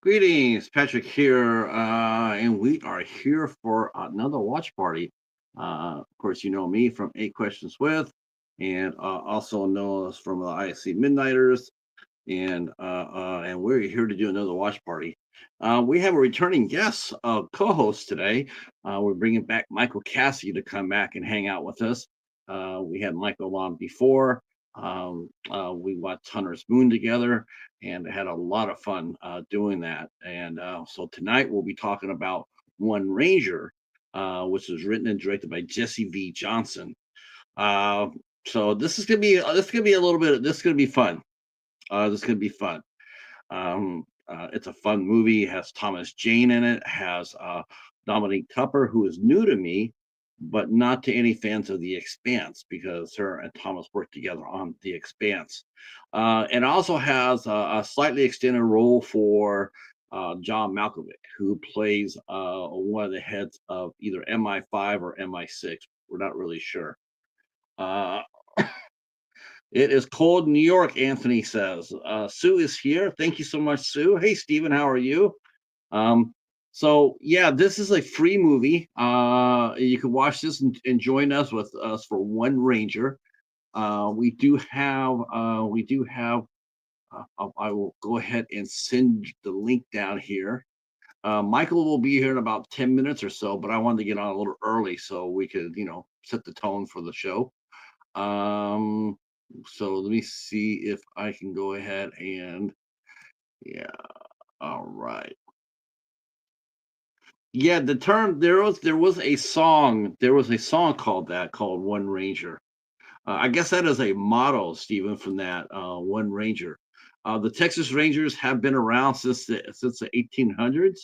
Greetings, Patrick here, and we are here for another watch party. Of course, you know me from Eight Questions With, and also know us from the ISC Midnighters, and we're here to do another watch party. We have a returning guest, co-host today. We're bringing back Michael Caissie to come back and hang out with us. We had Michael on before. We watched Hunter's Moon together and had a lot of fun doing that. And so tonight we'll be talking about One Ranger, which was written and directed by Jesse V. Johnson. Uh, so this is gonna be a little bit. This is gonna be fun. This is gonna be fun. It's a fun movie. It has Thomas Jane in it. Has Dominique Tupper, who is new to me, but not to any fans of The Expanse, because her and Thomas worked together on The Expanse. And also has a slightly extended role for John Malkovich, who plays one of the heads of either MI5 or MI6. We're not really sure. Uh, it is cold in New York, Anthony says. Sue is here. Thank you so much, Sue. Hey, Stephen, how are you? Um, so yeah, this is a free movie. You can watch this and join us with us for One Ranger. I will go ahead and send the link down here. Michael will be here in about 10 minutes or so, but I wanted to get on a little early so we could, set the tone for the show. Um, so let me see if I can go ahead and yeah. All right. Yeah, the term there was a song called that called One Ranger. I guess that is a motto, Stephen, from that One Ranger. The Texas Rangers have been around since the 1800s.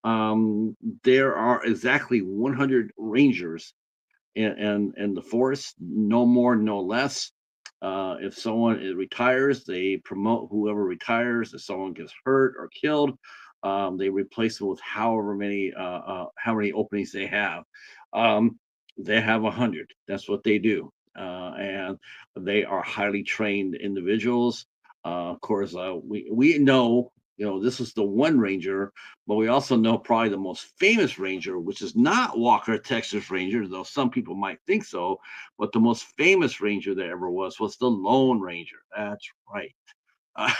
Um, there are exactly 100 Rangers in the force, no more, no less. If someone retires, they promote whoever retires. If someone gets hurt or killed, they replace them with how many openings they have. Um, they have 100. That's what they do, and they are highly trained individuals. Of course, we know this is the one ranger, but we also know probably the most famous ranger, which is not Walker Texas Ranger, though some people might think so. But the most famous ranger there ever was the Lone Ranger. That's right. Uh,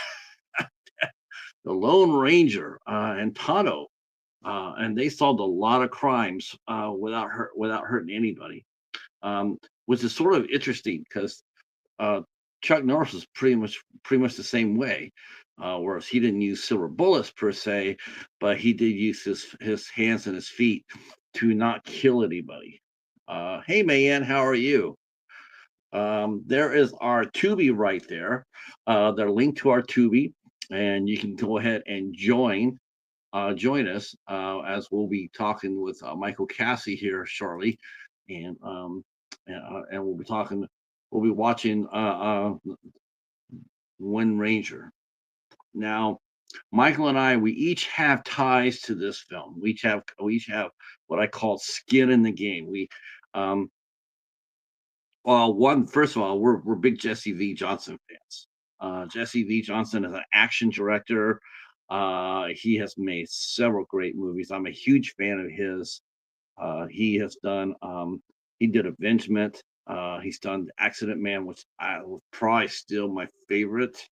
the Lone Ranger and Tonto, and they solved a lot of crimes without hurting anybody, which is sort of interesting because uh, Chuck Norris was pretty much the same way. Whereas he didn't use silver bullets per se, but he did use his hands and his feet to not kill anybody. Hey, Mayan, how are you? There is our Tubi right there. They're linked to our Tubi, and you can go ahead and join us as we'll be talking with Michael Caissie here shortly, and we'll be talking. We'll be watching One Ranger. Now, Michael and I, we each have ties to this film. We each have what I call skin in the game. Um, well, one first of all, we're big Jesse V. Johnson fans. Jesse V. Johnson is an action director. He has made several great movies. I'm a huge fan of his. He has done. He did Avengement. He's done Accident Man, which I will probably still my favorite.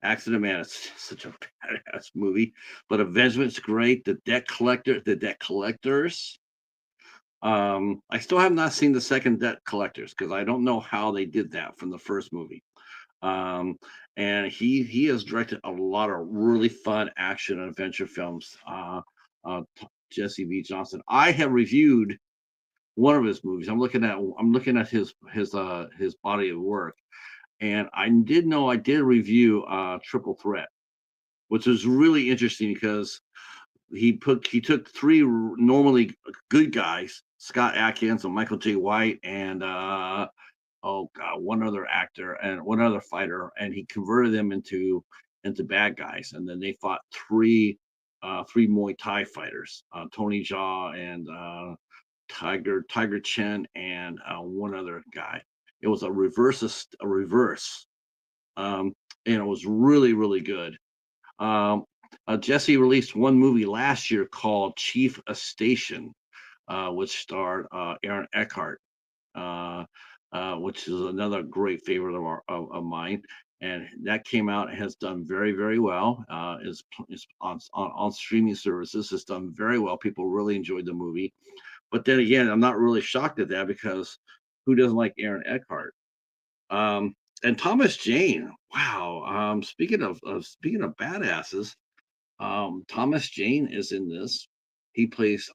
Accident Man is such a badass movie, but Avengement's great. The Debt Collectors. I still have not seen the second Debt Collectors because I don't know how they did that from the first movie. Um, and he has directed a lot of really fun action and adventure films. Jesse V. Johnson. I have reviewed one of his movies. I'm looking at his body of work, and I did review Triple Threat, which was really interesting because he took three normally good guys, Scott Adkins and Michael J. White, and oh god, one other actor and one other fighter, and he converted them into bad guys, and then they fought three Muay Thai fighters, Tony Jaa and Tiger Chen, and one other guy. It was a reverse, um, and it was really really good. Jesse released one movie last year called Chief of Station, which starred Aaron Eckhart, uh, which is another great favorite of mine. And that came out, has done very, very well. Is on streaming services. It's done very well. People really enjoyed the movie. But then again, I'm not really shocked at that because who doesn't like Aaron Eckhart? Um, and Thomas Jane. Wow. Speaking of badasses, Thomas Jane is in this. He plays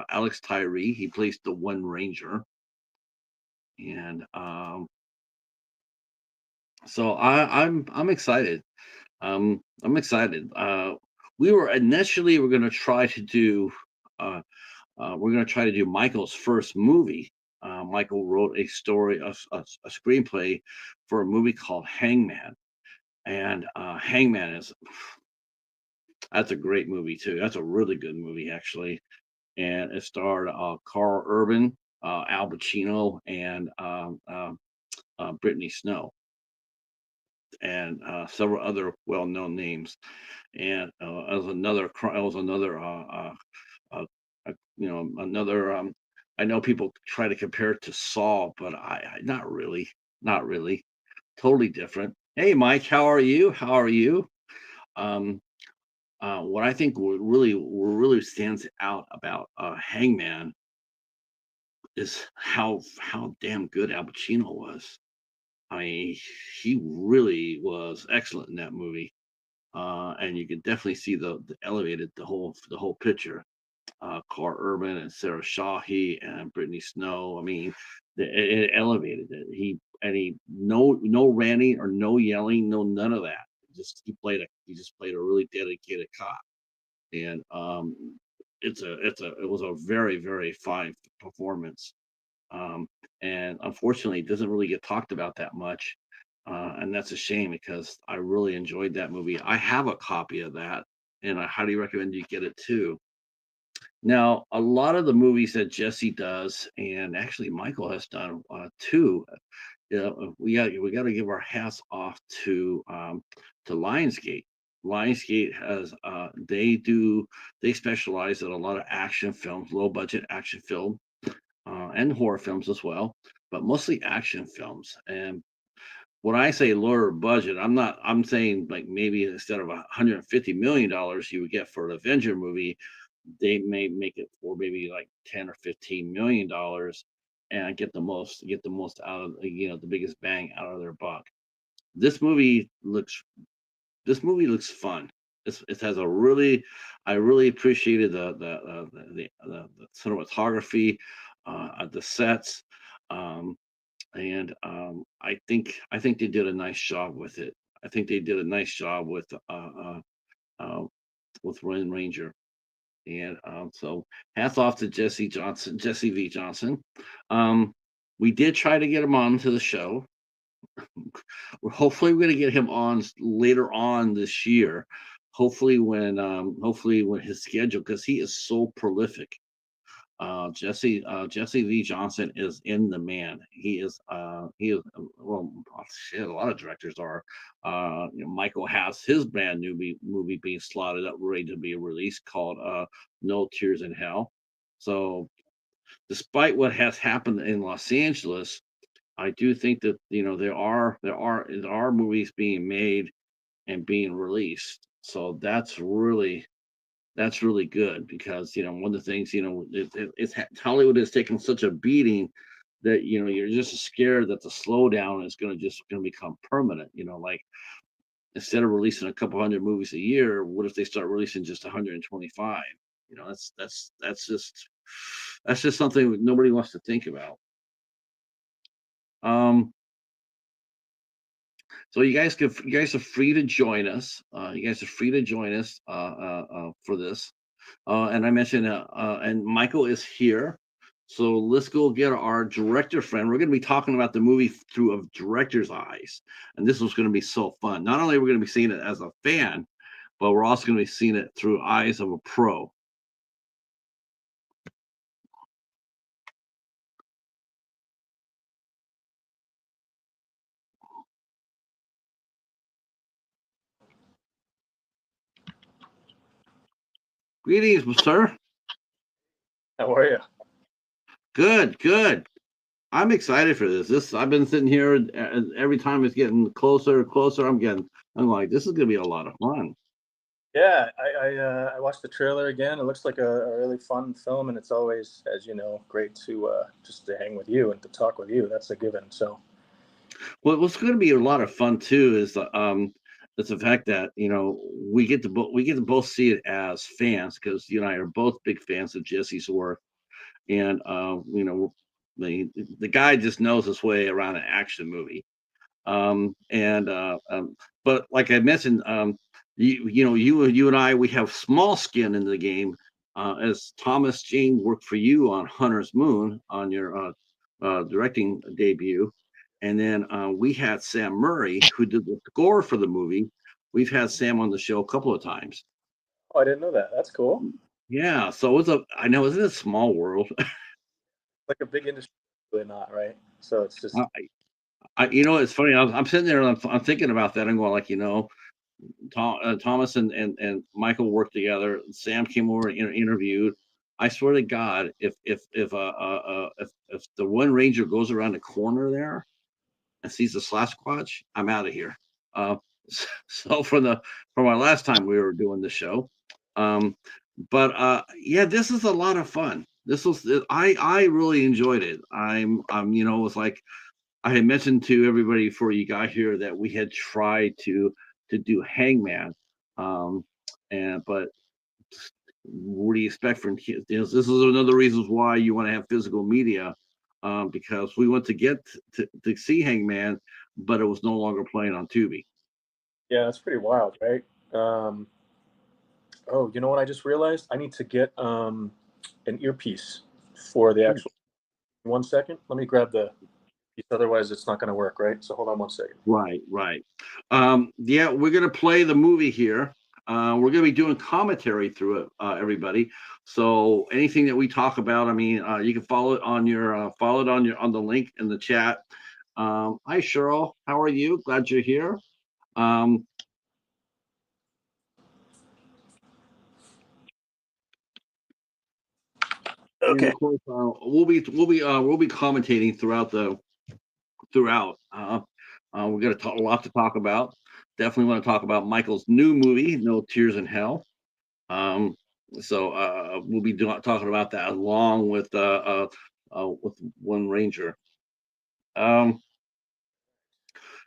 Alex Tyree. He plays the One Ranger, and so I'm excited. I'm excited. We're going to try to do uh, we're going to try to do Michael's first movie. Michael wrote a story, a screenplay for a movie called Hangman, and Hangman is that's a great movie too. That's a really good movie actually, and it starred Carl Urban, Al Pacino, and Brittany Snow, and several other well-known names. And it was another another. I know people try to compare it to Saw, but I not really, not really. Totally different. Hey, Mike, how are you? How are you? Um, what I think what really stands out about Hangman is how damn good Al Pacino was. I mean, he really was excellent in that movie, and you could definitely see the elevated the whole picture. Carl Urban and Sarah Shahi and Brittany Snow. I mean, it elevated it. He no ranting or no yelling, no none of that. Just he just played a really dedicated cop, and it was a very very fine performance. Um, and unfortunately, it doesn't really get talked about that much, and that's a shame because I really enjoyed that movie. I have a copy of that, and I highly recommend you get it too. Now, a lot of the movies that Jesse does, and actually Michael has done too, we got to give our hats off to Lionsgate. Lionsgate has they specialize in a lot of action films, low budget action film, and horror films as well, but mostly action films. And when I say lower budget, I'm saying like maybe instead of $150 million you would get for an Avenger movie, they may make it for maybe like 10 or $15 million and get the most out of the biggest bang out of their buck. This movie looks this movie looks fun. It has a really I really appreciated the cinematography, the sets, um, and I think they did a nice job with it. I think they did a nice job uh, with Ryan Ranger. And so hats off to Jesse V. Johnson. Um, we did try to get him on to the show. We're going to get him on later on this year. Hopefully when his schedule, because he is so prolific. Jesse V. Johnson is in the man. He is well, shit, a lot of directors are. Michael has his brand new movie being slotted up, ready to be released, called No Tears in Hell. So, despite what has happened in Los Angeles, I do think that there are movies being made and being released. So that's really good because one of the things Hollywood has taken such a beating that you're just scared that the slowdown is going to become permanent. Like, instead of releasing a couple hundred movies a year, what if they start releasing just 125? That's just something that nobody wants to think about. Um, so you guys are free to join us. You guys are free to join us for this. And I mentioned, and Michael is here. So let's go get our director friend. We're going to be talking about the movie through a director's eyes. And this was going to be so fun. Not only are we going to be seeing it as a fan, but we're also going to be seeing it through eyes of a pro. Greetings, sir. How are you? Good, good. I'm excited for this. I've been sitting here, and every time it's getting closer and closer. I'm like, this is gonna be a lot of fun. Yeah, I watched the trailer again. It looks like a really fun film, and it's always, as you know, great to just to hang with you and to talk with you. That's a given. So Well, what's going to be a lot of fun too is the fact that we get to both see it as fans because you and I are both big fans of Jesse's work, and the guy just knows his way around an action movie. And But like I mentioned, you and I, we have small skin in the game. As Thomas Jane worked for you on Hunter's Moon on your directing debut, and then we had Sam Murray who did the score for the movie. We've had Sam on the show a couple of times. oh, I didn't know that. That's cool. Yeah, so I know, isn't it a small world? Like a big industry, really not right. So it's just It's funny. I'm sitting there and I'm thinking about that and going like, Thomas and Michael worked together. Sam came over and interviewed. I swear to God, if the one ranger goes around the corner there and sees the Sasquatch, I'm out of here. Uh, so from our last time we were doing the show, um, but yeah, this is a lot of fun. I really enjoyed it. It was like I had mentioned to everybody before you got here that we had tried to do Hangman, um, and but what do you expect from kids? This is another reasons why you want to have physical media, because we want to get to see Hangman, but it was no longer playing on Tubi. yeah, that's pretty wild, right? Oh, you know what? I just realized I need to get an earpiece for the actual. 1 second. Let me grab the piece. Otherwise, it's not going to work, right? So hold on 1 second. Right, right. Yeah, we're gonna play the movie here. We're gonna be doing commentary through it, everybody. So anything that we talk about, I mean, you can follow it on the link in the chat. Hi, Cheryl. How are you? Glad you're here. Um, and Okay. of course, we'll be commentating throughout. We're gonna talk a lot to talk about. Definitely want to talk about Michael's new movie, No Tears in Hell. Um, we'll be talking about that along with One Ranger. Um,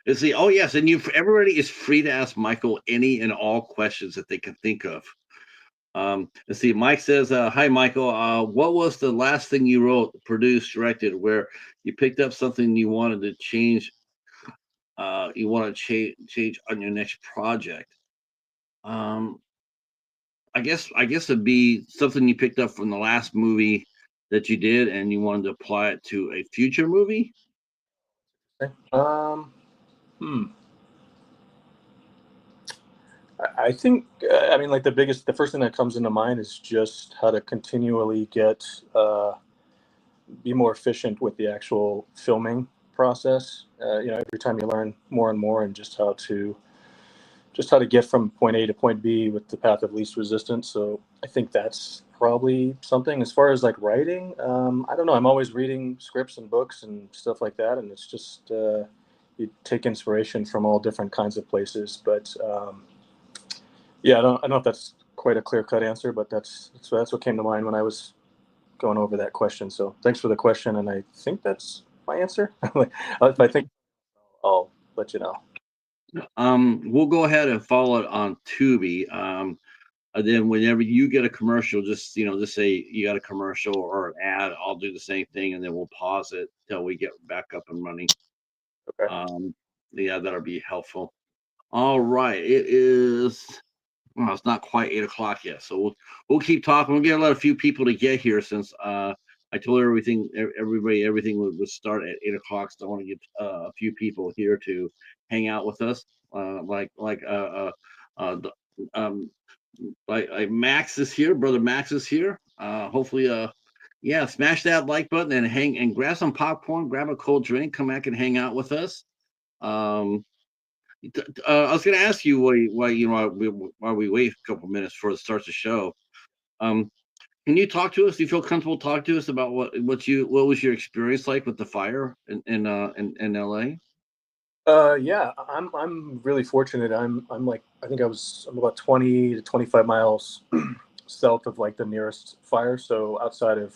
let's see. Oh yes, and everybody is free to ask Michael any and all questions that they can think of. Let's see. Mike says, "Hi, Michael. What was the last thing you wrote, produced, directed, where you picked up something you wanted to change? You want to change on your next project?" Um, I guess it'd be something you picked up from the last movie that you did, and you wanted to apply it to a future movie. Okay. Hmm. I think, I mean, like the first thing that comes into mind is just how to continually be more efficient with the actual filming process. Every time you learn more and more, and just how to get from point A to point B with the path of least resistance. So I think that's probably something. As far as like writing, I don't know. I'm always reading scripts and books and stuff like that, and it's just you take inspiration from all different kinds of places. But yeah, I don't know if that's quite a clear cut answer, but that's what came to mind when I was going over that question. So thanks for the question, and I think that's my answer. If I think, I'll let you know. We'll go ahead and follow it on Tubi. And then whenever you get a commercial, just say you got a commercial or an ad. I'll do the same thing, and then we'll pause it till we get back up and running. Okay. Yeah, that'll be helpful. All right, it is. Well, it's not quite 8 o'clock yet, so we'll keep talking. We'll get a few people to get here since I told everybody everything would start at 8 o'clock. So I want to get a few people here to hang out with us, the, um, like Max is here, brother Max is here. Hopefully, yeah, smash that like button and hang and grab some popcorn, grab a cold drink, come back and hang out with us. Um, I was going to ask you why we wait a couple minutes before it starts the show. Um, can you talk to us? Do you feel comfortable talking to us about what was your experience like with the fire in LA? Yeah, I'm really fortunate. I'm like I'm about 20 to 25 miles south of like the nearest fire. So outside of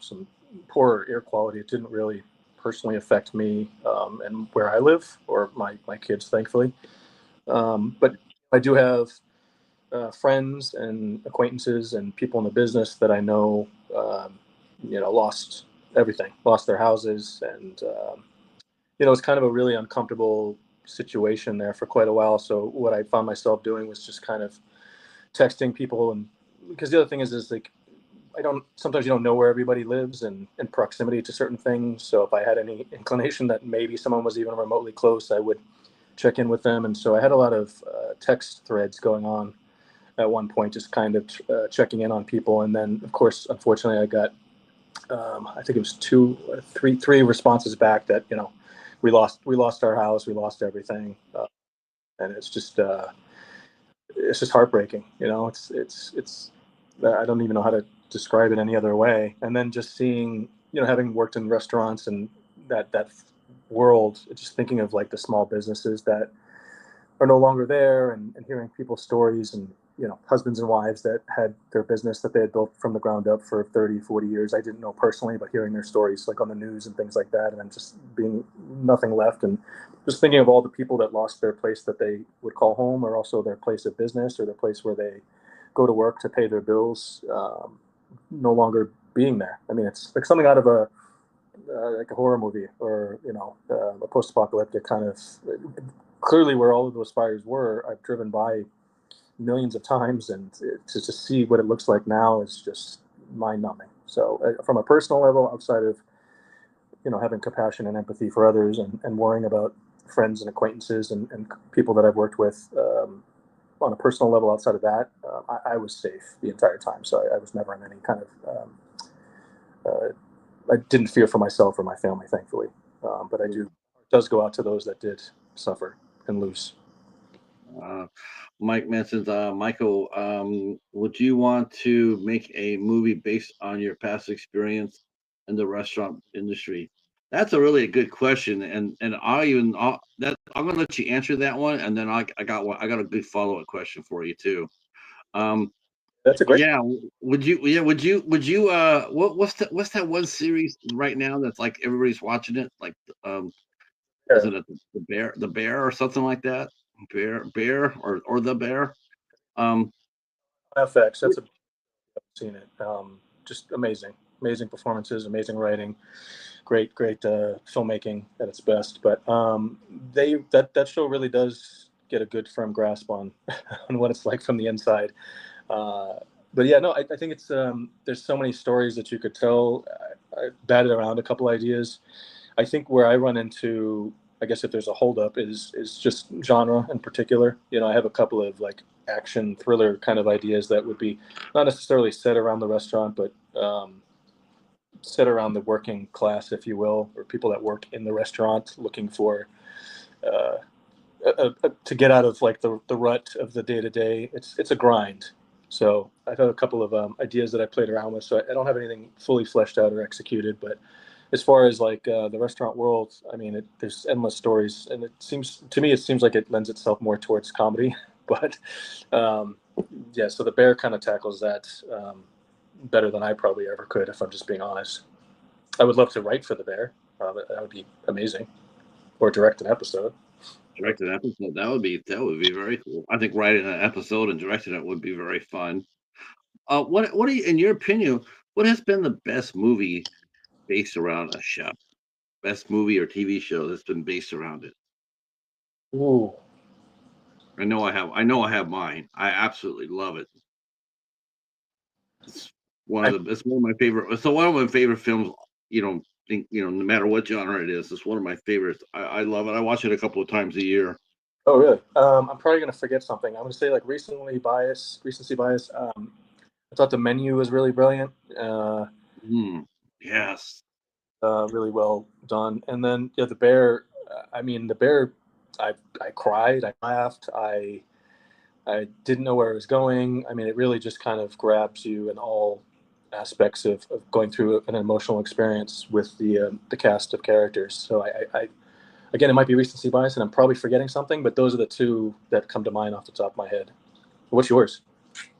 some poor air quality, it didn't really personally affect me and where I live or my kids, thankfully. But I do have friends and acquaintances and people in the business that I know, lost everything, lost their houses, and it's kind of a really uncomfortable situation there for quite a while. So what I found myself doing was just kind of texting people, and because the other thing is like I don't sometimes you don't know where everybody lives and in proximity to certain things. So if I had any inclination that maybe someone was even remotely close, I would check in with them. And so I had a lot of text threads going on at one point, just kind of checking in on people. And then, of course, unfortunately, I got I think it was three responses back that we lost our house, we lost everything, and it's just heartbreaking. It's I don't even know how to describe it any other way. And then just seeing, having worked in restaurants and that world, just thinking of like the small businesses that are no longer there, and hearing people's stories, and husbands and wives that had their business that they had built from the ground up for 30, 40 years. I didn't know personally, but hearing their stories like on the news and things like that, and then just being nothing left, and just thinking of all the people that lost their place that they would call home, or also their place of business, or their place where they go to work to pay their bills, no longer being there. I mean, it's like something out of a like a horror movie, or a post-apocalyptic kind of. Clearly, where all of those fires were, I've driven by millions of times, and to just see what it looks like now is just mind-numbing. So, from a personal level, outside of having compassion and empathy for others, and worrying about friends and acquaintances, and people that I've worked with, on a personal level, outside of that, I was safe the entire time. So I was never in any kind of I didn't fear for myself or my family, thankfully. But it does go out to those that did suffer and lose. Uh, Mike mentions, Michael, would you want to make a movie based on your past experience in the restaurant industry? That's a really good question, and I'm gonna let you answer that one, and then I got a good follow up question for you too. Um, That's a great. yeah, would you? Yeah, would you? What's that one series right now that's like everybody's watching it? Like, um, Yeah, isn't it the bear or something like that? Bear or the bear? Um, FX. That's a seen it. Just amazing, amazing performances, amazing writing, great filmmaking at its best. But they that show really does get a good firm grasp on on what it's like from the inside. Uh, but yeah, no, I think it's there's so many stories that you could tell. I batted around a couple ideas. I think where I run into, I guess if there's a holdup, is just genre in particular. I have a couple of like action thriller kind of ideas that would be not necessarily set around the restaurant, but set around the working class, if you will, or people that work in the restaurant looking for uh, to get out of like the rut of the day to day. It's a grind. So I've had a couple of ideas that I played around with. So I don't have anything fully fleshed out or executed, but as far as like the restaurant world, I mean, there's endless stories, and it seems like it lends itself more towards comedy. But um, yeah, so the bear kind of tackles that better than I probably ever could, if I'm just being honest. I would love to write for the bear. That would be amazing, or direct an episode. direct an episode. That would be very cool. I think writing an episode and directing it would be very fun. What are you, in your opinion? What has been the best movie based around a chef? Best movie or TV show that's been based around it? Ooh, I know I have mine. I absolutely love it. It's I, it's one of my favorite. It's one of my favorite films. No matter what genre it is, it's one of my favorites. I love it. I watch it a couple of times a year. oh really? I'm probably gonna forget something. I'm gonna say like recency bias. I thought the menu was really brilliant. Mm, yes. Really well done. And then yeah, the bear. I mean, the bear. I cried. I laughed. I didn't know where it was going. I mean, it really just kind of grabs you in all aspects of going through an emotional experience with the cast of characters. So again, it might be recency bias, and I'm probably forgetting something, but those are the two that come to mind off the top of my head. What's yours?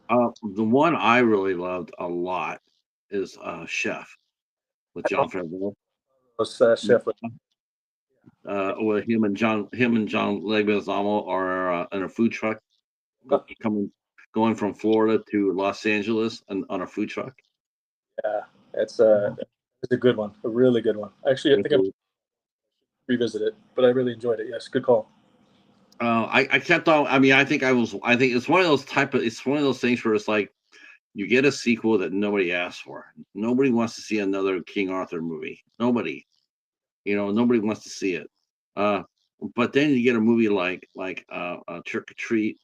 The one I really loved a lot is Chef with John Favreau. Chef. Where him and John Leguizamo are in a food truck going from Florida to Los Angeles on a food truck. Yeah, it's a good one, a really good one. Actually, I think I'm revisit it, but I really enjoyed it. Yes, good call. I kept on. I mean, I think it's one of those it's one of those things where it's like you get a sequel that nobody asked for. Nobody wants to see another King Arthur movie. Nobody, nobody wants to see it. But then you get a movie like Trick or Treat,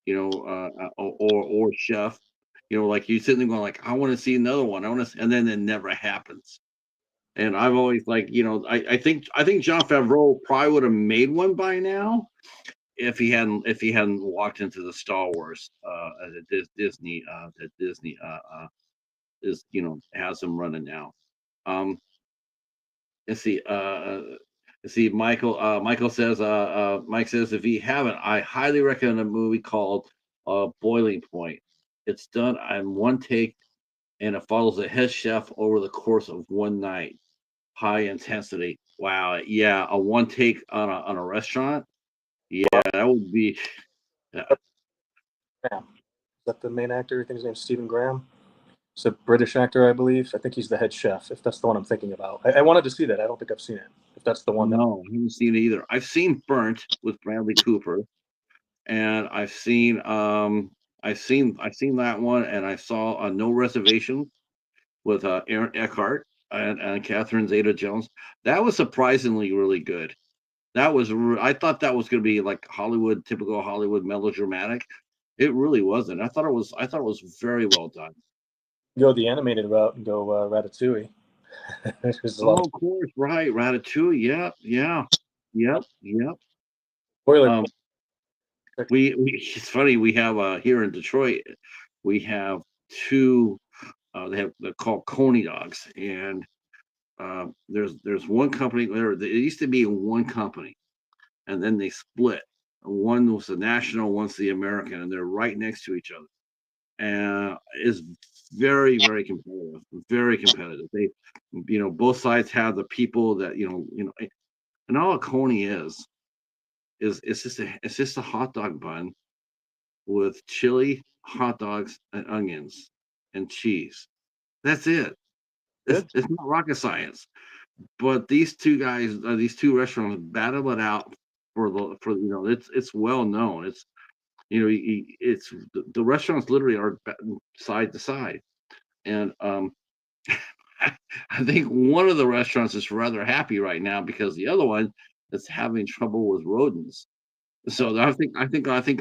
or Chef, like you sitting there going like, I want to see another one. And then it never happens. And I've always like, I think John Favreau probably would have made one by now if he hadn't walked into the Star Wars that Disney is has him running now. Let's see. Let's see. Michael says. Mike says if you haven't, I highly recommend a movie called Boiling Point. It's done on one take, and it follows a head chef over the course of one night. High intensity. Wow. Yeah, a one take on a restaurant. Yeah, that would be. Yeah. Graham. Is that the main actor? I think his name's Stephen Graham. He's a British actor, I believe. I think he's the head chef, if that's the one I'm thinking about. I wanted to see that. I don't think I've seen it. If that's the one. No, I haven't seen it either. I've seen Burnt with Bradley Cooper, and I've seen that one, and I saw No Reservation with Aaron Eckhart and Catherine Zeta-Jones. That was surprisingly really good. I thought that was going to be like typical Hollywood melodramatic. It really wasn't. I thought it was very well done. Go the animated route and go Ratatouille. There's a lot Oh, of course, right, Ratatouille. Yeah, yeah, yep, yep. spoiler. Um, it's funny. We have here in Detroit, we have two. They're called Coney dogs, and there's one company there. It used to be one company, and then they split. One was the national, one's the American, and they're right next to each other. And it's very, very competitive. Very competitive. Both sides have the people that and all a coney is it's just a hot dog bun with chili, hot dogs, and onions and cheese. That's it. It's not rocket science. But these two guys, these two restaurants, battle it out it's well known. It's the restaurants literally are side to side, and I think one of the restaurants is rather happy right now because the other one is having trouble with rodents. So I think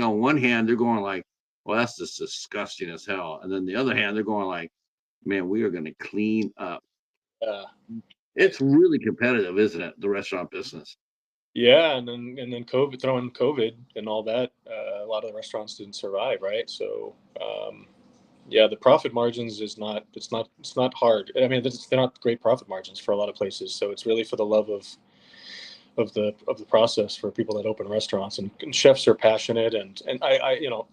on one hand they're going like, well, that's just disgusting as hell, and then the other hand they're going like, man, we are going to clean up. Uh, It's really competitive, isn't it? The restaurant business. yeah, and then COVID, throwing COVID and all that, a lot of the restaurants didn't survive, right? So yeah, the profit margins it's not hard. I mean, they're not great profit margins for a lot of places. So it's really for the love of the process for people that open restaurants, and chefs are passionate, and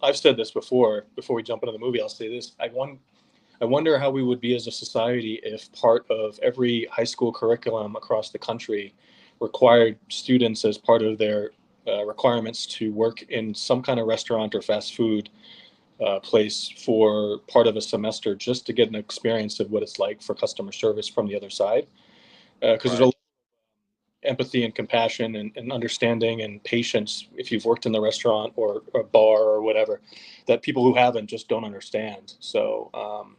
I've said this before we jump into the movie. I'll say this: I wonder how we would be as a society if part of every high school curriculum across the country required students as part of their requirements to work in some kind of restaurant or fast food place for part of a semester, just to get an experience of what it's like for customer service from the other side. Because there's a lot of empathy and compassion and understanding and patience if you've worked in the restaurant or a bar or whatever, that people who haven't just don't understand. So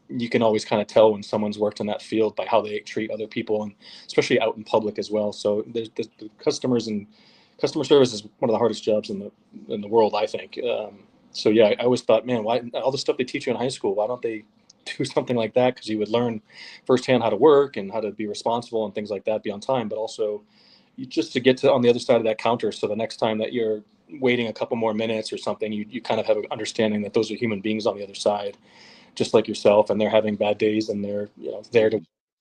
you can always kind of tell when someone's worked in that field by how they treat other people, and especially out in public as well. So there's the customers, and customer service is one of the hardest jobs in the world, I think. So yeah, I always thought, man, why all the stuff they teach you in high school, why don't they do something like that? Because you would learn firsthand how to work and how to be responsible and things like that, be on time, but also just to get to on the other side of that counter. So the next time that you're waiting a couple more minutes or something, you kind of have an understanding that those are human beings on the other side, just like yourself, and they're having bad days, and they're there to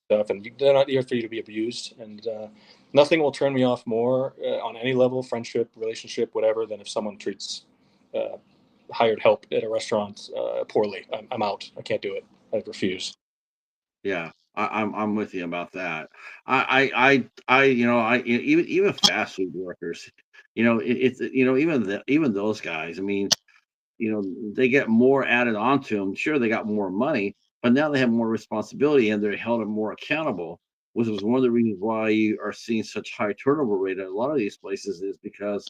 stuff, and they're not here for you to be abused. And nothing will turn me off more on any level, friendship, relationship, whatever, than if someone treats hired help at a restaurant poorly. I'm out. I can't do it. I refuse. Yeah, I'm with you about that. Even fast food workers, it's even those guys. I mean, they get more added onto them. Sure, they got more money, but now they have more responsibility and they're held more accountable. Which is one of the reasons why you are seeing such high turnover rate at a lot of these places is because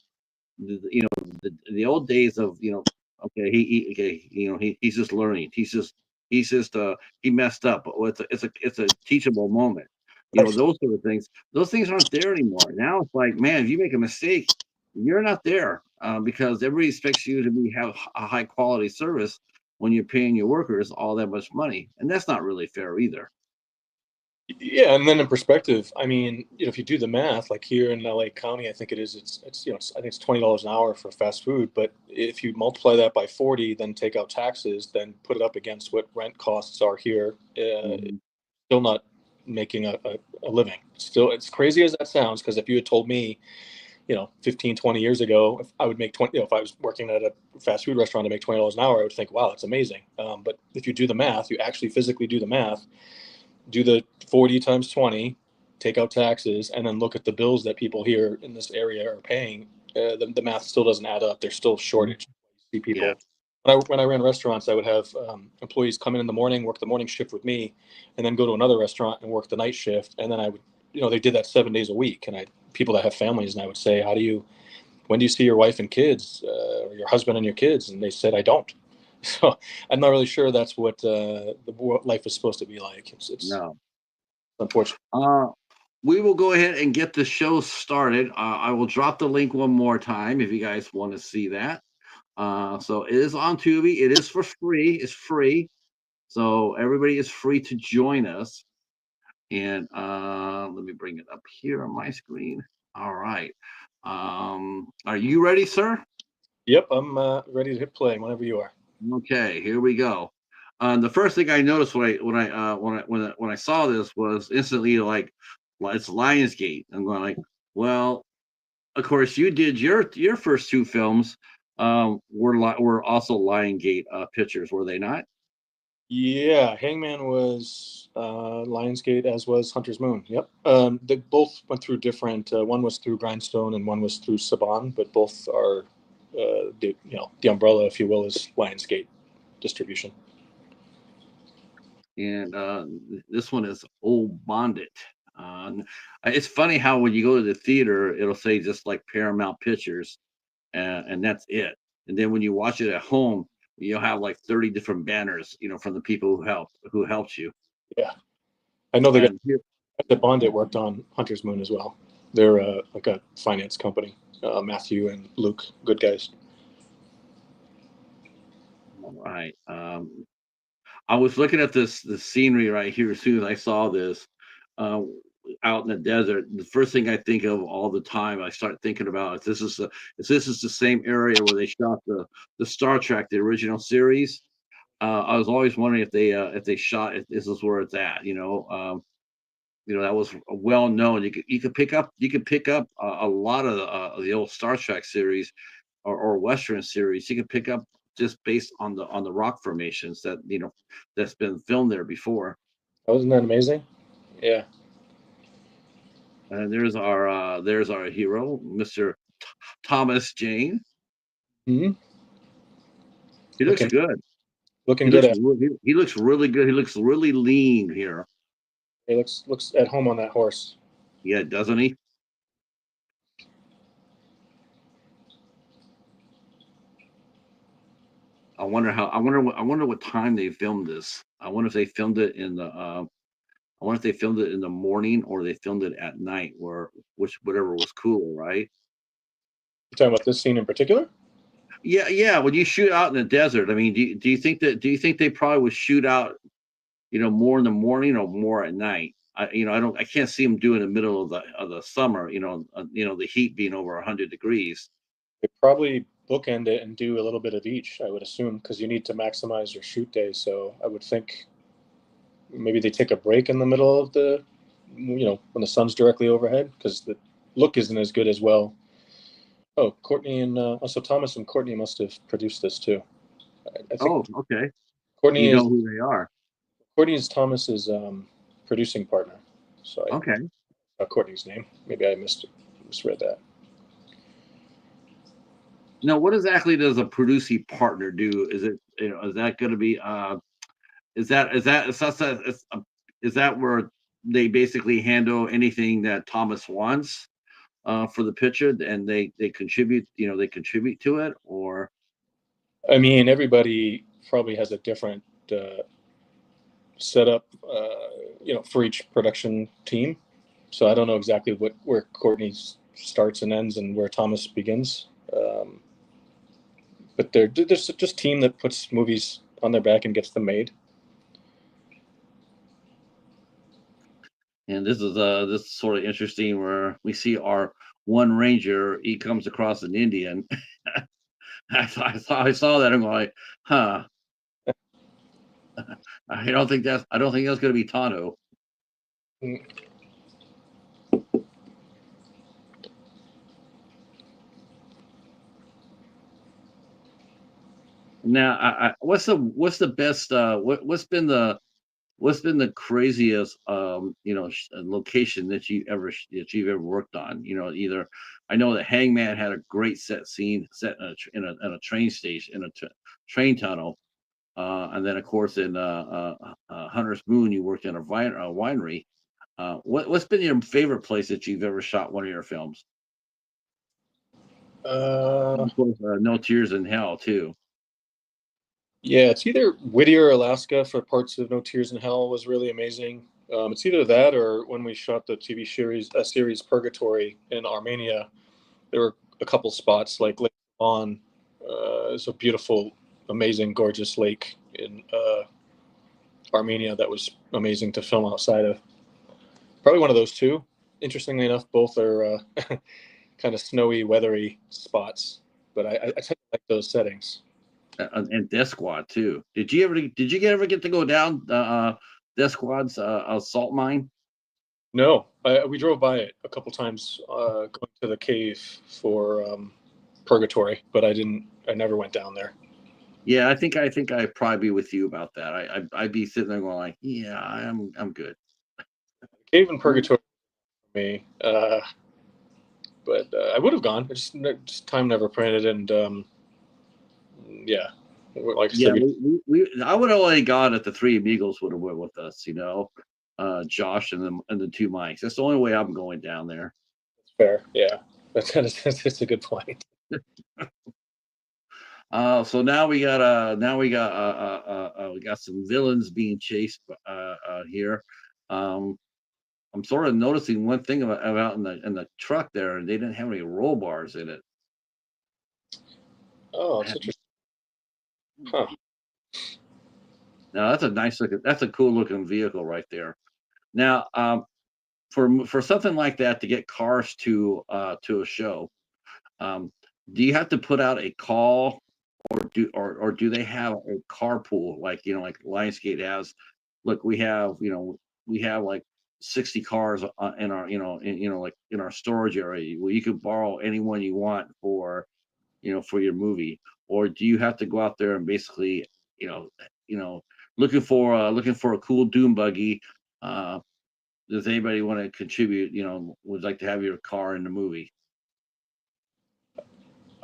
the old days of okay okay he's just learning he messed up, but it's a teachable moment, those sort of things. Those things aren't there anymore. Now it's like, man, if you make a mistake, you're not there, because everybody expects you to have a high quality service when you're paying your workers all that much money, and that's not really fair either. Yeah, and then in perspective, I mean, if you do the math, like here in LA County, I think it is. It's I think it's $20 an hour for fast food. But if you multiply that by 40, then take out taxes, then put it up against what rent costs are here, Mhm. still not making a living. Still, it's crazy as that sounds. Because if you had told me, 15, 20 years ago, if I would make 20, if I was working at a fast food restaurant to make $20 an hour, I would think, wow, that's amazing. But if you do the math, you actually physically do the math, do the 40 times 20, take out taxes, and then look at the bills that people here in this area are paying. The math still doesn't add up. There's still shortage. You see Yeah. people. When I ran restaurants, I would have employees come in the morning, work the morning shift with me, and then go to another restaurant and work the night shift. And then I would, they did that 7 days a week. And people that have families, and I would say, when do you see your wife and kids, or your husband and your kids? And they said, I don't. So I'm not really sure that's what life is supposed to be like. It's No. unfortunate. uh we will go ahead and get the show started. I will drop the link one more time if you guys want to see that. So it is on Tubi. It is for free. It's free. So everybody is free to join us. And let me bring it up here on my screen. All right. Are you ready, sir? Yep, I'm ready to hit play whenever you are. Okay, here we go. The first thing I noticed when I saw this was instantly like, well, it's Lionsgate. I'm going like, well, of course you did your first two films. Were also Lionsgate pictures, were they not? Yeah, Hangman was Lionsgate, as was Hunter's Moon. Yep. They both went through different. One was through Grindstone, and one was through Saban, but both are the umbrella, if you will, is Lionsgate distribution. And this one is Old Bondit. It's funny how when you go to the theater, it'll say just like Paramount Pictures, and that's it. And then when you watch it at home, you'll have like 30 different banners, from the people who helped you. Yeah, I know the guy And here, at Bondit worked on Hunter's Moon as well. They're like a finance company. Matthew and Luke, good guys. all right. I was looking at the scenery right here as soon as I saw this. Uh, Out in the desert, the first thing I think of all the time, I start thinking about if this is the same area where they shot the Star Trek, the original series. I was always wondering if they shot if this is where it's at. That was well known. You could pick up a lot of the old Star Trek series or Western series. You could pick up just based on the rock formations that's been filmed there before. Wasn't that amazing? Yeah. And there's our hero, Mr. Thomas Jane. Hmm. He looks Looking good. looking He good looks at. he looks really good. He looks really lean here. He looks at home on that horse. Yeah, doesn't he? I wonder what time they filmed this. I wonder if they filmed it in the I wonder if they filmed it in the morning or they filmed it at night, whatever was cool, right? You talking about this scene in particular? Yeah, yeah. When you shoot out in the desert, I mean, do you think they probably would shoot out, more in the morning or more at night? I can't see them doing in the middle of the summer, the heat being over 100 degrees. They probably bookend it and do a little bit of each, I would assume, because you need to maximize your shoot days. So I would think maybe they take a break in the middle of the, when the sun's directly overhead, because the look isn't as good as well. Oh, Courtney and so Thomas and Courtney must have produced this too. I think Oh, okay. Courtney You is know who they are. Thomas's producing partner. So I Okay. Courtney's name. Maybe I misread that. Now, what exactly does a producing partner do? Is it, is that going to be, is that where they basically handle anything that Thomas wants for the picture, and they contribute, they contribute to it, or? I mean, everybody probably has a different setup, for each production team. So I don't know exactly where Courtney starts and ends and where Thomas begins. But there's just team that puts movies on their back and gets them made. And this is sort of interesting where we see our one ranger, he comes across an Indian. I saw that. I'm like, huh. I don't think that's going to be Tano. Mm. Now, what's the best? What's been the craziest location that you've ever worked on? Either I know that Hangman had a great scene set in a train station, in a train tunnel, and then of course in Hunter's Moon you worked in a winery. What's been your favorite place that you've ever shot one of your films? Uh, And of course, No Tears in Hell too. yeah, it's either Whittier, Alaska for parts of No Tears in Hell was really amazing. It's either that or when we shot the TV series Purgatory in Armenia, there were a couple spots like Lake On. It's a beautiful, amazing, gorgeous lake in Armenia that was amazing to film outside of. Probably one of those two. Interestingly enough, both are kind of snowy, weathery spots, but I tend to like those settings. And Death Squad too. Did you ever get to go down Death Squad's salt mine? No, we drove by it a couple times going to the cave for Purgatory, but I didn't. I never went down there. Yeah, I think I'd probably be with you about that. I'd be sitting there going like, yeah, I'm good. Cave in Purgatory for me, but I would have gone. Just time never printed, and yeah, like I Yeah, said, we I would have only gone if the three amigos would have went with us, Josh and the two mics. That's the only way I'm going down there. fair. Yeah, that's a good point. So now we got some villains being chased here. Um, I'm sort of noticing one thing about in the truck there, they didn't have any roll bars in it. Oh, it's interesting. Huh. Now that's a cool looking vehicle right there. Now, for something like that to get cars to a show, um, do you have to put out a call, or do they have a carpool like like Lionsgate has? Look, we have like 60 cars in our like in our storage area. Well, you can borrow any one you want for your movie, or do you have to go out there and basically you know you know looking for a cool doom buggy? Does anybody want to contribute? Would like to have your car in the movie?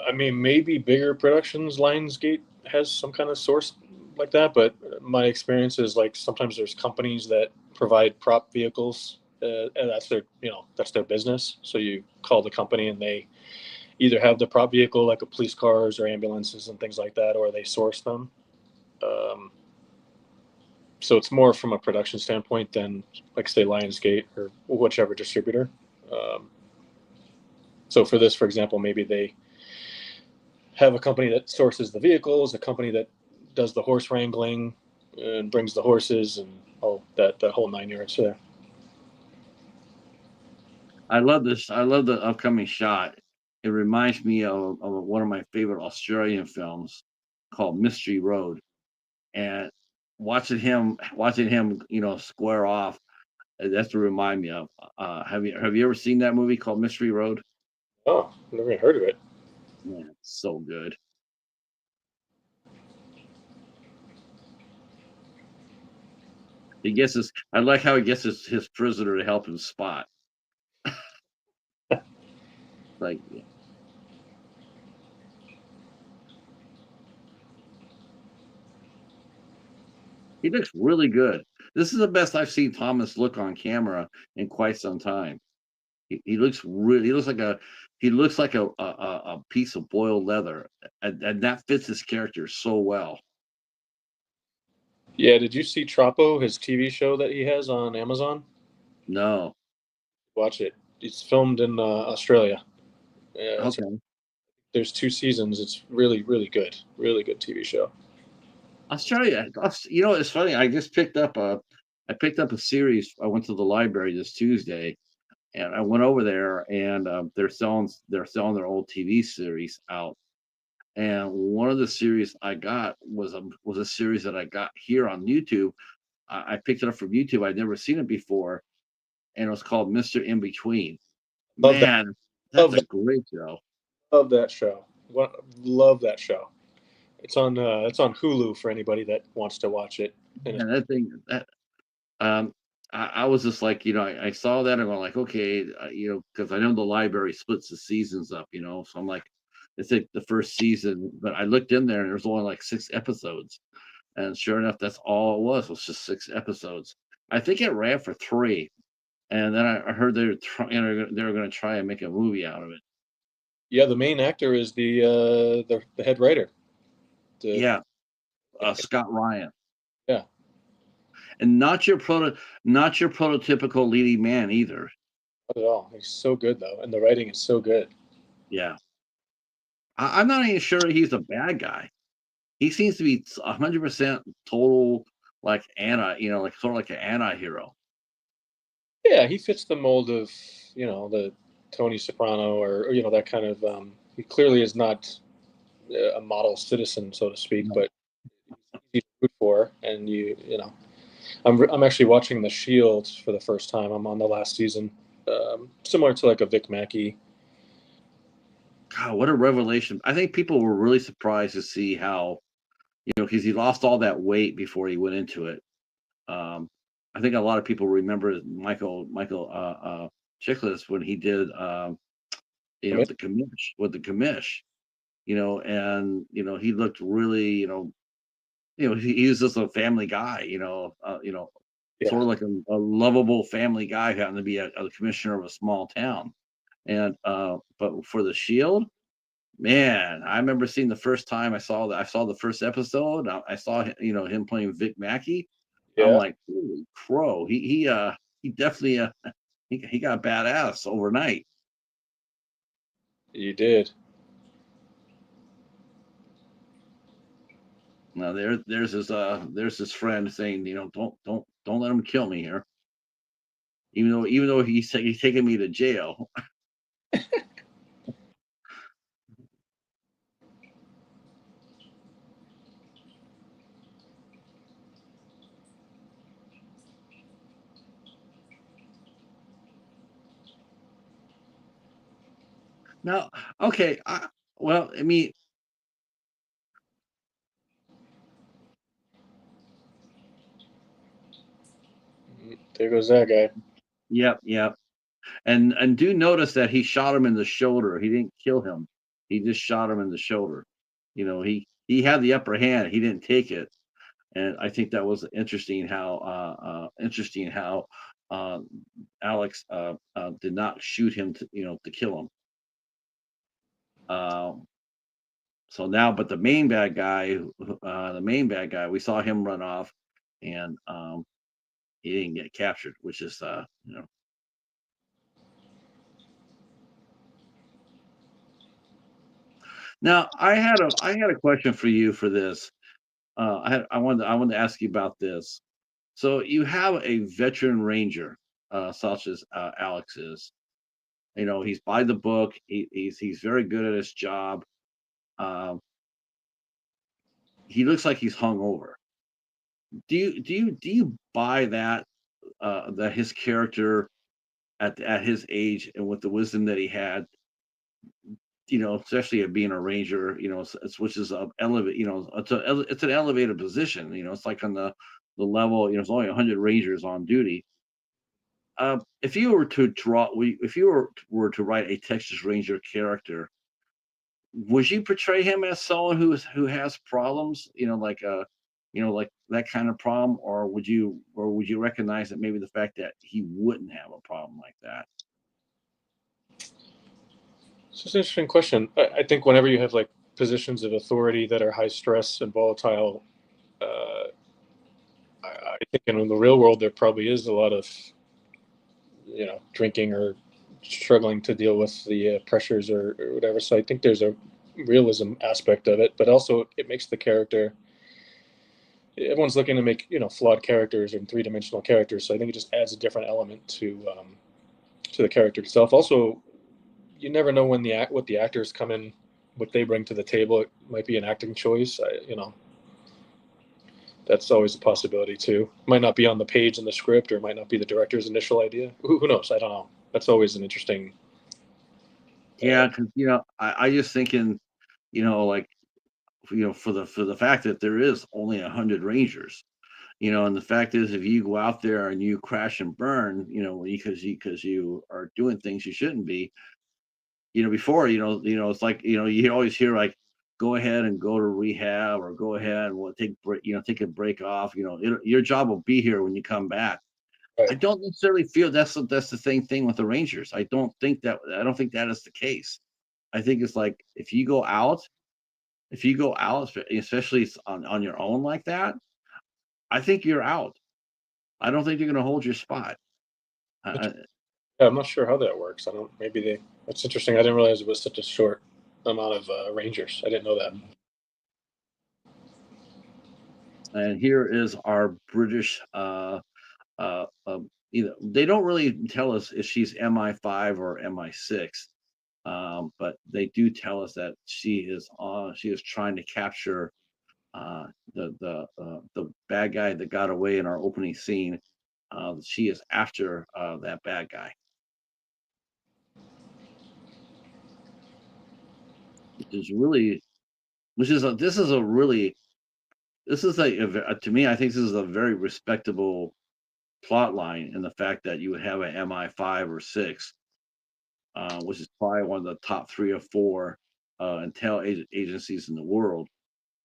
I mean, maybe bigger productions, Lionsgate has some kind of source like that, but my experience is like sometimes there's companies that provide prop vehicles, and that's their business. So you call the company and they either have the prop vehicle like a police cars or ambulances and things like that, or they source them. Um, so it's more from a production standpoint than like say Lionsgate or whichever distributor. Um, so for this, for example, maybe they have a company that sources the vehicles, a company that does the horse wrangling and brings the horses and that whole 9 yards there. I love this. I love the upcoming shot. It reminds me of one of my favorite Australian films called Mystery Road, and watching him, square off. That's to remind me of. Have you ever seen that movie called Mystery Road? Oh, never even heard of it. Man, it's so good. He gets his. I like how he gets his prisoner to help him spot. Like, yeah, he looks really good. This is the best I've seen Thomas look on camera in quite some time. He looks really. He looks like a piece of boiled leather, and that fits his character so well. Yeah, did you see Troppo, his TV show that he has on Amazon? No, Watch it. It's filmed in Australia. Yeah, okay. there's 2 seasons. It's really, really good. Really good TV show. Australia. It's funny. I picked up a series. I went to the library this Tuesday, and I went over there, and they're selling their old TV series out. And one of the series I got was a series that I got here on YouTube. I picked it up from YouTube. I'd never seen it before, and it was called Mister In Between. Love that. Man, that's Love a that. great show. Love that show. Love that show. It's on Hulu for anybody that wants to watch it. And it's, And that thing that um I was just like, I saw that and I'm like, okay, because I know the library splits the seasons up, so I'm like, it's like the first season, but I looked in there and there's only like 6 episodes, and sure enough, that's all it was just 6 episodes. I think it ran for 3, and then I heard they were going to try and make a movie out of it. yeah, the main actor is the head writer. The Yeah, Scott Ryan, Yeah, and not your prototypical leading man either. not at all. He's so good though, and the writing is so good. Yeah, I'm not even sure he's a bad guy. He seems to be 100% total, like like sort of like an anti-hero. Yeah, he fits the mold of the Tony Soprano or that kind of. He clearly is not a model citizen, so to speak, No. but he's good for. And I'm actually watching The Shield for the first time. I'm on the last season, similar to like a Vic Mackey. God, what a revelation! I think people were really surprised to see how, because he lost all that weight before he went into it. Um, I think a lot of people remember Michael Chiklis when he did, the commish with the commish, and he looked really, he was just a family guy, Yeah, sort of like a lovable family guy who happened to be a commissioner of a small town. And but for the Shield, man, I remember seeing the first time I saw the first episode. I saw him playing Vic Mackey. I'm yeah, like, holy crow! He definitely he got badass overnight. you did. Now there's his friend saying, don't let him kill me here, even though he's taking me to jail. Now, okay, well, I mean, There goes that guy. yep, yep. And do notice that he shot him in the shoulder. He didn't kill him. He just shot him in the shoulder. He had the upper hand. He didn't take it, and I think that was interesting how uh, Alex did not shoot him to kill him. Um, so now, but the main bad guy, we saw him run off, and he didn't get captured, which is Now, I had a question for you for this. I wanted to ask you about this. So you have a veteran ranger, such as Alex is. He's by the book. He's very good at his job. Um, he looks like he's hungover. Do you buy that that his character at his age and with the wisdom that he had, especially at being a ranger, which is a elevate, it's an elevated position. It's like on the level. There's only 100 rangers on duty. If you were to if you were to write a Texas Ranger character, would you portray him as someone who has problems? Like that kind of problem, or would you recognize that maybe the fact that he wouldn't have a problem like that? So it's an interesting question. I think whenever you have like positions of authority that are high stress and volatile, uh, I think in the real world there probably is a lot of drinking or struggling to deal with the pressures or whatever. So I think there's a realism aspect of it, but also it makes the character. Everyone's looking to make flawed characters and three-dimensional characters, so I think it just adds a different element to the character itself. Also, you never know what the actors come in, what they bring to the table. It might be an acting choice. That's always a possibility too. Might not be on the page in the script, or it might not be the director's initial idea. Who knows? I don't know. That's always an interesting. Yeah, because I just thinking, like for the fact that there is only 100 rangers. And the fact is, if you go out there and you crash and burn, because you are doing things you shouldn't be, before, it's like, you always hear like, go ahead and go to rehab, or go ahead and take a break off. Your job will be here when you come back. I Right. don't necessarily feel that's the same thing with the Rangers. I don't think that is the case. I think it's like if you go out, especially on your own like that, I think you're out. I don't think you're going to hold your spot. I, Yeah, I'm not sure how that works. I don't. Maybe they. That's interesting. I didn't realize it was such a short amount of Rangers. I didn't know that. and here is our British. They don't really tell us if she's MI5 or MI6, but they do tell us that she is trying to capture the bad guy that got away in our opening scene. She is after that bad guy, which is really, which is a, this is a really, this is to me, I think this is a very respectable plot line in the fact that you would have an MI5 or six, which is probably one of the top three or four intel agencies in the world,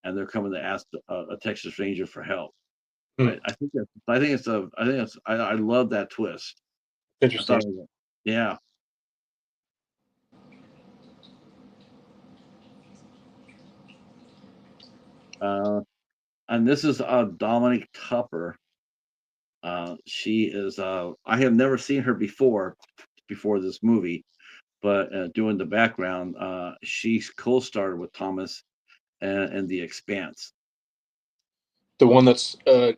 and they're coming to ask a Texas Ranger for help. Hmm. I love that twist. I Interesting. thought, yeah. Uh, and this is Dominic Tupper. She is. I have never seen her before this movie, but doing the background, she co-starred with Thomas and The Expanse. The one that's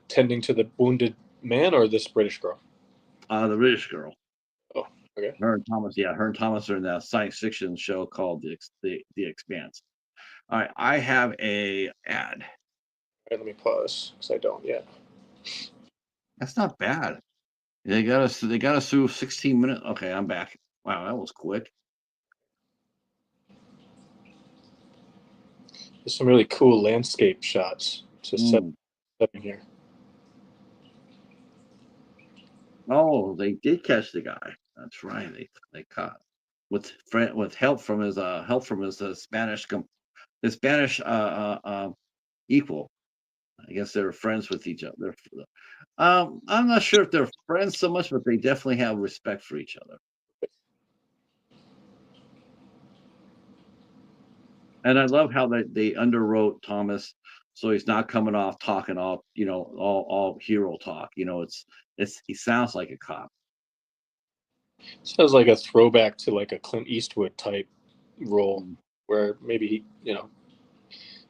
tending to the wounded man, or this British girl? The British girl. Oh, okay. Her and Thomas are in that science fiction show called the Expanse. All right, I have a ad. All right, let me pause because I don't yet. That's not bad. They got us through 16 minutes. Okay, I'm back. Wow, that was quick. There's some really cool landscape shots to set Mm. up in here. Oh, they did catch the guy. That's right. They caught with help from his Spanish equal. I guess they're friends with each other. I'm not sure if they're friends so much, but they definitely have respect for each other. And I love how they underwrote Thomas, so he's not coming off talking all hero talk. It's he sounds like a cop. Sounds like a throwback to like a Clint Eastwood type role, Mm. where maybe he,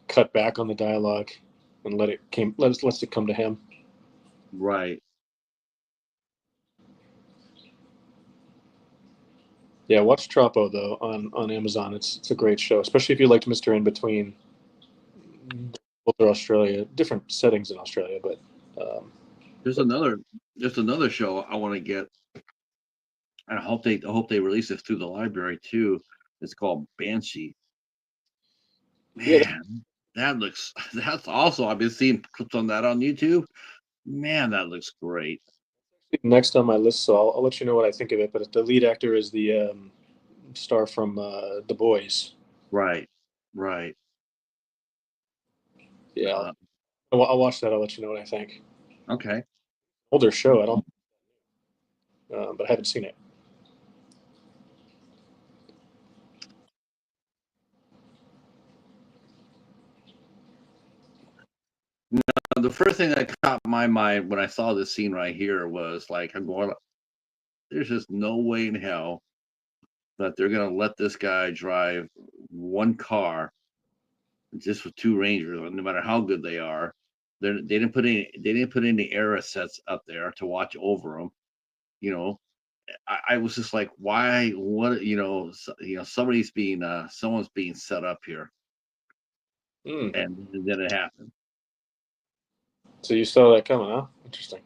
cut back on the dialogue and lets it come to him. Right. Yeah, watch Tropo though on Amazon. It's a great show, especially if you liked Mr. In Between. Both are Australia, different settings in Australia, but There's but another there's another show I want to get. I hope they release this through the library too. It's called Banshee. yeah. Man, that looks that's also I've been seeing clips on that on YouTube. Man, that looks great. Next on my list, so I'll let you know what I think of it. But the lead actor is the star from The Boys. Right. Right. Yeah, Uh, I'll watch that. I'll let you know what I think. okay. Older show, I don't, but I haven't seen it. The first thing that caught my mind when I saw this scene right here was like, I'm going, there's just no way in hell that they're gonna let this guy drive one car just with two Rangers, no matter how good they are. They didn't put any era sets up there to watch over them. You know, I was just like, why? What? Someone's being set up here, Mm. and then it happened. So you saw that coming, huh? Interesting.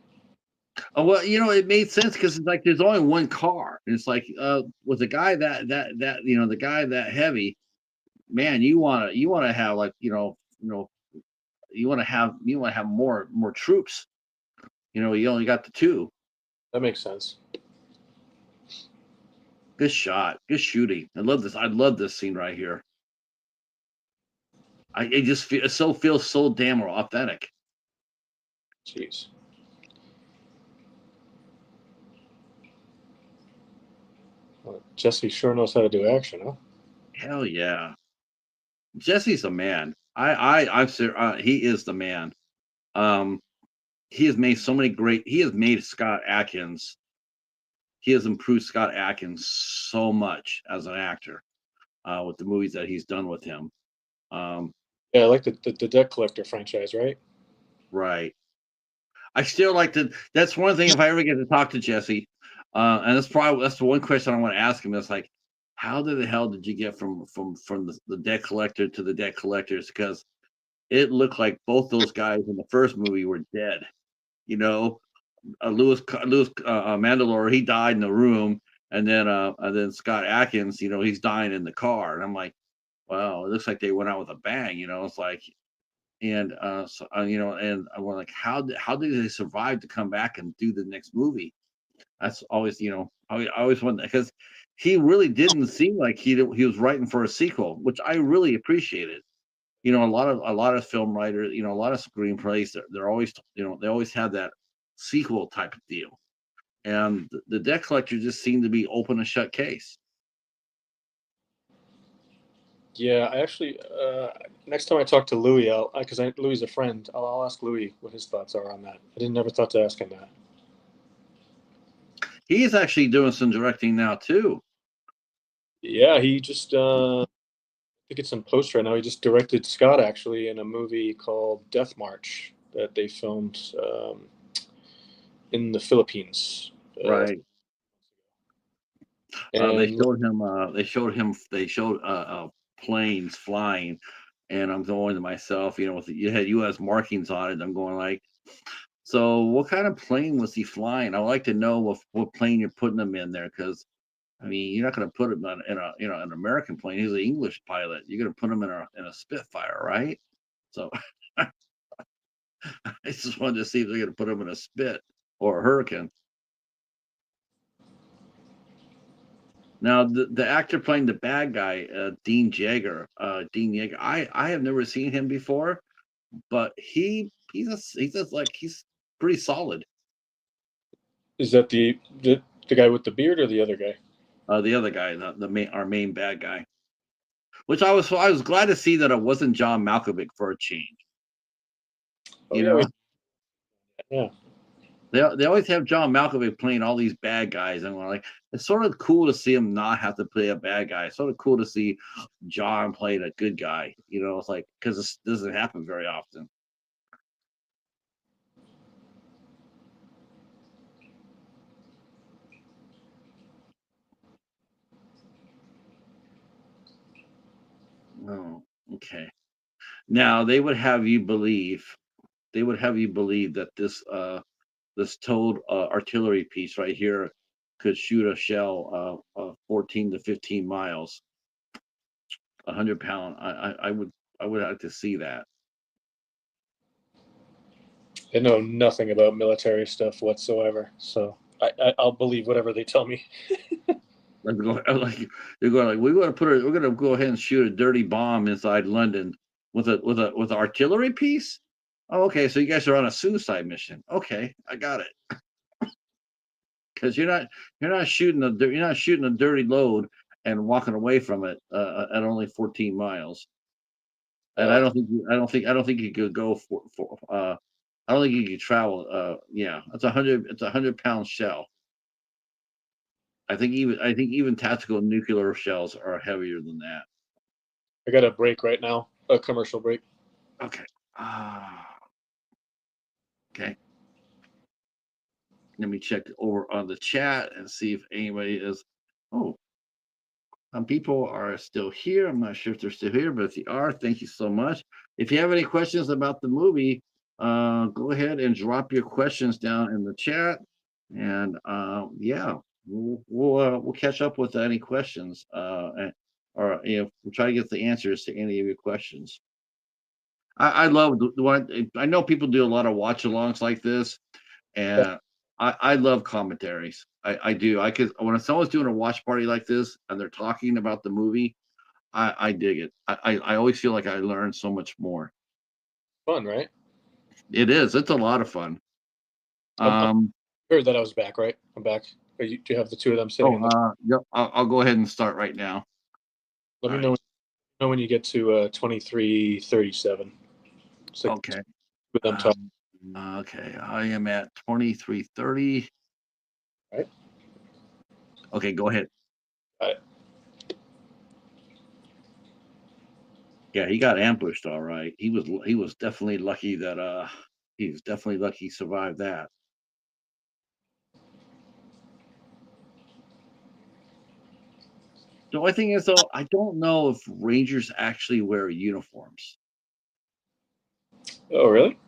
Oh, well, it made sense because it's like there's only one car. And it's like with a guy the guy that heavy, man, you wanna have like you wanna have more troops. You only got the two. That makes sense. Good shot, good shooting. I love this scene right here. It feels so damn authentic. Jeez. Well, Jesse sure knows how to do action, huh? Hell yeah, Jesse's a man. He is the man. Um, he has made so many great. He has made Scott Adkins. He has improved Scott Adkins so much as an actor with the movies that he's done with him. Um, Yeah, I like the Debt Collector franchise, right? right. I still like to. That's one thing. If I ever get to talk to Jesse, and that's the one question I want to ask him. Is like, how the hell did you get from the debt collector to the debt collectors? Because it looked like both those guys in the first movie were dead. You know, Lewis Mandalore, he died in the room, and then Scott Adkins, he's dying in the car, and I'm like, wow, it looks like they went out with a bang. It's like, and I was like, how did they survive to come back and do the next movie? That's always, I always wonder because he really didn't seem like he was writing for a sequel, which I really appreciated. A lot of film writers, a lot of screenplays, they're always, they always have that sequel type of deal. And the debt collector just seemed to be open and shut case. Yeah, I actually next time I talk to Louis, because Louis is a friend, I'll ask Louis what his thoughts are on that. I didn't never thought to ask him that. He's actually doing some directing now too. Yeah, he just I think it's in post right now. He just directed Scott actually in a movie called Death March that they filmed in the Philippines. Right. They And showed him. They showed planes flying, and I'm going to myself. You had U.S. markings on it. I'm going like, so what kind of plane was he flying? I'd like to know what plane you're putting him in there, because I mean, you're not going to put him in a an American plane. He's an English pilot. You're going to put him in a Spitfire, right? So I just wanted to see if they're going to put him in a Spit or a Hurricane. Now, the actor playing the bad guy, Dean Yeager, I have never seen him before, but he's pretty solid. is that the guy with the beard or the other guy? The other guy, our main bad guy, which I was glad to see that it wasn't John Malkovich for a change. Oh You yeah, know, yeah. they always have John Malkovich playing all these bad guys, and we're like, it's sort of cool to see him not have to play a bad guy. It's sort of cool to see John playing a good guy. It's like because this doesn't happen very often. Oh, okay. Now they would have you believe that this towed artillery piece right here could shoot a shell 14 to 15 miles, 100 pound. I would like to see that. I know nothing about military stuff whatsoever, so I'll believe whatever they tell me. Like, like they're going like we're gonna go ahead and shoot a dirty bomb inside London with an artillery piece. Oh, okay, so you guys are on a suicide mission. Okay, I got it. Because you're not shooting a dirty load and walking away from it at only 14 miles. And I Uh, don't think I don't think you could go for I don't think you could travel. Yeah, it's a 100 pound shell. I think even tactical nuclear shells are heavier than that. I got a break right now, a commercial break. Okay. Ah, okay. Let me check over on the chat and see if anybody is. Oh, some people are still here. I'm not sure if they're still here, but if they are, thank you so much. If you have any questions about the movie, go ahead and drop your questions down in the chat, and yeah, we'll catch up with any questions, or we'll try to get the answers to any of your questions. I love the one. I know people do a lot of watch-alongs like this, Yeah, and I love commentaries. I do. I could when someone's doing a watch party like this and they're talking about the movie, I dig it. I always feel like I learn so much more. fun, right? It is. It's a lot of fun. I'm Um. heard that I was back, right? I'm back. Do you have the two of them sitting Oh. in the? Yep. I'll go ahead and start right now. Let All me right. know when you get to 23:37. It's like Okay. with them talking, Okay. I am at 23:30. right? Okay. Go ahead. I, Yeah, he got ambushed. All right. He was definitely lucky that he survived that. The only thing is, though, I don't know if Rangers actually wear uniforms. oh, really?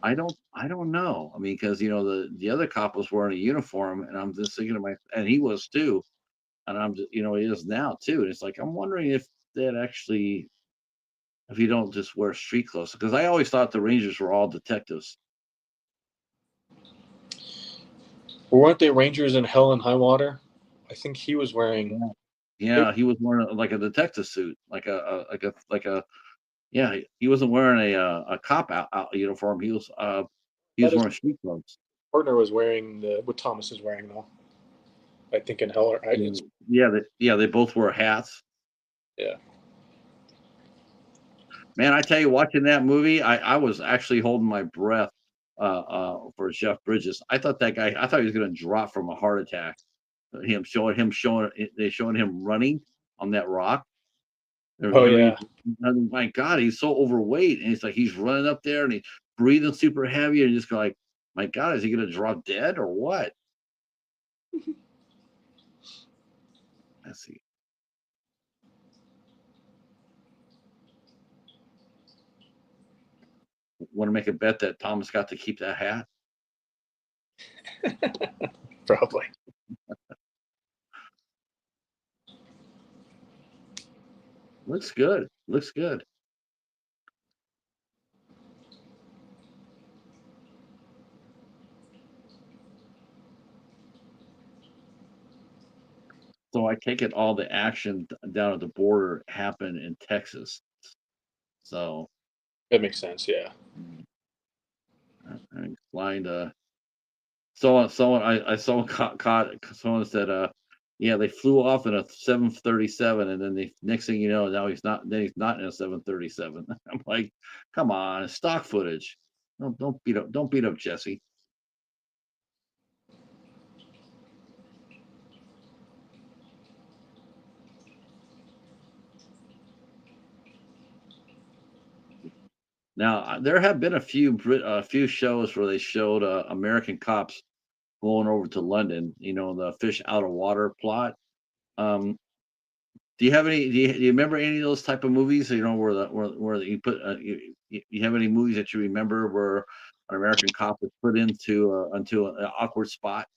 I don't know. I mean, because the other cop was wearing a uniform, and I'm just thinking to my and he was too, and I'm just he is now too, and it's like I'm wondering if you don't just wear street clothes, because I always thought the Rangers were all detectives. Well, weren't they Rangers in Hell and High Water? I think he was wearing. Yeah, yeah, he was wearing like a detective suit, like a yeah. He wasn't wearing a cop out uniform. He That was his wearing street clothes. partner was wearing what Thomas is wearing though. I think in Hell or it's Yeah, they both wear hats. yeah. Man, I tell you, watching that movie, I was actually holding my breath for Jeff Bridges. I thought he was going to drop from a heart attack. They showing him running on that rock. Oh yeah. I mean, my God, he's so overweight, and it's like he's running up there and he's breathing super heavy, and just like, my God, is he going to drop dead or what? Let's see. Want to make a bet that Thomas got to keep that hat? Probably. Looks good. Looks good. So I take it all the action down at the border happened in Texas. So That makes sense. Yeah. mm, I'm flying to someone I someone caught someone said yeah, they flew off in a 737, and then the next thing you know, now he's not in a 737. I'm like, come on, it's stock footage. Don't beat up Jesse. Now there have been a few shows where they showed American cops going over to London, the fish out of water plot. Um, Do you have any? Do you remember any of those type of movies? You know, where you put you have any movies that you remember where an American cop was put into an awkward spot?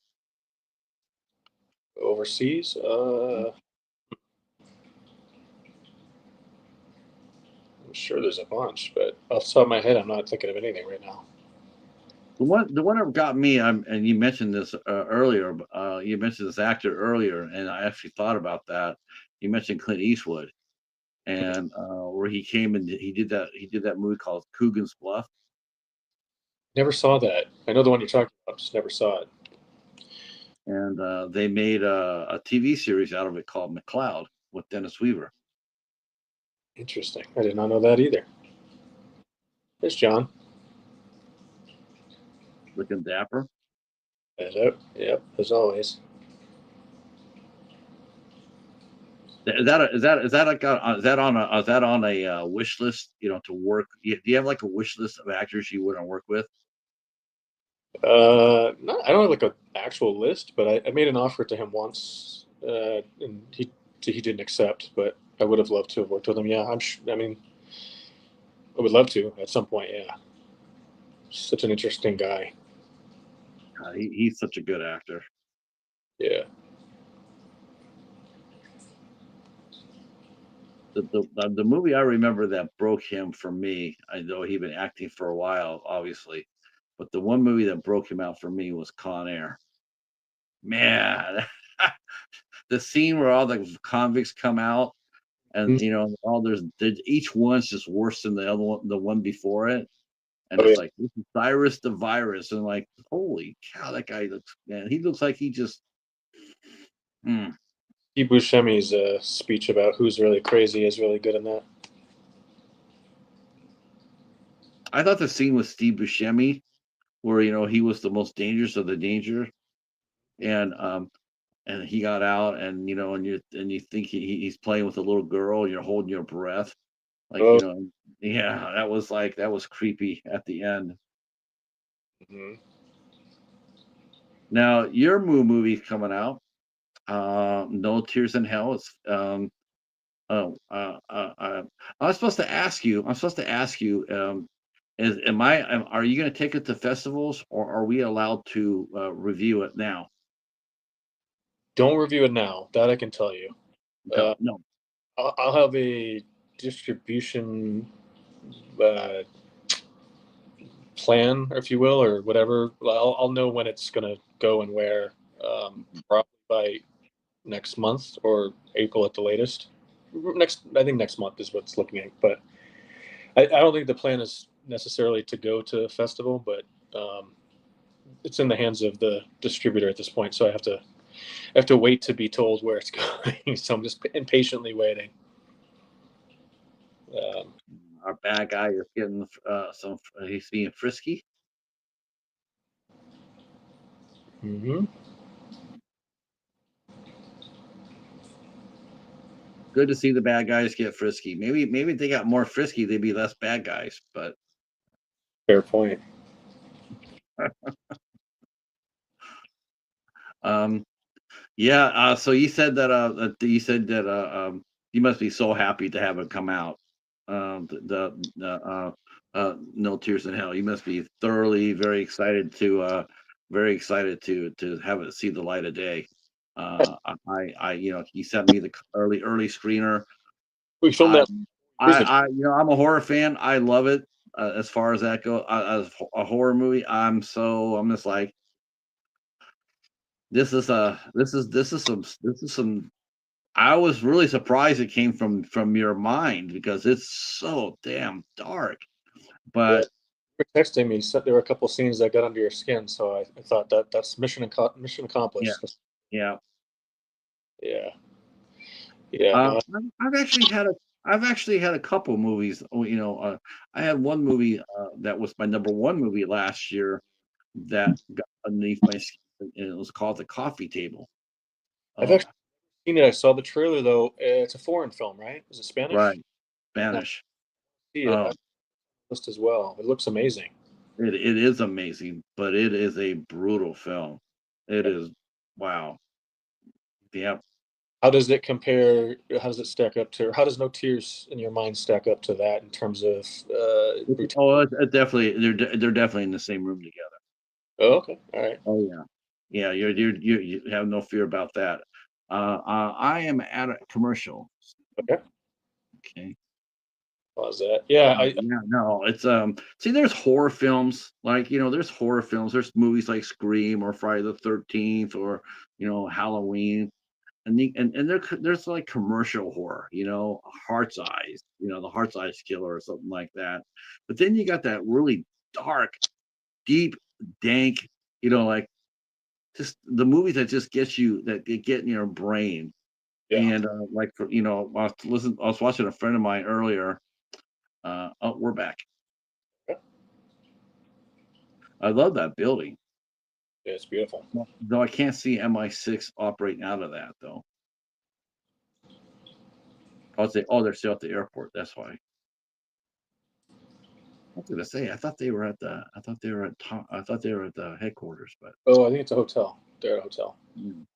Overseas? I'm sure there's a bunch, but off the top of my head, I'm not thinking of anything right now. The one that got me, and you mentioned this earlier. You mentioned this actor earlier, and I actually thought about that. You mentioned Clint Eastwood, and where he came and he did that movie called Coogan's Bluff, Never saw that. I know the one you're talking about, just never saw it. and they made a TV series out of it called McCloud with Dennis Weaver. Interesting. I did not know that either. There's John. Looking dapper. Hello. Yep, as always. Is that on a wish list? You know, to work. Do you have like a wish list of actors you wouldn't work with? I don't have like an actual list, but I made an offer to him once, and he didn't accept. But I would have loved to have worked with him. Yeah, I mean, I would love to at some point. Yeah, such an interesting guy. He's such a good actor. Yeah. The movie I remember that broke him for me, I know he'd been acting for a while, obviously, but the one movie that broke him out for me was Con Air. Man, the scene where all the convicts come out, and Mm. each one's just worse than the other one, the one before it, and Oh it's yeah. like this is Cyrus the Virus, and like holy cow, that guy looks, man, he looks like he just. Hmm. Steve Buscemi's speech about who's really crazy is really good in that. I thought the scene with Steve Buscemi, where he was the most dangerous of the danger, and he got out, and you think he's playing with a little girl, and you're holding your breath, like, Oh. yeah, that was creepy at the end. Mhm. Now your movie's coming out, No Tears in Hell. It's oh I'm supposed to ask you, are you going to take it to festivals, or are we allowed to review it now? Don't review it now. That I can tell you. No, no. I'll have a distribution uh, plan, if you will, or whatever. I'll know when it's going to go and where. Probably by next month or April at the latest. I think next month is what's looking at. But I don't think the plan is necessarily to go to a festival, but it's in the hands of the distributor at this point. So I have to wait to be told where it's going. So I'm just impatiently waiting. Um, Our bad guy is getting he's being frisky. mhm. Good to see the bad guys get frisky. Maybe if they got more frisky, they'd be less bad guys. But Fair point. um, yeah. So you must be so happy to have it come out. No Tears in Hell. You must be thoroughly very excited to have it see the light of day. You sent me the early screener. We filmed I that reason. I'm a horror fan. I love it. As far as that goes, as a horror movie, I'm just like, this is some. I was really surprised it came from your mind, because it's so damn dark. Yeah, But you were texting me. Said there were a couple scenes that got under your skin, so I thought that's mission yeah, accomplished. yeah. Yeah, yeah. Uh, No, I've actually had a couple movies. I had one movie that was my number one movie last year that got underneath my skin, and it was called The Coffee Table. I've Oh, actually seen it. I saw the trailer though. It's a foreign film, right? Is it right, Spanish? No, I Spanish. see it. Oh, I list as well. It looks amazing. it is amazing, but it is a brutal film. It Yeah. is, wow. Yeah. How does it compare? How does it stack up to? Or how does No Tears in your mind stack up to that in terms of brutality? Oh, it definitely they're definitely in the same room together. Oh, okay, all right, Oh yeah, yeah. You have no fear about that. I am at a commercial. okay. Okay. Pause that. Yeah, Yeah, no, it's see there's horror films, like, there's horror films, there's movies like Scream or Friday the 13th or, Halloween. And there's like commercial horror, Heart's Eyes, the Heart's Eyes Killer or something like that. But then you got that really dark, deep, dank, like just the movies that just get in your brain. yeah. And like for I was watching a friend of mine earlier. Oh, we're back. Yeah, I love that building. it's beautiful. Well, though I can't see MI6 operating out of that though. They're still at the airport. That's why. I was gonna say, I thought they were at the headquarters, but Oh, I think it's a hotel. They're at a hotel. mm,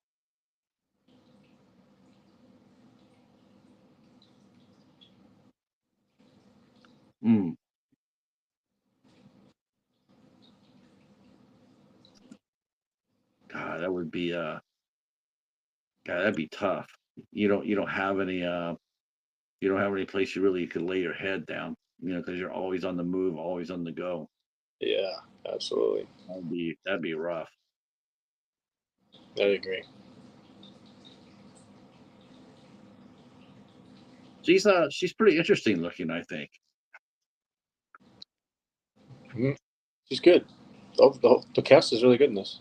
mm, God, that would be God, that'd be tough. You don't have any you don't have any place you really could lay your head down, because you're always on the move, always on the go. Yeah, absolutely. That'd be rough. I agree. She's pretty interesting looking, I think. Mhm. She's good. The cast is really good in this.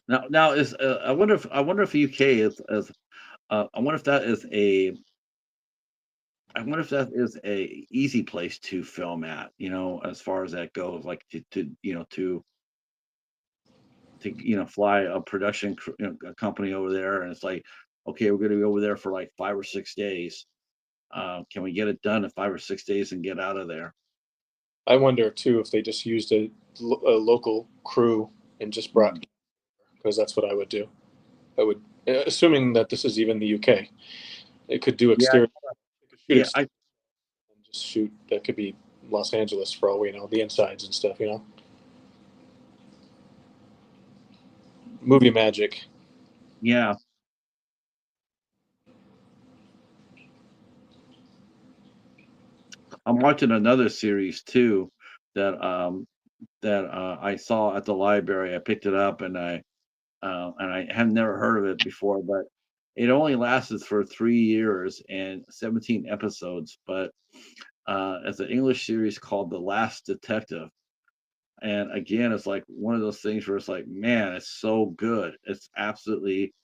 Now is I wonder if UK is I wonder if that is a I wonder if that is a easy place to film at, as far as that goes, like to fly a a company over there, and it's like, okay, we're going to be over there for like 5 or 6 days. Can we get it done in 5 or 6 days and get out of there? I wonder too if they just used a local crew and just brought, Mm. because that's what I would do. I would, assuming that this is even the UK, it could do Yeah, exterior, it could shoot yeah, exterior and just shoot. That could be Los Angeles for all we know, the insides and stuff. Movie magic. yeah. I'm watching another series too that I saw at the library. I picked it up and I have never heard of it before, but it only lasted for 3 years and 17 episodes. But it's an English series called The Last Detective. And again, it's like one of those things where it's like, man, it's so good. It's absolutely.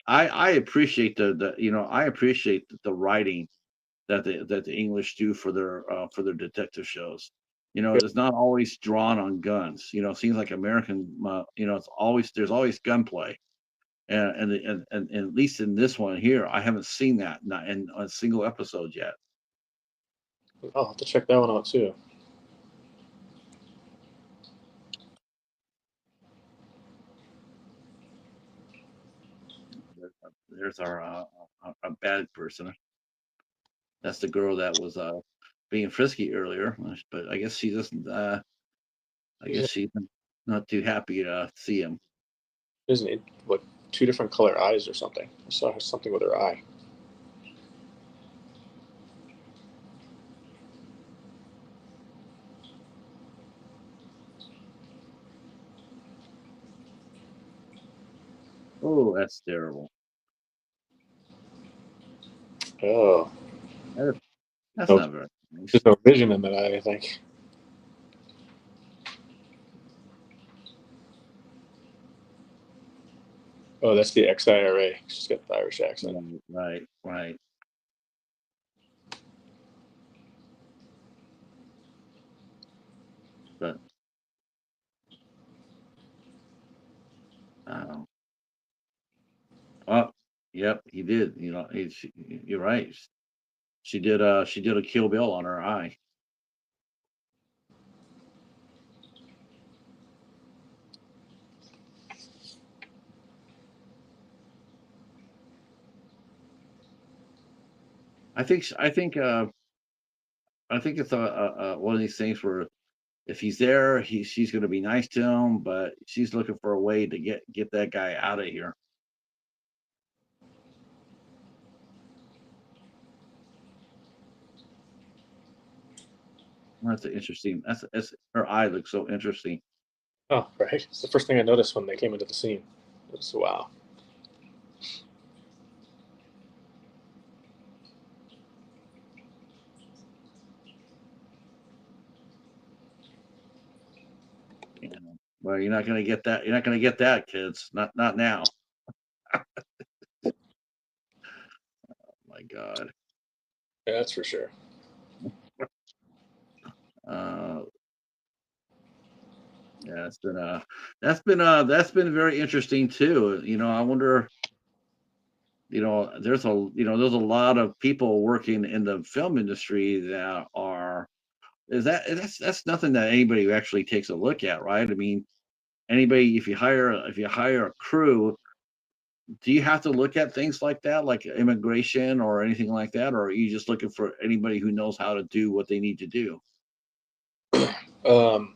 I appreciate I appreciate the writing that the English do for their detective shows. It's not always drawn on guns. It seems like American. There's always gunplay, and at least in this one here, I haven't seen that not in a single episode yet. I'll have to check that one out too. There's our a bad person. That's the girl that was being frisky earlier, but I guess she doesn't. I She's guess she's not too happy to see him. isn't it what, two different color eyes or something? I saw something with her eye. Oh, that's terrible. Oh, That- That's no, not very nice. there's no vision in that eye. I think. Oh, that's the XIRA. She's got the Irish accent. Right, right, right. But um, oh, yep, he did. You're right. She did a Kill Bill on her eye. I think it's a one of these things where if he's there, she's going to be nice to him, but she's looking for a way to get that guy out of here. That's interesting. That's her eye looks so interesting. Oh, right. It's the first thing I noticed when they came into the scene. It was wow. You know, well, you're not going to get that. You're not going to get that, kids. Not now. My God. Yeah, that's for sure. Uh, yeah, that's been very interesting too. You know, I wonder. You know, there's a lot of people working in the film industry that are that's nothing that anybody actually takes a look at, right? I mean, anybody if you hire a crew, do you have to look at things like that, like immigration or anything like that, or are you just looking for anybody who knows how to do what they need to do? Um,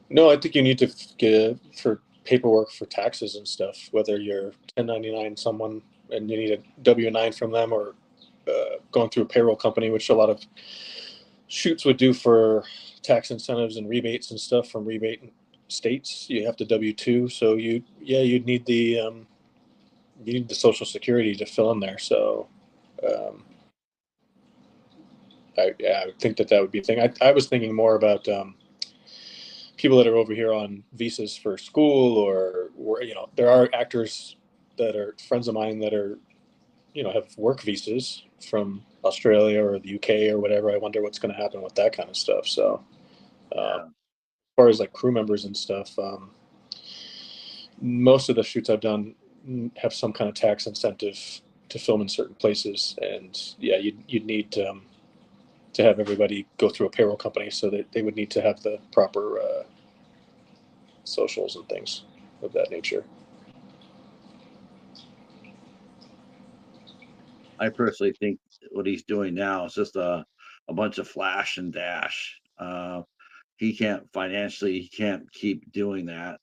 no, I think you need to get for paperwork for taxes and stuff, whether you're 1099 someone and you need a W-9 from them, or going through a payroll company, which a lot of shoots would do for tax incentives and rebates and stuff from rebate states. You have to W-2, so you'd need you need the Social Security to fill in there. So um, I would think that would be a thing. I was thinking more about people that are over here on visas for school, or there are actors that are friends of mine that are have work visas from Australia or the UK or whatever. I wonder what's going to happen with that kind of stuff. So as Yeah, far as like crew members and stuff, most of the shoots I've done have some kind of tax incentive to film in certain places, and yeah, you'd need to have everybody go through a payroll company, so that they would need to have the proper socials and things of that nature. I personally think what he's doing now is just a bunch of flash and dash. He can't financially, he can't keep doing that,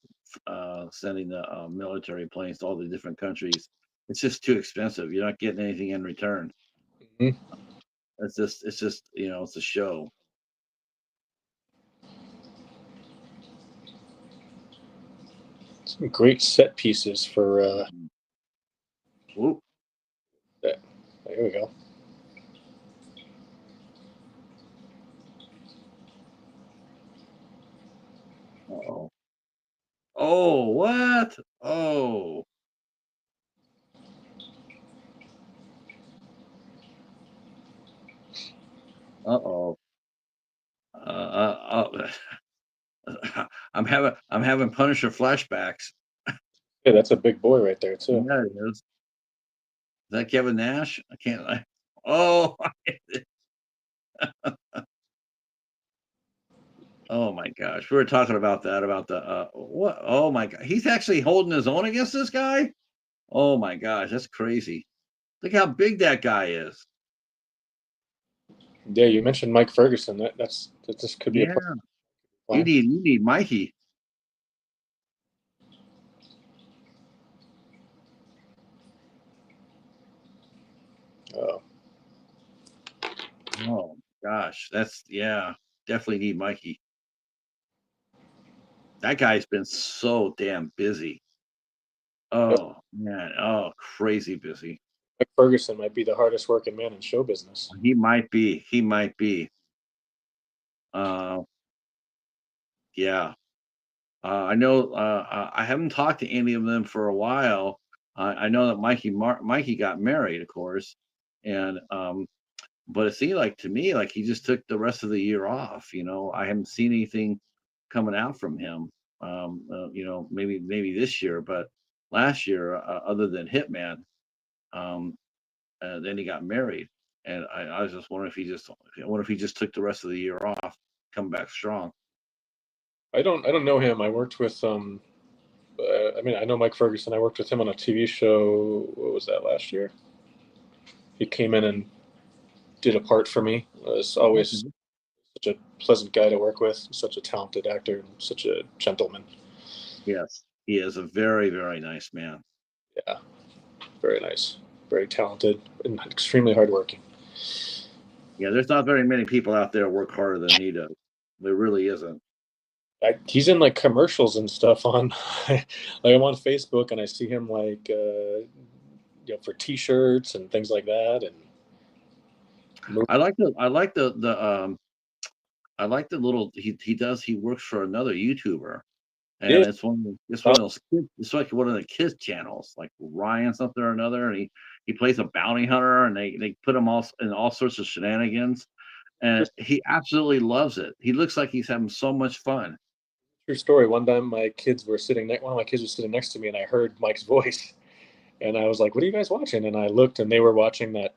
sending the military planes to all the different countries. It's just too expensive. You're not getting anything in return. Mm-hmm. It's just, you know, it's a show. Some great set pieces for Oop, that. There we go. uh-oh. Oh, what? Oh, uh-oh. I'm having Punisher flashbacks. Yeah, that's a big boy right there too. Yeah, it is. Is that Kevin Nash? I can't. Oh, oh my gosh. We were talking about that, about the what? Oh my god. He's actually holding his own against this guy? Oh my gosh, that's crazy. Look how big that guy is. Yeah, you mentioned Mike Ferguson. That this could be a Yeah. plan. You need Mikey. Oh, Oh gosh. That's yeah. Definitely need Mikey. That guy's been so damn busy. yep. Oh man. Oh, crazy busy. Mike Ferguson might be the hardest working man in show business. He might be. He might be. Uh yeah. I know. I haven't talked to any of them for a while. I know that Mikey got married, of course, and but it seemed like to me like he just took the rest of the year off. You know, I haven't seen anything coming out from him. You know, maybe this year, but last year, other than Hitman, um, then he got married, and I was just wondering if I wonder if he just took the rest of the year off, come back strong. I don't know him. I worked with I mean, I know Mike Ferguson. I worked with him on a TV show. What was that, last year? he came in and did a part for me. Was always Okay. such a pleasant guy to work with, such a talented actor, and such a gentleman. Yes, he is a very, very nice man. Yeah, very nice, very talented, and extremely hardworking. Yeah, there's not very many people out there work harder than he does. There really isn't. He's in like commercials and stuff on, like I'm on Facebook and I see him like, for T-shirts and things like that, and I like the little he works for another YouTuber, and yeah, it's one of those kids, it's like one of the kids channels, like Ryan something or another, and he plays a bounty hunter, and they put him all in all sorts of shenanigans, and he absolutely loves it. He looks like he's having so much fun. true story. One time, one of my kids was sitting next to me, and I heard Mike's voice, and I was like, "What are you guys watching?" And I looked, and they were watching the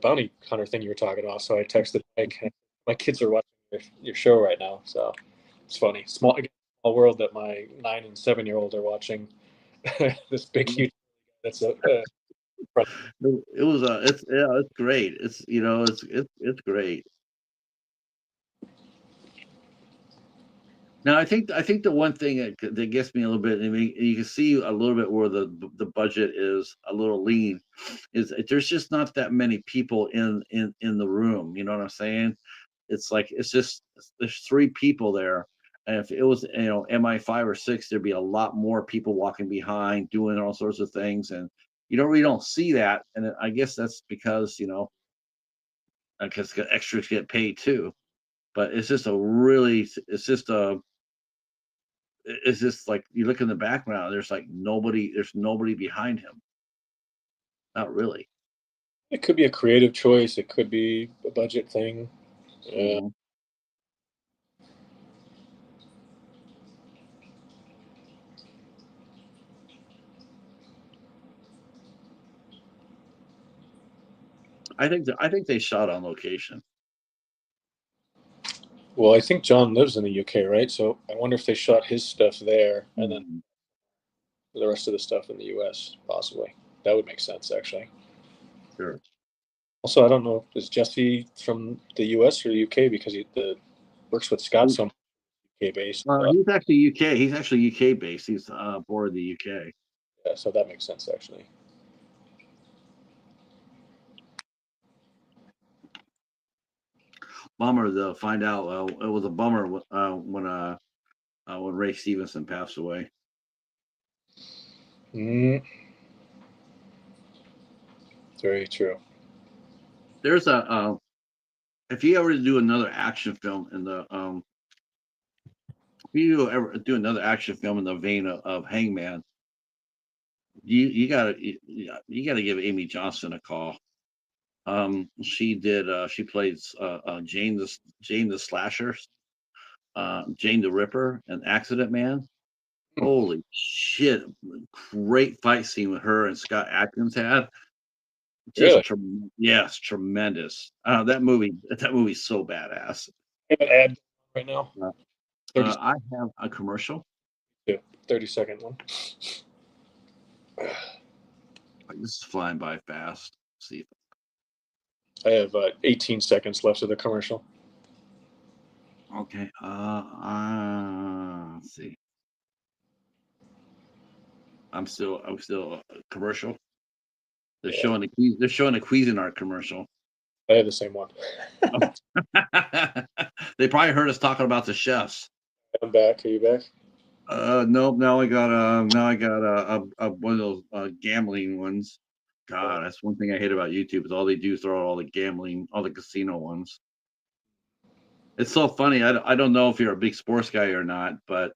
bounty hunter thing you were talking about. So I texted Mike, "My kids are watching your show right now." So it's funny, small world that my 9 and 7-year-old are watching this big huge. That's It was it's yeah, it's great. It's it's great. Now, I think the one thing that gets me a little bit, I mean, you can see a little bit where the budget is a little lean, is that there's just not that many people in the room. You know what I'm saying? It's like it's just there's three people there, and if it was MI 5 or 6, there'd be a lot more people walking behind doing all sorts of things, and you don't really don't see that. And I guess that's because because extras get paid too. But it's just a really it's just a it's just like you look in the background, there's nobody behind him. Not really. it could be a creative choice. It could be a budget thing. Uh, Mhm. I think they shot on location. well, I think John lives in the UK, right? So I wonder if they shot his stuff there and then Mhm. the rest of the stuff in the US, possibly. That would make sense, actually. Sure. Also, I don't know, is Jesse from the US or the UK? Because works with Scott so much UK based. He's actually UK. He's actually UK based. He's born in the UK. Yeah, so that makes sense, actually. Bummer to find out. It was a bummer when Ray Stevenson passed away. Mm, very true. There's a if you ever do another action film in the if you ever do another action film in the vein of Hangman, you gotta give Amy Johnson a call. She plays Jane the Slasher, Jane the Ripper, and Accident Man. Hmm, Holy shit! Great fight scene with her and Scott Adkins had. really? Yes, tremendous. That movie's so badass. I have an ad right now. Uh, 30, I have a commercial. 30-second one. This is flying by fast. Let's see. I have 18 seconds left of the commercial. Okay. Let's see. I'm still commercial. Yeah, They're showing a Cuisinart commercial. I have the same one. They probably heard us talking about the chefs. I'm back. Are you back? Nope. Now I got a one of those gambling ones. Uh, God, that's one thing I hate about YouTube is all they do is throw out all the gambling, all the casino ones. It's so funny. I don't know if you're a big sports guy or not, but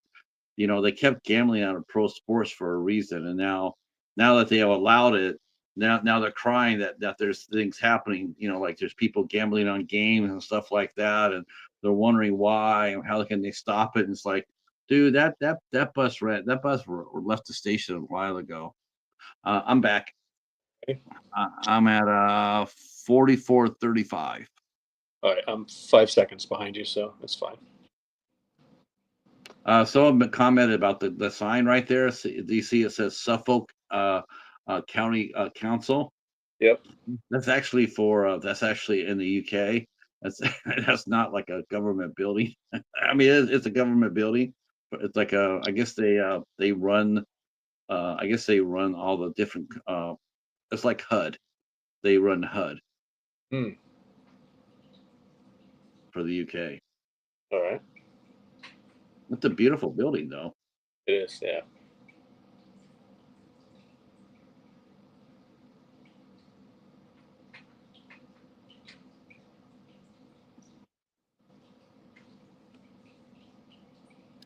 they kept gambling out of pro sports for a reason, and now that they have allowed it, now they're crying that there's things happening. Like there's people gambling on games and stuff like that, and they're wondering why and how can they stop it. And it's like, dude, that bus left the station a while ago. I'm back. okay. I'm at 44:35. All right, I'm 5 seconds behind you, so that's fine. Someone commented about the sign right there. Do you see it says Suffolk County Council? Yep. That's actually that's actually in the UK. That's that's not like a government building. I mean, it's a government building, but it's like I guess they run I guess they run all the different it's like HUD. They run HUD Hmm. for the UK. All right. It's a beautiful building though. It is. Yeah.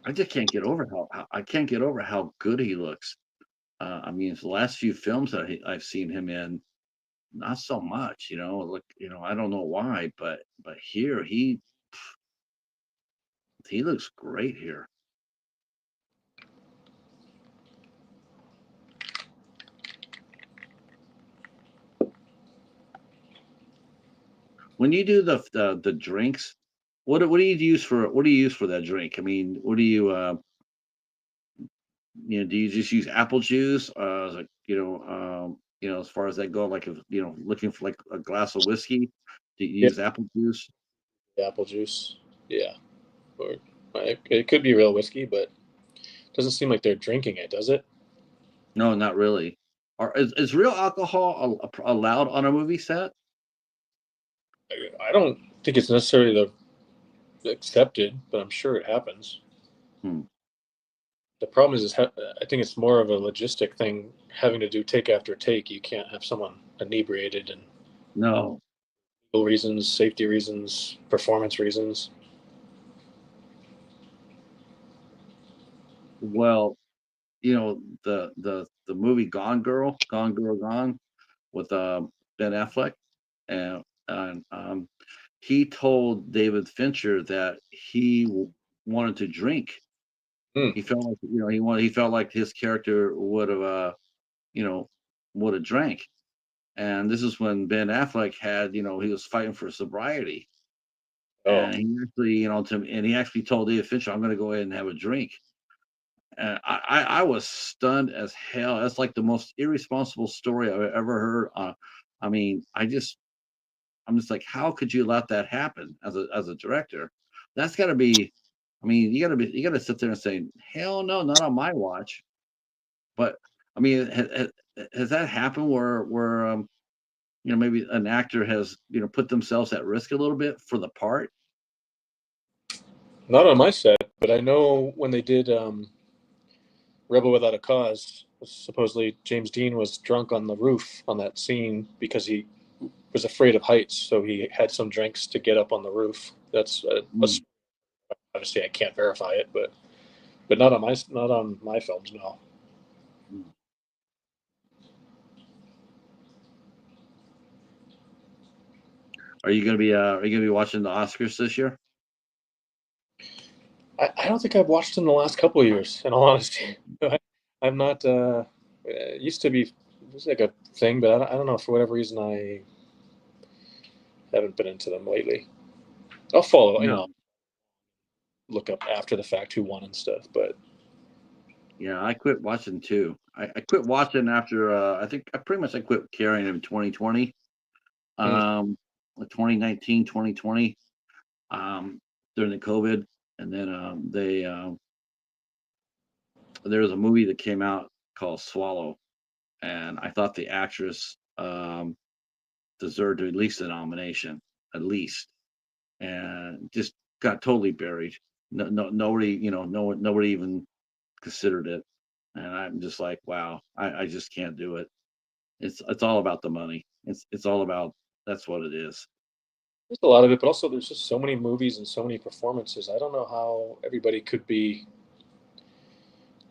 I just can't get over how I can't get over how good he looks. I mean, the last few films that I've seen him in, not so much. Like I don't know why, but here he looks great here. When you do the drinks, what do you use for that drink? I mean, what do you do you just use apple juice? Like as far as that go, like if looking for like a glass of whiskey, do you Yeah. use apple juice? Apple juice. Yeah. Or it could be real whiskey, but it doesn't seem like they're drinking it, does it? No, not really. Is real alcohol allowed on a movie set? I don't think it's necessarily accepted, but I'm sure it happens. Hmm. The problem is I think it's more of a logistic thing, having to do take after take. You can't have someone inebriated and No. legal reasons, safety reasons, performance reasons. Well, the movie Gone Girl Gone with Ben Affleck, and he told David Fincher that he wanted to drink. Hmm. He felt like he felt like his character would have you know would have drank. And this is when Ben Affleck had he was fighting for sobriety, Oh, and he actually told David Fincher, "I'm going to go ahead and have a drink." And I was stunned as hell. That's like the most irresponsible story I've ever heard. I mean, I'm just like, how could you let that happen as a director? That's got to be. I mean, you got to sit there and say, hell no, not on my watch. But I mean, has that happened where maybe an actor has put themselves at risk a little bit for the part? not on my set, but I know when they did Rebel Without a Cause, supposedly James Dean was drunk on the roof on that scene because he was afraid of heights, so he had some drinks to get up on the roof. That's Mm. obviously I can't verify it, but not on my films. No. Mm. Are you gonna be watching the Oscars this year? I don't think I've watched in the last couple of years. In all honesty, I'm not. It used to be it was like a thing, but I don't know, for whatever reason I haven't been into them lately. I'll follow. No. Look up after the fact who won and stuff. But Yeah, I quit watching too. I quit watching after I think I quit caring in 2020. mm, Um 2019, 2020, during the COVID. And then there was a movie that came out called Swallow, and I thought the actress deserved at least a nomination, at least. And just got totally buried. Nobody, nobody even considered it. And I'm just like, wow, I just can't do it. It's all about the money. It's all about that's what it is. there's a lot of it, but also there's just so many movies and so many performances. I don't know how everybody could be.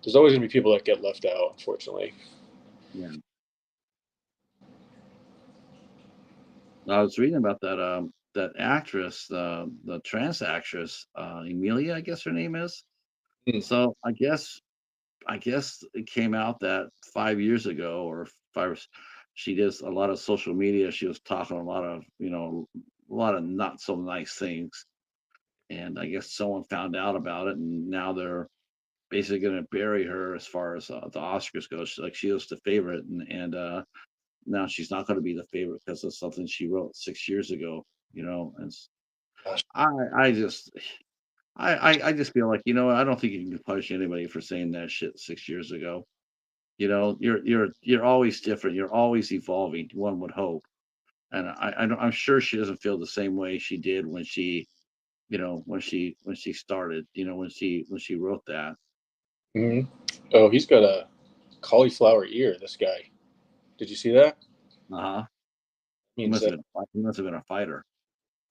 There's always going to be people that get left out, unfortunately. Yeah. I was reading about that actress, the trans actress, Emilia, I guess her name is. Mm. So I guess it came out that 5 years ago or she does a lot of social media. She was talking a lot of a lot of not so nice things, and I guess someone found out about it, and now they're basically going to bury her as far as the Oscars goes. She was the favorite, and now she's not going to be the favorite because of something she wrote 6 years ago. And Gosh. I I just I just feel like, I don't think you can punish anybody for saying that shit 6 years ago. You're always different. You're always evolving. One would hope, and I'm sure she doesn't feel the same way she did when she started. When she wrote that. Hmm. Oh, he's got a cauliflower ear. This guy. Did you see that? Uh huh. He Means must have that been. He must have been a fighter.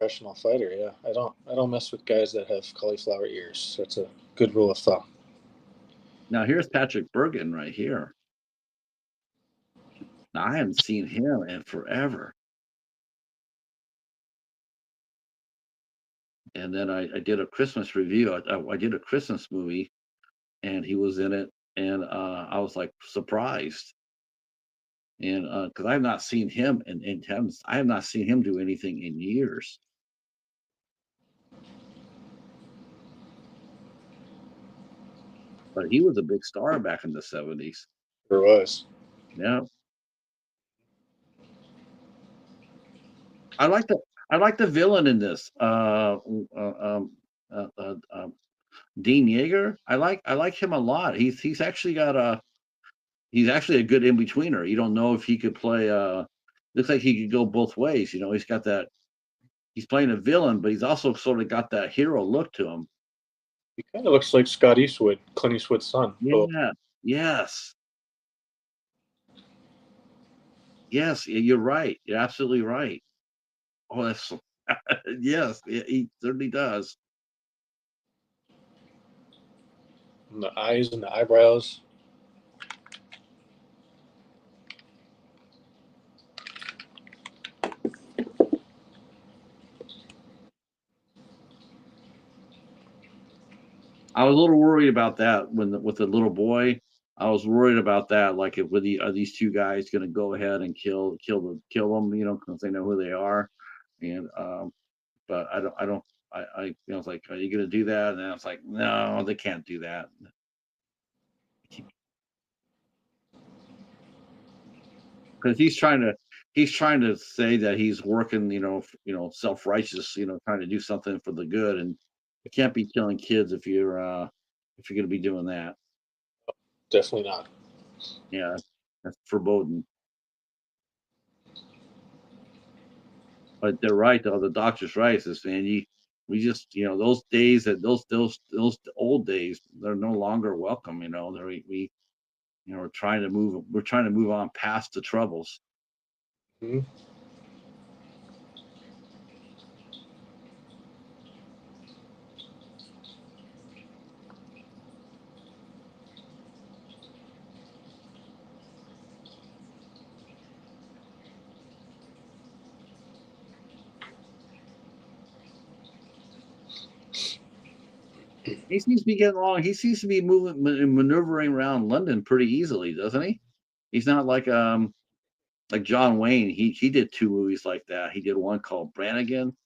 professional fighter. Yeah, I don't mess with guys that have cauliflower ears. That's a good rule of thumb. Now here's Patrick Bergen right here. Now I haven't seen him in forever. And then I did a Christmas review. I did a Christmas movie, and he was in it, and I was like surprised, and because I have not seen him I have not seen him do anything in years. But he was a big star back in the '70s. There was. Yeah, I like the I like the villain in this. Uh, uh, um, Dean Yeager. I like him a lot. He's actually a good in betweener. You don't know if he could play. Looks like he could go both ways. He's got that. He's playing a villain, but he's also sort of got that hero look to him. He kind of looks like Scott Eastwood, Clint Eastwood's son. Oh, Yeah. Yes. Yes. You're right. You're absolutely right. Oh, that's yes. He certainly does. and the eyes and the eyebrows. I was a little worried about that with the little boy. I was worried about that. Like, if are these two guys going to go ahead and kill them? Because they know who they are, and but I don't. I was like, are you going to do that? And I was like, no, they can't do that. Because he's trying to say that he's working, self-righteous, trying to do something for the good, and you can't be killing kids if you're going to be doing that. Definitely not. Yeah, that's verboten. But they're right though. The doctor's right. Says, man, we just, those days, those old days, they're no longer welcome. We're trying to move on past the troubles. Hmm. He seems to be getting along. He seems to be maneuvering around London pretty easily, doesn't he? He's not like John Wayne. He did two movies like that. He did one called Brannigan,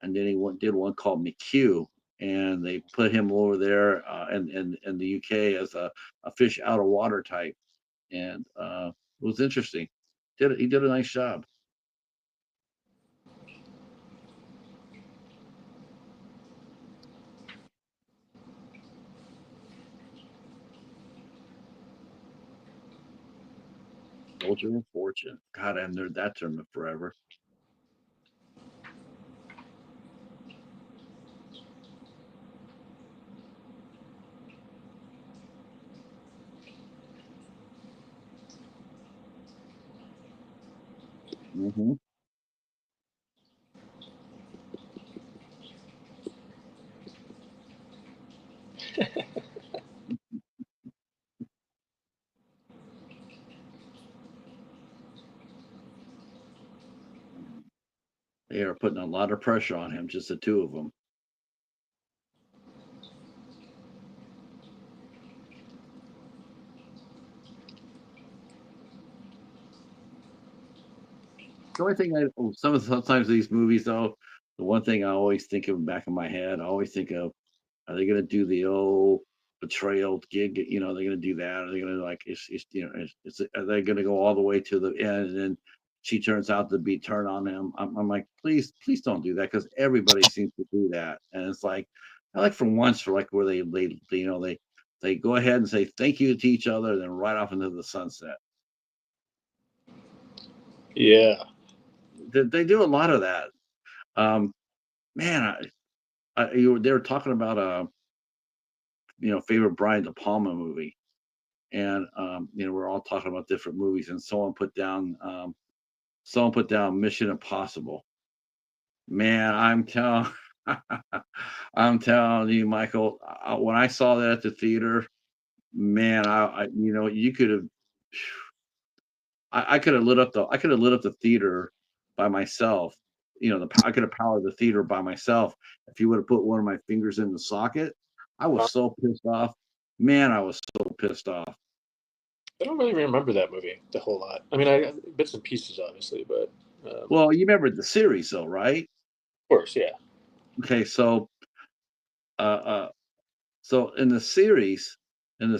and then did one called McHugh, and they put him over there in the UK as a fish out of water type, and it was interesting. He did a nice job. Soldier of Fortune. God, I haven't heard that term in forever. Hmm. They are putting a lot of pressure on him, just the two of them. The only thing sometimes these movies though, the one thing I always think of back in my head, I always think of, are they going to do the old? betrayal gig. They're going to do that. Are they going to like are they going to go all the way to the end and then she turns out to be turned on him? I'm like, please don't do that, because everybody seems to do that, and it's like I like for once for like where they go ahead and say thank you to each other, and then right off into the sunset. Yeah. They do a lot of that. Man, they were talking about favorite Brian De Palma movie, and we're all talking about different movies, and someone put down Mission Impossible. Man, I'm telling you, Michael, when I saw that at the theater, man, you could have, I could have lit up the theater by myself. I could have powered the theater by myself if you would have put one of my fingers in the socket. I was so pissed off. Man, I was so pissed off. I don't really remember that movie the whole lot. I mean, I bits and pieces, obviously, but Well, you remember the series, though, right? of course, yeah. Okay, so uh, uh, in the series, Jim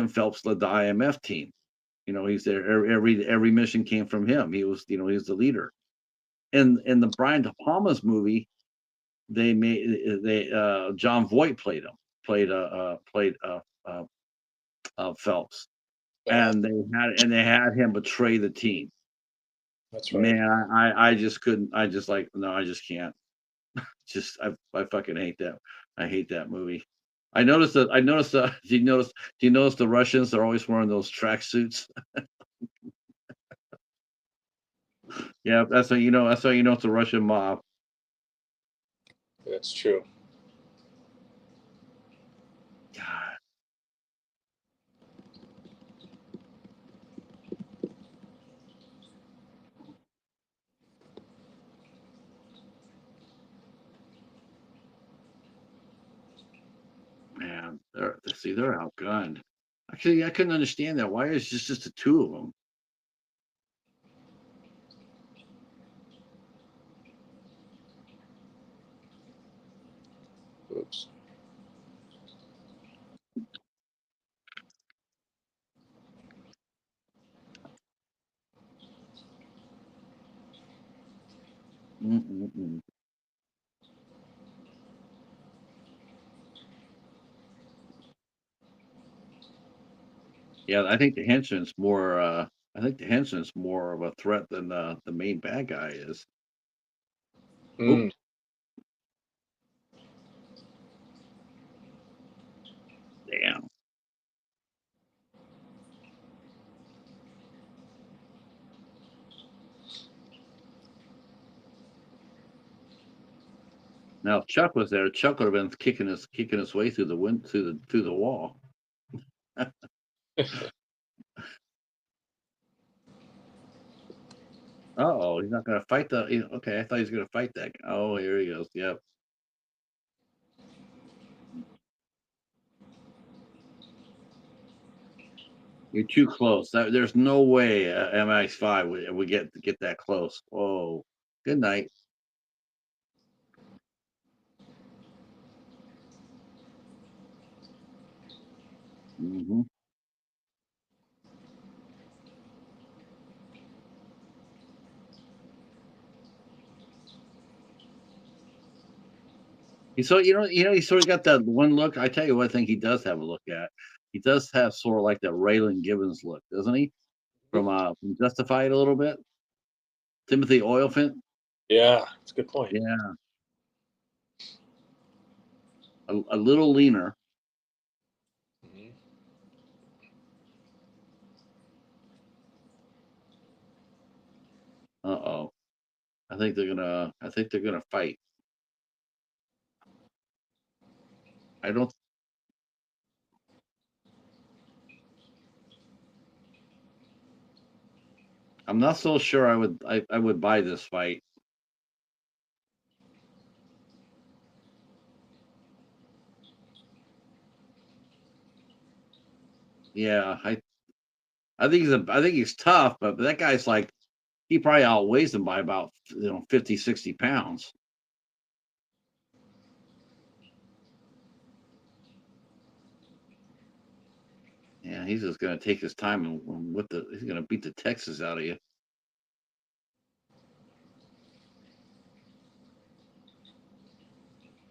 Phelps led the IMF team. He's there. Every mission came from him. He was the leader. In the Brian De Palma's movie, John Voight played him. Played Phelps, and they had him betray the team. That's right. Man, I just couldn't. I just no, I just can't. I fucking hate that. I hate that movie. I noticed that. Do you notice the Russians? They're always wearing those track suits. Yeah, that's how you know. That's how you know it's a Russian mob. That's true. God. Man, they're outgunned. Actually, I couldn't understand that. Why is just the two of them? Oops. Mm-mm-mm. Yeah, I think the henchman's more. I think the henchman's more of a threat than the main bad guy is. Oh, Mm. damn. Now, if Chuck was there, Chuck would have been kicking his way through the wind through the wall. Oh, he's not going to fight okay, I thought he was going to fight that guy. Oh, here he goes. Yep. You're too close. There's no way MX5 would get that close. Oh, good night. Hmm. He sort of got that one look. I tell you what, I think he does have a look at. He does have sort of like that Raylan Gibbons look, doesn't he? From Justified a little bit. Timothy Olyphant. Yeah, that's a good point. Yeah, a little leaner. Mhm. Uh-oh. I think they're gonna fight. I don't I'm not so sure I would buy this fight. Yeah, I think he's tough, but that guy's like he probably outweighs him by about 50, 60 pounds. Yeah, he's just gonna take his time and he's gonna beat the Texas out of you.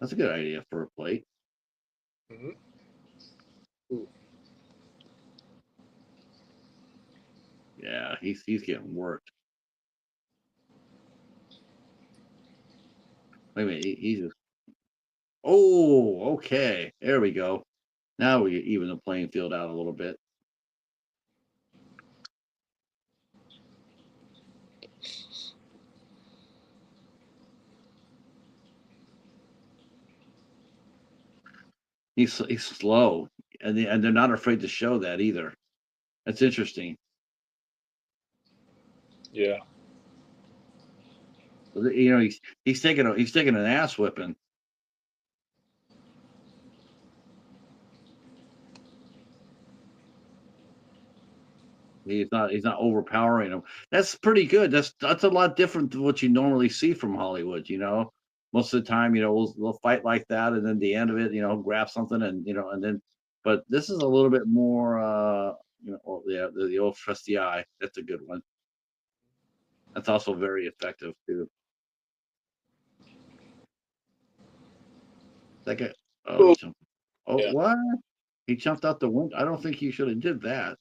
That's a good idea for a plate. Mhm. Yeah, he's getting worked. Wait a minute, he's just. Oh, okay. There we go. Now we even the playing field out a little bit. He's slow, and they're not afraid to show that either. That's interesting. Yeah. You know, he's taking an ass whipping. He's not overpowering him. That's pretty good. That's a lot different than what you normally see from Hollywood. Most of the time, they'll fight like that, and then the end of it, grab something, and and then. But this is a little bit more. Yeah, the old trusty eye. That's a good one. That's also very effective too. Like a oh, he Oh, jumped. Oh, yeah. what? He jumped out the window. I don't think he should have did that.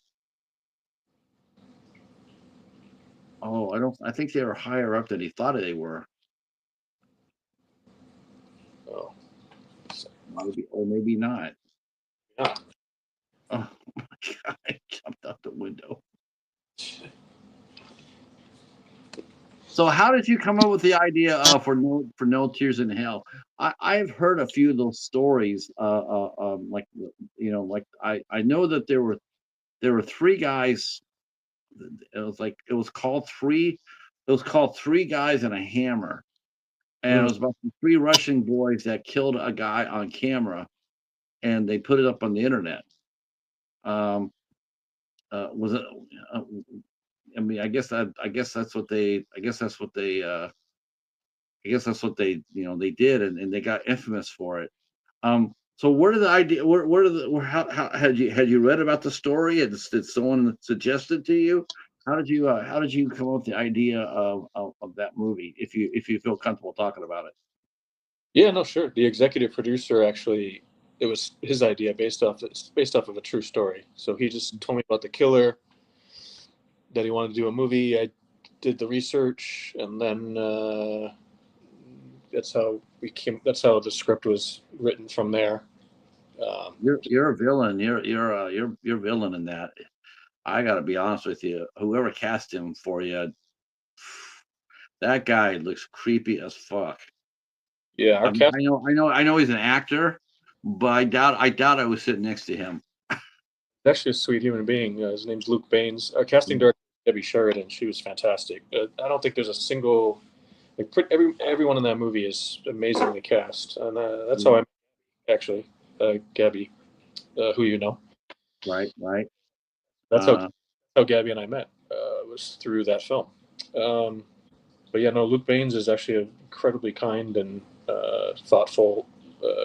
Oh, I don't. I think they were higher up than he thought they were. Oh, Maybe, or maybe not. yeah. Oh my god! I jumped out the window. So, how did you come up with the idea for no tears in hell? I've heard a few of those stories. Like like I know that there were three guys. It was called Three Guys and a Hammer, and it Mm, was about the three Russian boys that killed a guy on camera, and they put it up on the internet. Um, was it? Uh, I mean, I guess that's what they. I guess that's what they did, and they got infamous for it. So where did the idea? Where did the? How had you read about the story? And did someone suggest it to you? How did you come up with the idea of that movie? If you feel comfortable talking about it. yeah, no, sure. The executive producer actually, it was his idea it's based off of a true story. So he just told me about the killer, that he wanted to do a movie. I did the research, and then That's how the script was written from there. Um, You're a villain. You're a villain in that. I got to be honest with you. Whoever cast him for you, that guy looks creepy as fuck. yeah, I our mean, cast I know he's an actor, but I doubt I was sitting next to him. is actually a sweet human being. His name's Luke Baines. Our casting director, Debbie Sheridan, she was fantastic. I don't think there's a single everyone in that movie is amazingly cast, and that's how I met, actually, Gabby, who you know. Right, right. That's Uh, how Gabby and I met. Was through that film. Um, but yeah, no, Luke Baines is actually an incredibly kind and thoughtful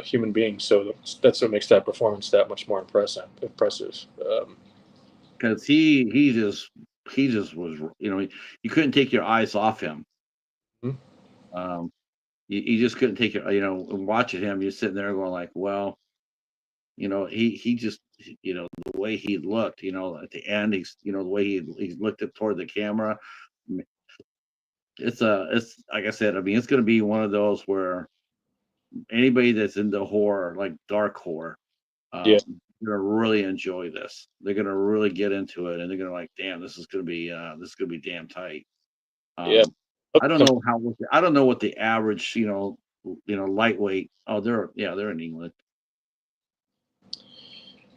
human being. So that's what makes that performance that much more impressive. because he just was, you couldn't take your eyes off him. Mhm. Um, you just couldn't take and watching him, you're sitting there going like, well, he just, the way he looked, at the end, the way he looked toward the camera. It's like I said, I mean, it's going to be one of those where anybody that's into horror, like dark horror, Yeah, gonna really enjoy this. They're gonna really get into it, and they're gonna like, damn, this is gonna be damn tight. yeah. Um, I don't know what the average, lightweight. Oh, they're in England.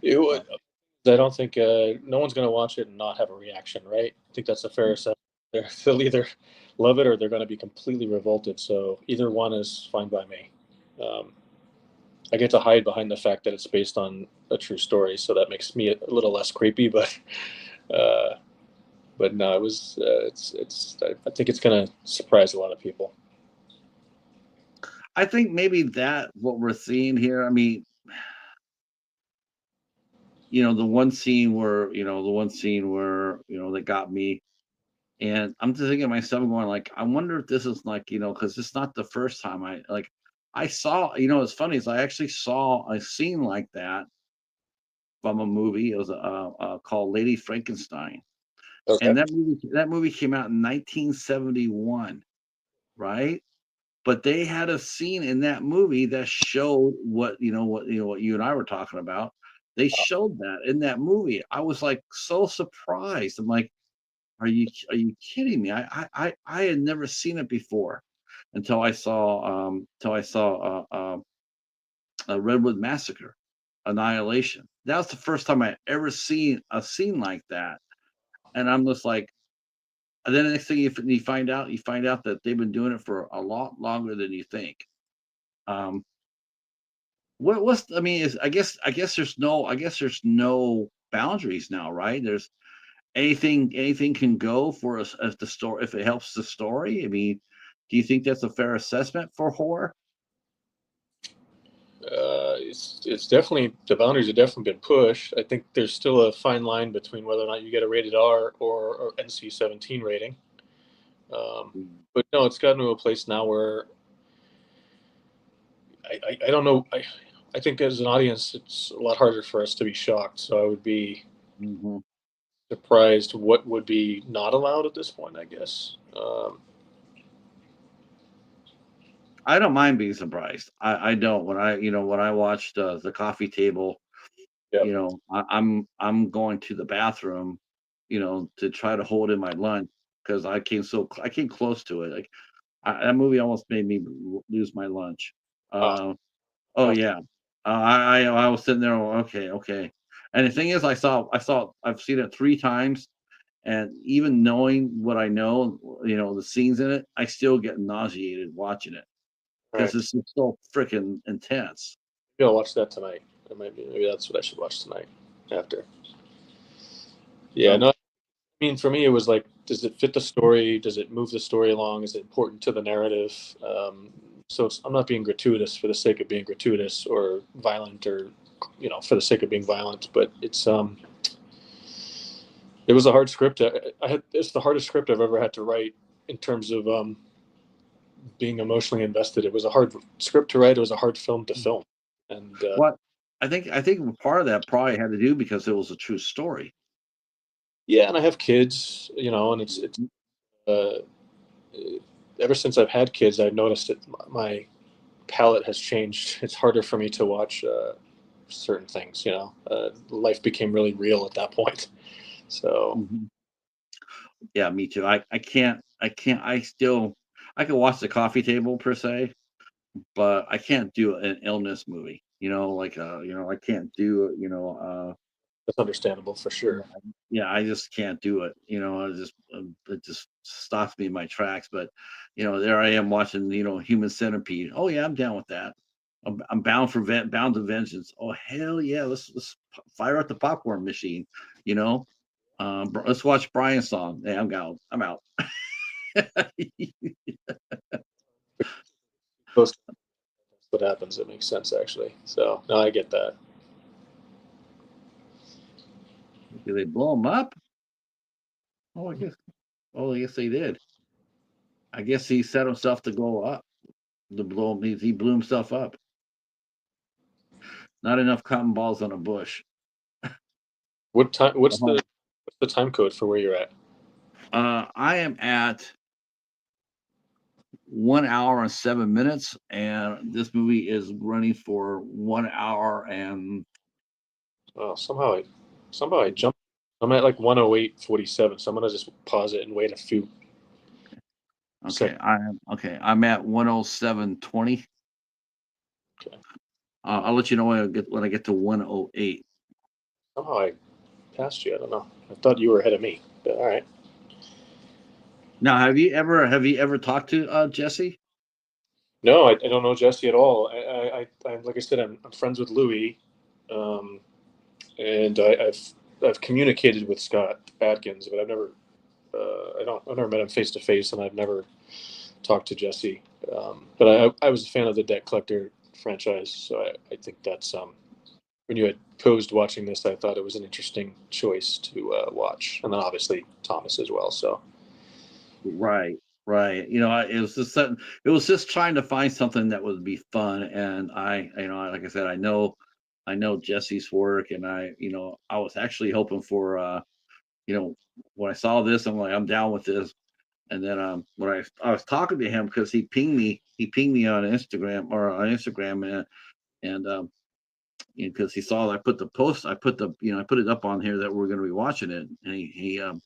It Uh, would, I don't think no one's going to watch it and not have a reaction, right? I think that's a fair assessment. They'll either love it or they're going to be completely revolted. So either one is fine by me. Um, I get to hide behind the fact that it's based on a true story, so that makes me a little less creepy. Uh, but no, it was. It's. I think it's going to surprise a lot of people. I think maybe that what we're seeing here. I mean, the one scene where that got me, and I'm just thinking to myself, going like, I wonder if this is like, because it's not the first time I saw, it's funny is I actually saw a scene like that from a movie. It was called Lady Frankenstein, Okay. and that movie came out in 1971, right? But they had a scene in that movie that showed what you and I were talking about. They showed that in that movie. I was like so surprised. I'm like, are you kidding me? I had never seen it before until I saw Redwood Massacre, Annihilation. That was the first time I ever seen a scene like that, and I'm just like, and then the next thing you find out that they've been doing it for a lot longer than you think. Um, what's I mean is I guess there's no boundaries now, right? There's anything can go for us as the story if it helps the story. I mean, do you think that's a fair assessment for horror? It's definitely, the boundaries have definitely been pushed. I think there's still a fine line between whether or not you get a rated R or NC-17 rating. Mm. But no, it's gotten to a place now where I don't know. I think as an audience, it's a lot harder for us to be shocked. So I would be Mhm. surprised what would be not allowed at this point, I guess. I don't mind being surprised. I don't. When I watched the coffee table, Yep. I'm going to the bathroom, to try to hold in my lunch because I came close to it. Like that movie almost made me lose my lunch. Uh, Uh, oh uh, yeah, I was sitting there. Okay, okay. And the thing is, I've seen it 3 times, and even knowing what I know, the scenes in it, I still get nauseated watching it because right. it's just so freaking intense. Maybe I'll watch that tonight. Maybe that's what I should watch tonight after. Yeah. Um, No. I mean, for me, it was like, does it fit the story? Does it move the story along? Is it important to the narrative? I'm not being gratuitous for the sake of being gratuitous or violent or, for the sake of being violent. But it was a hard script. It's the hardest script I've ever had to write in terms of being emotionally invested. It was a hard script to write. It was a hard film to film. And what I think part of that probably had to do because it was a true story. yeah, and I have kids, and it's uh, ever since I've had kids, I've noticed that my palate has changed. It's harder for me to watch certain things. Life became really real at that point. So Mhm. Yeah, me too. I can watch the coffee table per se, but I can't do an illness movie. I can't do that's understandable for yeah, sure. yeah, I just can't do it. It just stops me in my tracks. But there I am watching Human Centipede. Oh yeah, I'm down with that. I'm bound to vengeance. Oh hell yeah, let's fire up the popcorn machine. You know, let's watch Brian's song. Hey, I'm out. I'm out. Close to what happens. It makes sense actually. So no, I get that. Did they blow him up? Oh, I guess they did. I guess he set himself to go up. To blow him, he blew himself up. Not enough cotton balls on a bush. What time? Uh-huh. What's the time code for where you're at? I am at 1 hour and 7 minutes, and this movie is running for 1 hour and Oh, somehow I jumped. I'm at like 108:47, so I'm gonna just pause it and wait a few okay. seconds. I'm at 107:20. Okay. I'll let you know when I get to 108. Somehow I passed you. I don't know. I thought you were ahead of me, but all right. Now, have you ever talked to Jesse? No, I don't know Jesse at all. I like I said, I'm friends with Louis, um, and I've communicated with Scott Adkins, but I've never met him face to face, and I've never talked to Jesse. But I was a fan of the Debt Collector franchise, so I think that's when you had posed watching this, I thought it was an interesting choice to watch, and then obviously Thomas as well. So Right, right. You know, it was just something, it was just trying to find something that would be fun. And you know, like I said, I know Jesse's work, and you know, I was actually hoping for, you know, when I saw this, I'm like, I'm down with this. And then, when I was talking to him because he pinged me on Instagram and because he saw I put the post, I put the, you know, I put it up on here that we're going to be watching it, and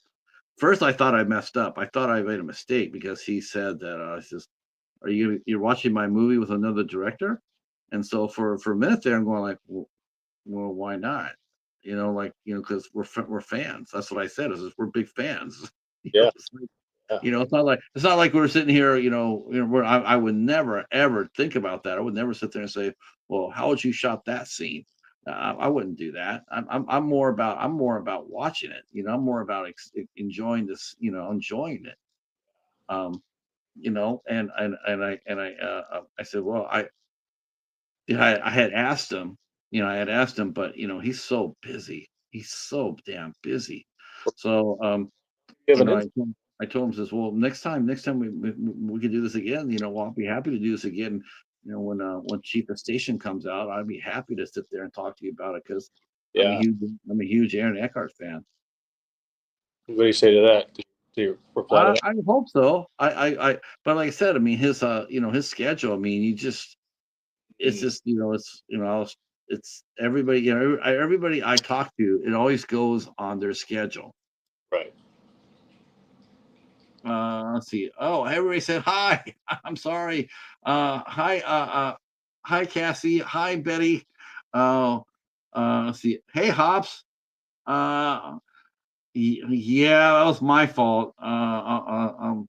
first, I thought I messed up. I thought I made a mistake because he said that it's just, you're watching my movie with another director? And so for a minute there, I'm going like, well, why not? You know, like, you know, because we're fans. That's what I said. Is we're big fans. You know, yeah, it's like, yeah, you know, it's not like we're sitting here. You know, where I would never ever think about that. I would never sit there and say, well, how would you shot that scene? I wouldn't do that. I'm more about watching it. You know, I'm more about enjoying this. You know, enjoying it. Um, you know, I said, well, I had asked him, you know, I had asked him, but you know, he's so busy. He's so damn busy. So, you have you an know, int- I told him, says, well, next time we could do this again. You know, well, I'll be happy to do this again. You know, when Cheetah Station comes out, I'd be happy to sit there and talk to you about it because yeah. I'm a huge Aaron Eckhart fan. What do you say to that? Do you reply to that? I hope so. But like I said, I mean, his you know, his schedule. I mean, it's Mm, just, you know, it's, you know, it's everybody, you know, everybody I talk to, it always goes on their schedule. right. Let's see. Oh, everybody said hi. I'm sorry. Hi, hi, Cassie. Hi, Betty. Uh, let's see. Hey, Hops. Uh, yeah, that was my fault. I'm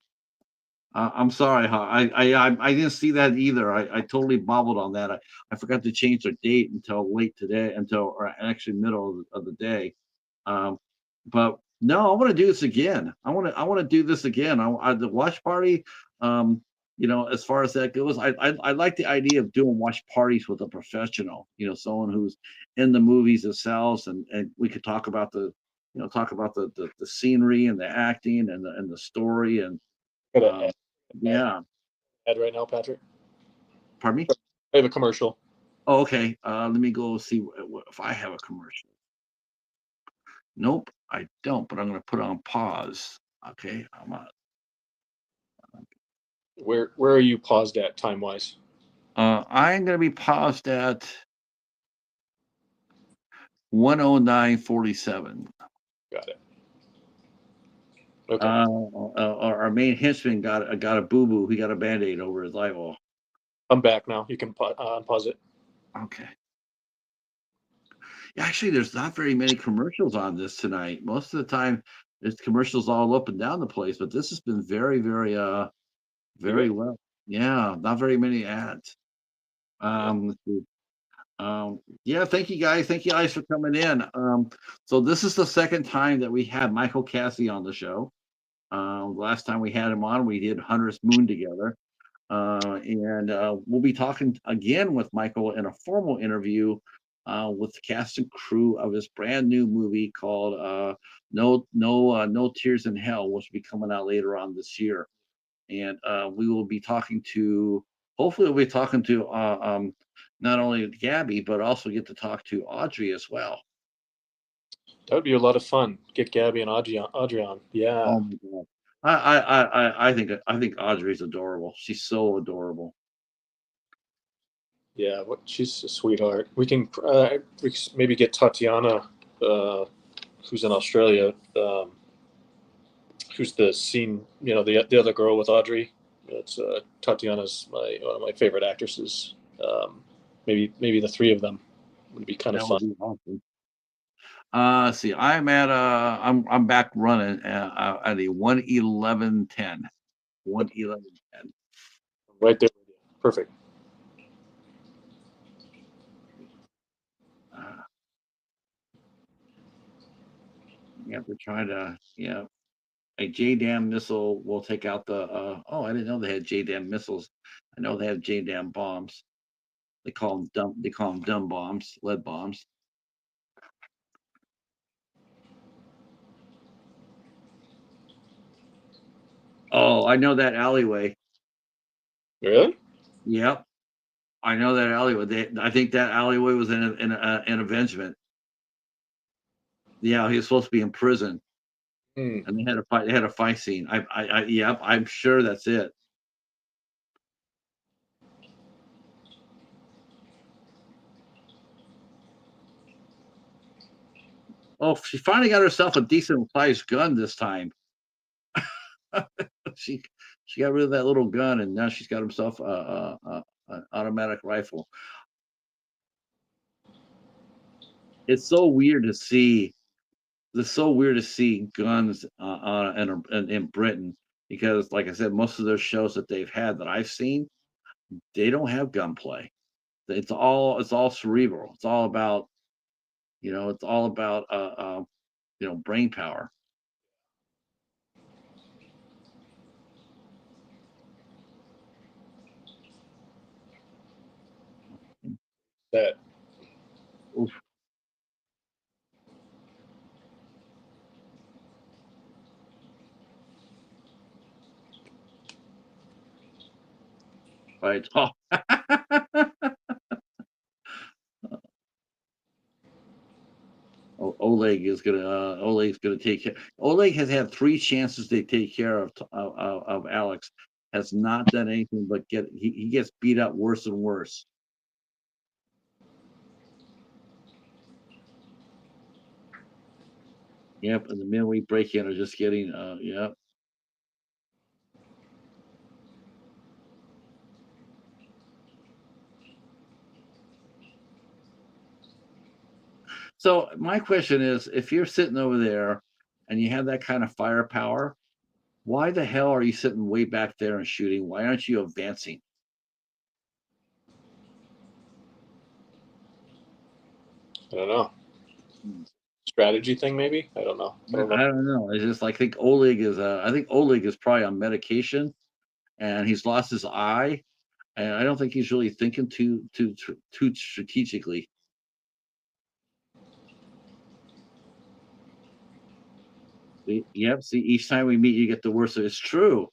sorry, huh? I didn't see that either. I totally bobbled on that. I forgot to change the date until late today, until or actually middle of the day. Um, but no, I want to do this again. I want to do this again. The watch party. You know, as far as that goes, I like the idea of doing watch parties with a professional. You know, someone who's in the movies themselves, and we could talk about talk about the scenery and the acting and the story and Got an um, ad, yeah. ad right now, Patrick. Pardon me? I have a commercial. Oh, okay. Let me go see if I have a commercial. Nope, I don't, but I'm gonna put it on pause. Okay. Where are you paused at time wise? I'm gonna be paused at 109:47. Got it. Okay, Our main henchman got a boo boo. He got a band-aid over his eyeball. I'm back now. You can unpause it. Okay. Yeah, actually, there's not very many commercials on this tonight. Most of the time, there's commercials all up and down the place, but this has been Pretty good. very well. Yeah, not very many ads. Yeah. Let's see. Yeah, thank you guys. Thank you guys for coming in. So this is the second time that we had Michael Caissie on the show. Last time we had him on, we did Hunter's Moon together. And we'll be talking again with Michael in a formal interview with the cast and crew of his brand new movie called No Tears in Hell, which will be coming out later on this year. And we will be talking to, hopefully, we'll be talking to not only Gabby, but also get to talk to Audrey as well. That would be a lot of fun. Get Gabby and Audrey on. Yeah. Oh my God. I think Audrey's adorable. She's so adorable. Yeah. What? She's a sweetheart. We can maybe get Tatiana, uh, who's in Australia. Who's the scene? You know, the other girl with Audrey. It's Tatiana's one of my favorite actresses. Maybe the three of them would be kind of That fun. would be awesome. See, I'm back running at a 111.10. 111.10. Right there. Perfect. Uh, you have to try to, a JDAM missile will take out the. Oh, I didn't know they had JDAM missiles. I know they have JDAM bombs. They call them dumb. They call them dumb bombs, lead bombs. Oh, I know that alleyway. Really? Yep, I know that alleyway. I think that alleyway was an Avengement. Yeah, he was supposed to be in prison, Hmm. and they had a fight. They had a fight scene. Yep, I'm sure that's it. Oh, she finally got herself a decent sized gun this time. she she got rid of that little gun, and now she's got herself an automatic rifle. It's so weird to see. It's so weird to see guns in Britain because, like I said, most of those shows that they've had that I've seen, they don't have gunplay. It's all cerebral. It's all about it's all about brain power. That. Oof, right. Oh, Oleg's gonna take care. Oleg has had three chances to take care of Alex. Has not done anything but he gets beat up worse and worse. Yep, and the men we break in are just getting yep. So my question is, if you're sitting over there and you have that kind of firepower, why the hell are you sitting way back there and shooting? Why aren't you advancing? I don't know. Hmm. Strategy thing, maybe. I don't know. I don't know. I don't know. It's just like I think Oleg is probably on medication and he's lost his eye, and I don't think he's really thinking too strategically. Yep. See, each time we meet, you get the worse. It's true.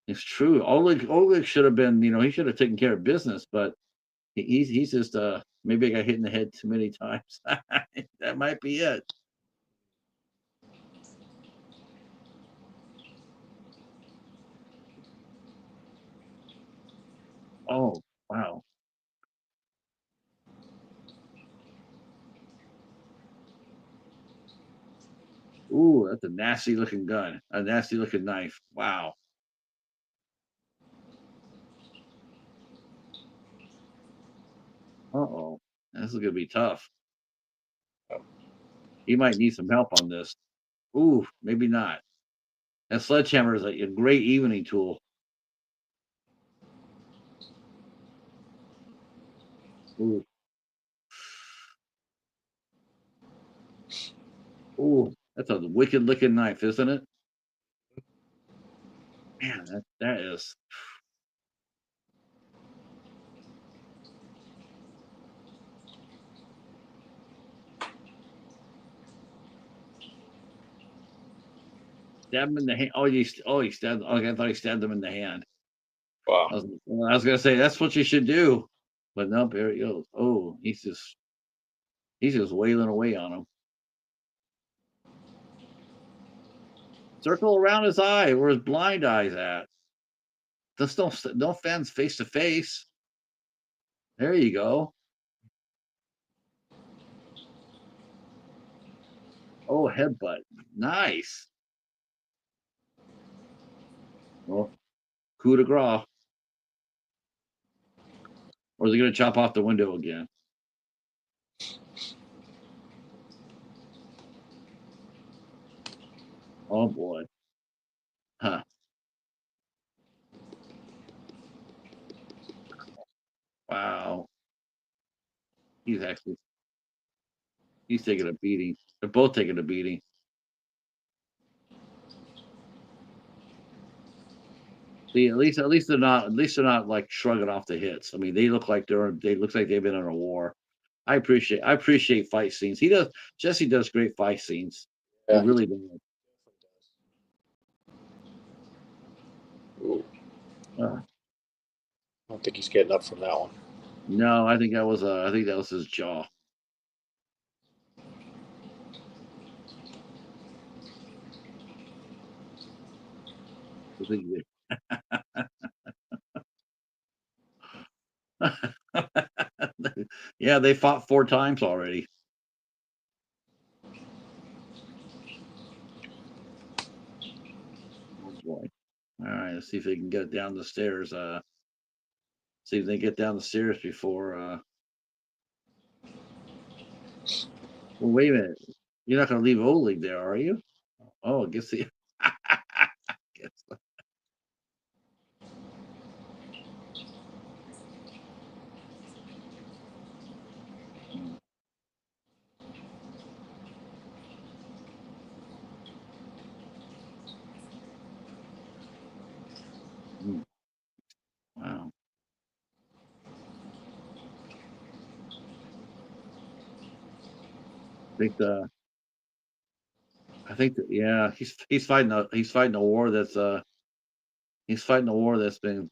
It's true. Oleg should have been. He should have taken care of business, but he's just maybe I got hit in the head too many times. That might be it. Oh, wow. Ooh, that's a nasty looking gun. A nasty looking knife. Wow. Uh-oh. This is gonna be tough. He might need some help on this. Ooh, maybe not. That sledgehammer is a great evening tool. Ooh, ooh, that's a wicked looking knife, isn't it? Man, that is. Stab him in the hand. Oh, he stabbed. Oh, I thought he stabbed him in the hand. Wow. I was gonna say that's what you should do, but no, there he goes. Oh, he's just wailing away on him. Circle around his eye where his blind eye's at. Just don't fence face to face. There you go. Oh, headbutt. Nice. Well, coup de grace. Or is he gonna chop off the window again? Oh boy. Huh. Wow. He's actually he's taking a beating. They're both taking a beating. See, at least they're not like shrugging off the hits. I mean, they look like they've been in a war. I appreciate fight scenes. Jesse does great fight scenes. He Yeah. really does. Uh, I don't think he's getting up from that one. no, I think that was his jaw. I think yeah, they fought 4 times already. Oh boy. All right, let's see if they can get down the stairs. See if they get down the stairs before. Well, wait a minute. You're not going to leave Oleg there, are you? Oh, I guess he. guess. Mm, mm, wow. I think that yeah, he's fighting a war he's fighting a war that's been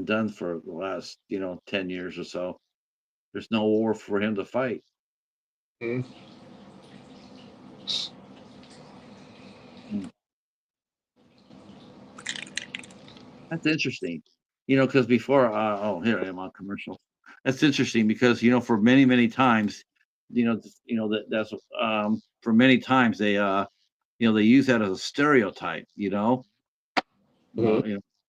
done for the last 10 years or so. There's no war for him to fight. Hmm. Mm. That's interesting. Because before, oh, here I am on commercial. That's interesting because for many times, that's for many times they use that as a stereotype. Hmm.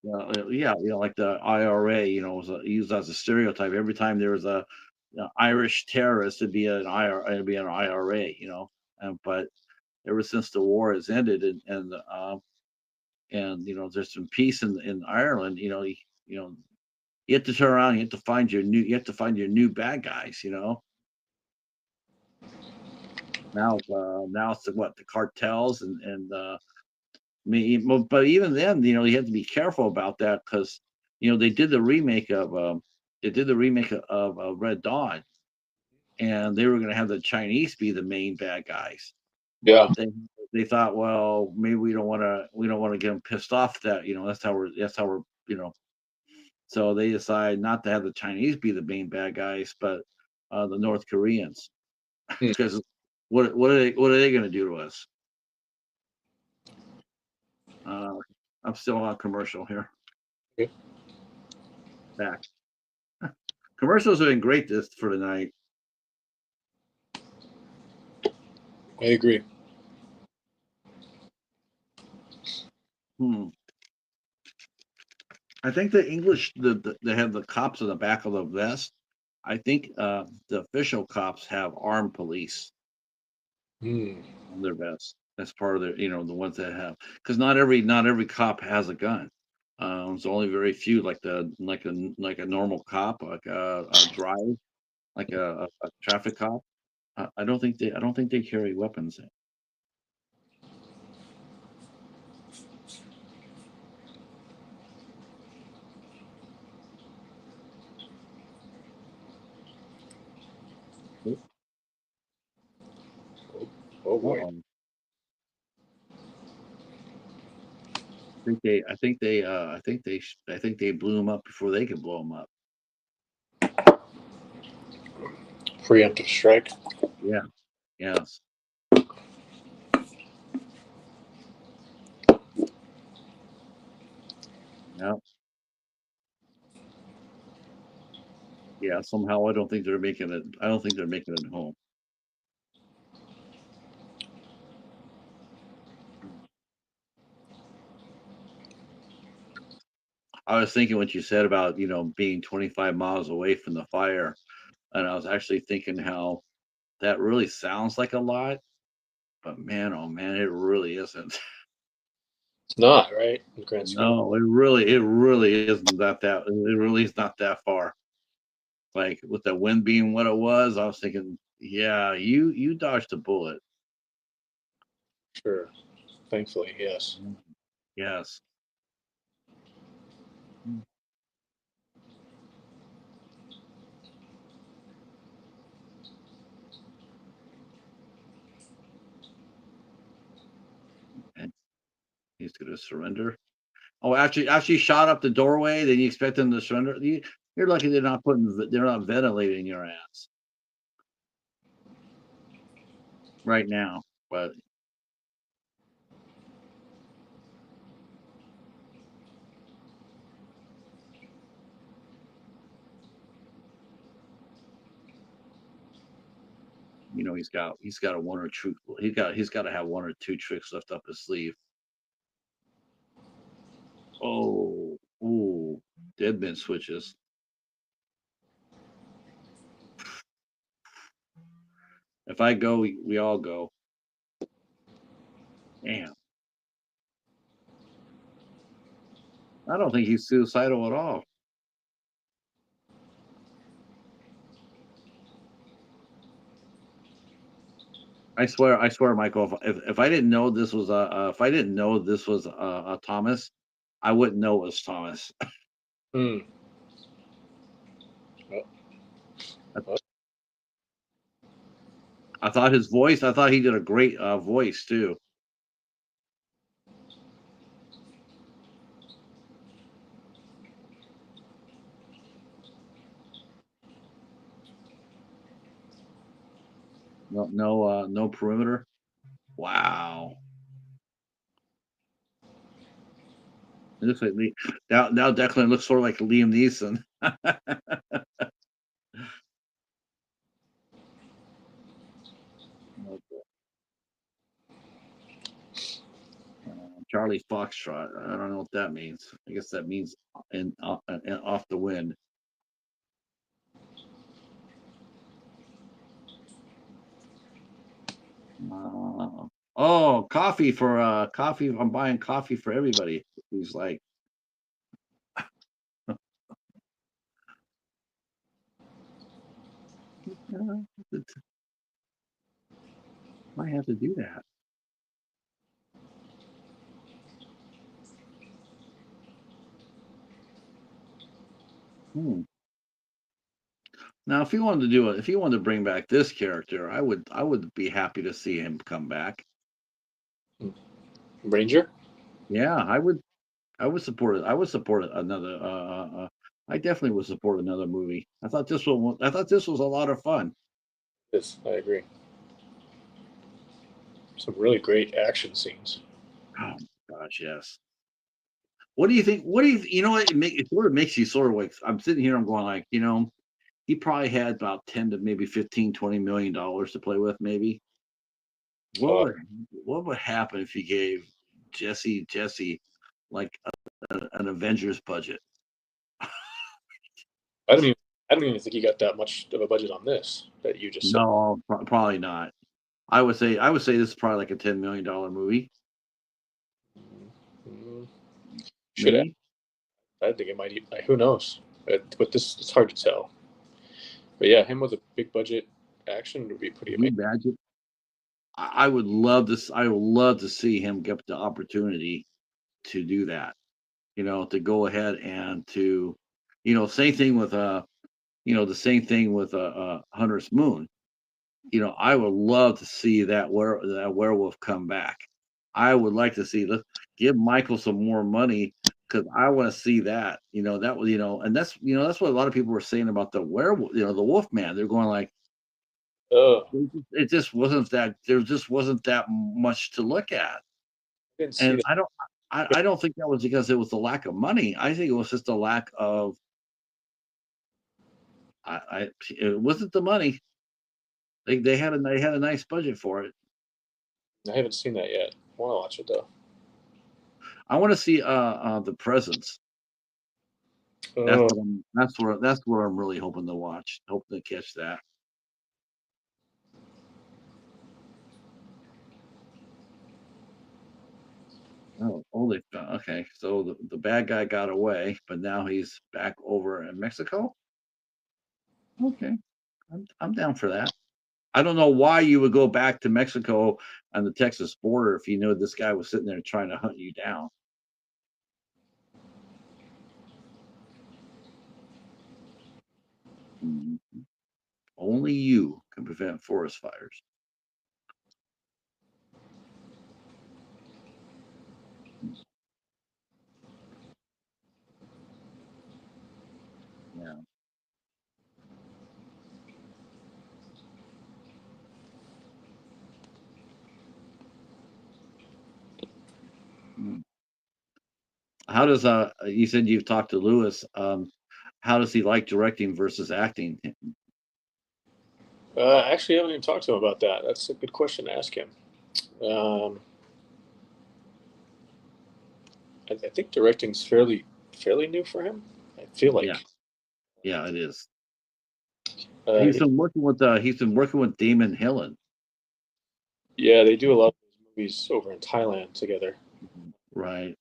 Yeah, like the IRA, was used as a stereotype. Every time there was a Irish terrorist, it'd be an IRA. But ever since the war has ended and there's some peace in Ireland, you have to turn around, you have to find your new bad guys. Now it's the cartels and but even then, you have to be careful about that because they did the remake of Red Dawn, and they were going to have the Chinese be the main bad guys, Yeah. but they thought, well, maybe we don't want to get them pissed off that that's how we're so they decided not to have the Chinese be the main bad guys, but the North Koreans Hmm. because what are they going to do to us? Uh, I'm still on commercial here. Okay. Back. Commercials have been great this for tonight. I agree. Hmm. I think the English they have the cops on the back of the vest. I think the official cops have armed police Hmm. on their vest. That's part of their, the ones that have, because not every cop has a gun. It's only very few, like a normal cop, like a drive, like a traffic cop. I don't think they carry weapons. Oh boy. Uh-oh. I think they blew them up before they could blow them up. Preemptive strike. Yeah. Yes. Yeah. Yeah. Somehow I don't think they're making it home. I was thinking what you said about, being 25 miles away from the fire. And I was actually thinking how that really sounds like a lot, but man, oh man, it really isn't. It's not right in the grand scheme. No, it really isn't it really is not that far. Like with the wind being what it was, I was thinking, yeah, you dodged a bullet. Sure. Thankfully, yes. Mm. Yes. Mm. And he's gonna surrender. Oh, after you shot up the doorway, then you expect them to surrender. You're lucky they're not ventilating your ass right now. But he's got a one or two he's got to have one or two tricks left up his sleeve. Oh, ooh, deadman switches. If I go, we all go. Damn, I don't think he's suicidal at all. I swear, Michael. If I didn't know this was if I didn't know this was a Thomas, I wouldn't know it was Thomas. Hmm. Well, well, I thought his voice. I thought he did a great voice too. No, no, no perimeter. Wow. It looks like now Declan looks sort of like Liam Neeson. Charlie Foxtrot. I don't know what that means. I guess that means off the wind. Oh, coffee for coffee. I'm buying coffee for everybody. He's like, might have to do that. Hmm. Now, if you wanted to do it, if you wanted to bring back this character, I would be happy to see him come back. Ranger. Yeah, I would support it. I would support another. I definitely would support another movie. I thought this was a lot of fun. Yes, I agree. Some really great action scenes. Oh gosh, yes. What do you think? What do you know? It sort of makes you sort of like I'm sitting here. I'm going like he probably had about 10 to maybe 15, $20 million to play with. Maybe what Uh, would what would happen if you gave Jesse like an Avengers budget? I don't even. I don't even think he got that much of a budget on this that you just said. No, probably not. I would say this is probably like a $10 million movie, Mm, should maybe. I think it might. Who knows? But this, it's hard to tell. But yeah, him with a big budget action would be pretty Can you amazing. imagine? I would love this. I would love to see him get the opportunity to do that. To go ahead and same thing with the same thing with Hunter's Moon. I would love to see that werewolf come back. I would like to see. Let's give Michael some more money because I want to see that. That was and that's what a lot of people were saying about the werewolf. The Wolf Man. They're going like Oh, it just wasn't that there just wasn't that much to look at, I didn't see and that. I don't think that was because it was the lack of money. I think it was just a lack of it wasn't the money. They had a nice budget for it. I haven't seen that yet. I want to watch it though. I want to see the presence. Oh, That's what I'm really hoping to watch. Hoping to catch that. Okay. So the bad guy got away, but now he's back over in Mexico. Okay, I'm down for that. I don't know why you would go back to Mexico on the Texas border if you know this guy was sitting there trying to hunt you down. Mhm. Only you can prevent forest fires. How does you said you've talked to Lewis? How does he like directing versus acting? Actually, I haven't even talked to him about that. That's a good question to ask him. Um, I think directing's fairly new for him. I feel Yeah, like. yeah, it is. Uh, He's been working with Damon Hillen. yeah, they do a lot of those movies over in Thailand together. Right.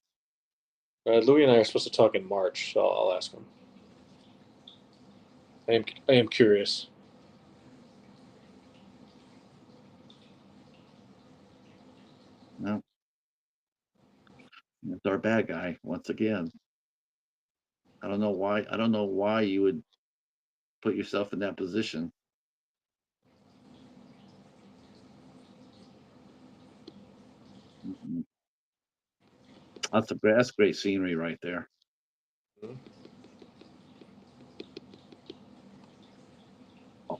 Louis and I are supposed to talk in March, so I'll ask him. I am curious. No, it's our bad guy once again. I don't know why. I don't know why you would put yourself in that position. Mm-mm. That's great scenery right there. Mhm.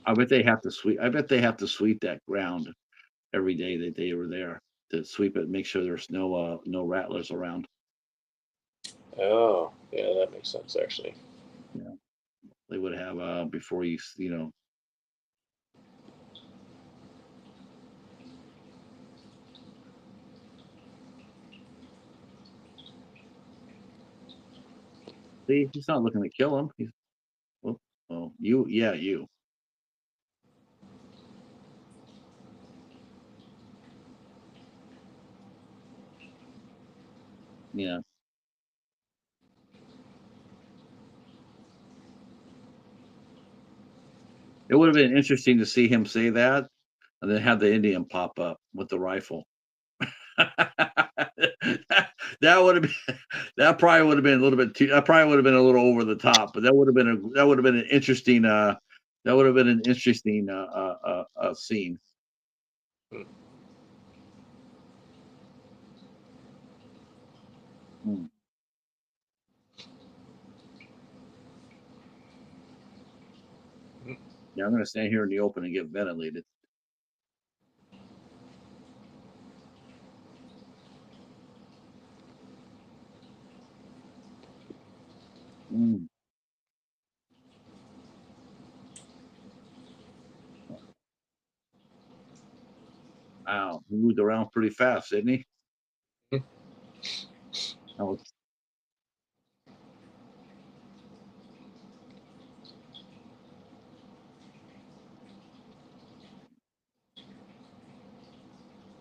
I bet they have to sweep. I bet they have to sweep that ground every day that they were there to sweep it, make sure there's no rattlers around. Oh, yeah, that makes sense actually. Yeah, they would have before you know. See, he's not looking to kill him. He's oh, oh you yeah you yeah. It would have been interesting to see him say that, and then have the Indian pop up with the rifle. That would have been that probably would have been a little bit too that probably would have been a little over the top, but that would have been an interesting scene. Hmm. Mm. Yeah, I'm gonna stand here in the open and get ventilated. Mm. Wow, he moved around pretty fast, didn't he? That was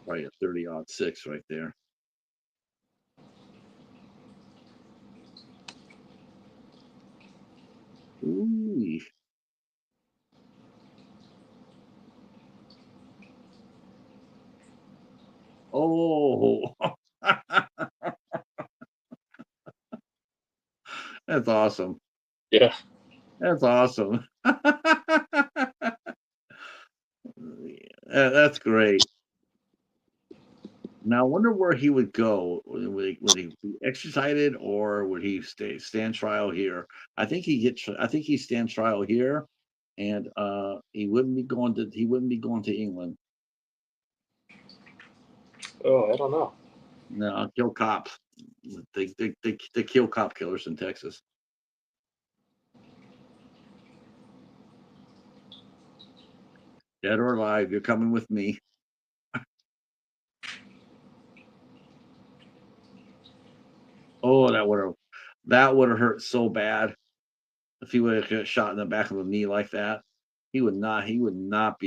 probably a 30-06 right there. Ooh. Oh, that's awesome. Yeah. That's awesome. That's great. Now, I wonder where he would go. Would he be extradited or would he stand trial here? I think he stand trial here, and he wouldn't be going to England. Oh, I don't know. No, kill cops. They kill cop killers in Texas. Dead or alive, you're coming with me. Oh, that would have hurt so bad if he would have got shot in the back of the knee like that. He would not be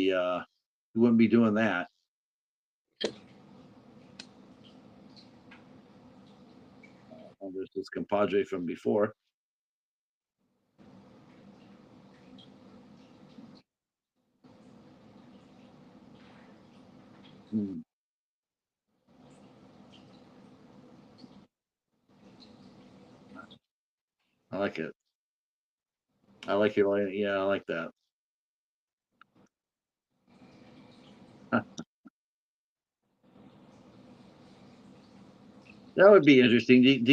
he wouldn't be doing that. There's this compadre from before. Hmm, I like it. I like your line. Yeah, I like that. Huh, that would be interesting. Do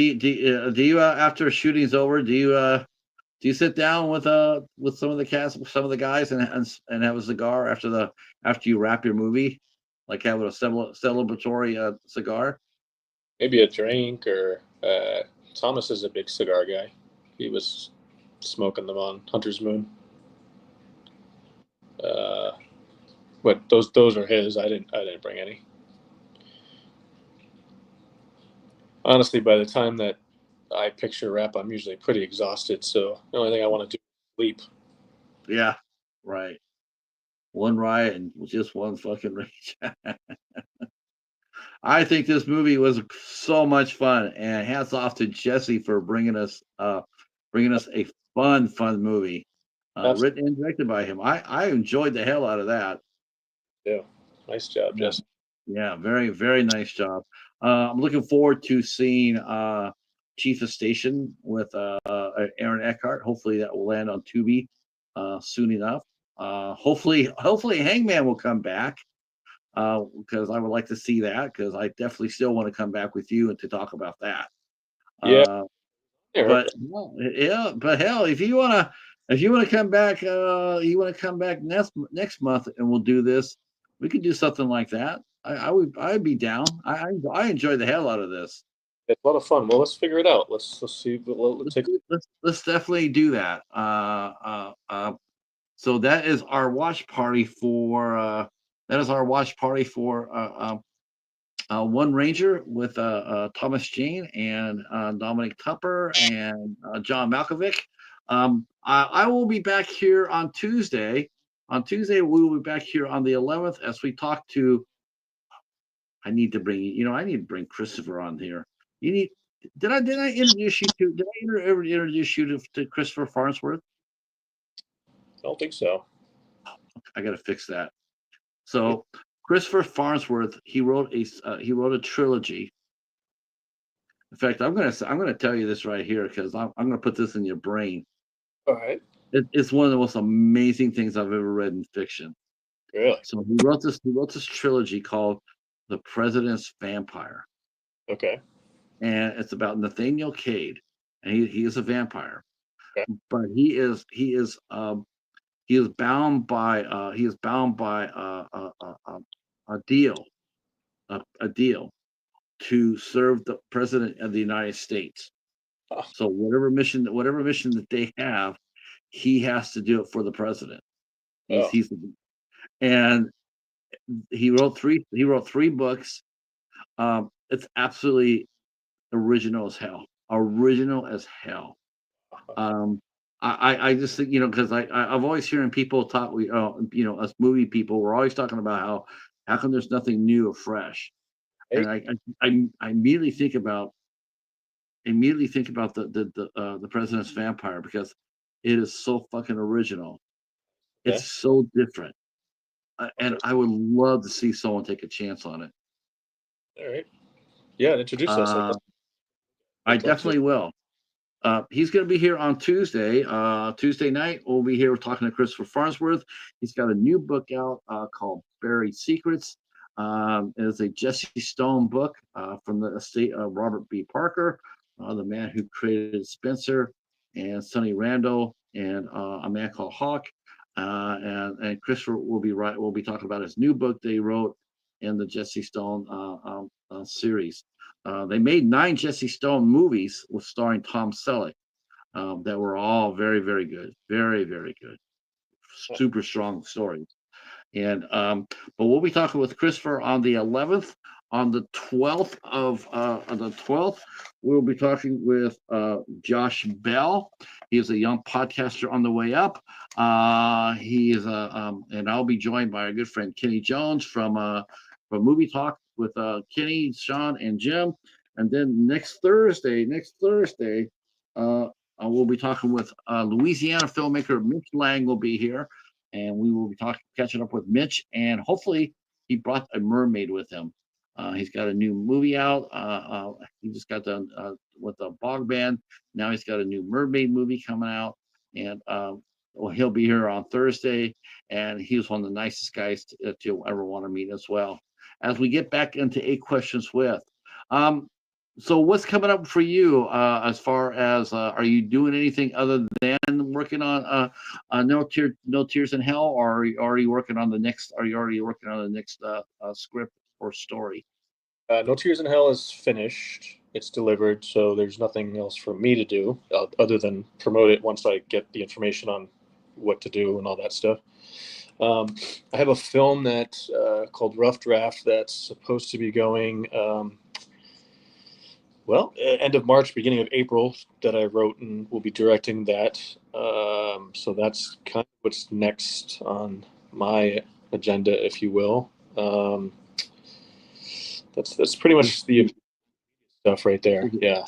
you after shooting's over, do you sit down with some of the cast, some of the guys, and have a cigar after you wrap your movie, like have a celebratory cigar? Maybe a drink or Thomas is a big cigar guy. He was smoking them on Hunter's Moon. But those are his. I didn't bring any. Honestly, by the time that I picture rap, I'm usually pretty exhausted. So the only thing I want to do is sleep. Yeah, right. One riot and just one fucking rage. I think this movie was so much fun, and hats off to Jesse for bringing us a fun movie, Absolutely. written and directed by him. I enjoyed the hell out of that. Yeah. Nice job, Yeah, Jesse. yeah, very nice job. I'm looking forward to seeing Cheetah Station with Aaron Eckhart. Hopefully that will land on Tubi soon enough. Hopefully Hangman will come back because I would like to see that because I definitely still want to come back with you and to talk about that. Yeah. Uh, Yeah. but well, yeah, but hell, if you wanna come back, you wanna come back next month and we'll do this, we could do something like that. I'd be down. I enjoy the hell out of this. It's a lot of fun. Well, let's figure it out. Let's see. Let's take. Let's definitely do that. So that is our watch party for One Ranger with Thomas Jane and Dominic Tupper and John Malkovich. I will be back here on Tuesday. On Tuesday, we will be back here on the 11th as we talk to. I need to bring Christopher on here. You need. Did I introduce you to? Did I ever introduce you to Christopher Farnsworth? I don't think so. I got to fix that. So Christopher Farnsworth, he wrote a trilogy. In fact, I'm gonna tell you this right here because I'm gonna put this in your brain. All right. It's one of the most amazing things I've ever read in fiction. Really? So he wrote this trilogy called The President's Vampire, Okay. and it's about Nathaniel Cade, and he is a vampire, Okay. but he is bound by a deal a deal to serve the president of the United States. Oh, So whatever mission that they have, he has to do it for the president. oh, He's and he wrote three books. It's absolutely original as hell. Original as hell. Um, I just think because I've always hearing people talk us movie people we're always talking about how come there's nothing new or fresh, hey, and I immediately think about the President's Vampire because it is so fucking original. okay. It's so different, and Okay. I would love to see someone take a chance on it. All right. Yeah, introduce us. Uh, I I'd love to. definitely will. He's going to be here on Tuesday. Tuesday night, we'll be here talking to Christopher Farnsworth. He's got a new book out called Buried Secrets. It's a Jesse Stone book from the estate of Robert B. Parker, the man who created Spencer and Sonny Randall and A Man Called Hawk. And Christopher will be right. We'll be talking about his new book that he wrote in the Jesse Stone series. They made 9 Jesse Stone movies with starring Tom Selleck that were all very good, very good, super strong stories. And but we'll be talking with Christopher on the 11th. On the 12th, we'll be talking with Josh Bell. He is a young podcaster on the way up. He is and I'll be joined by our good friend Kenny Jones from Movie Talk with Kenny, Sean, and Jim. And then next Thursday, we'll be talking with Louisiana filmmaker Mitch Lang will be here, and we will be catching up with Mitch, and hopefully he brought a mermaid with him. He's got a new movie out. He just got done with the Bog Band. Now he's got a new mermaid movie coming out, and well, he'll be here on Thursday. And he was one of the nicest guys to ever want to meet as well. As we get back into 8 Questions with, so what's coming up for you as far as are you doing anything other than working on No Tears in Hell, or are you already working on the next script or story? No Tears in Hell is finished. It's delivered, so there's nothing else for me to do other than promote it once I get the information on what to do and all that stuff. I have a film that called Rough Draft that's supposed to be going, end of March, beginning of April, that I wrote and will be directing that. So that's kind of what's next on my agenda, if you will. That's pretty Is, much the stuff right there. is, it- Yeah.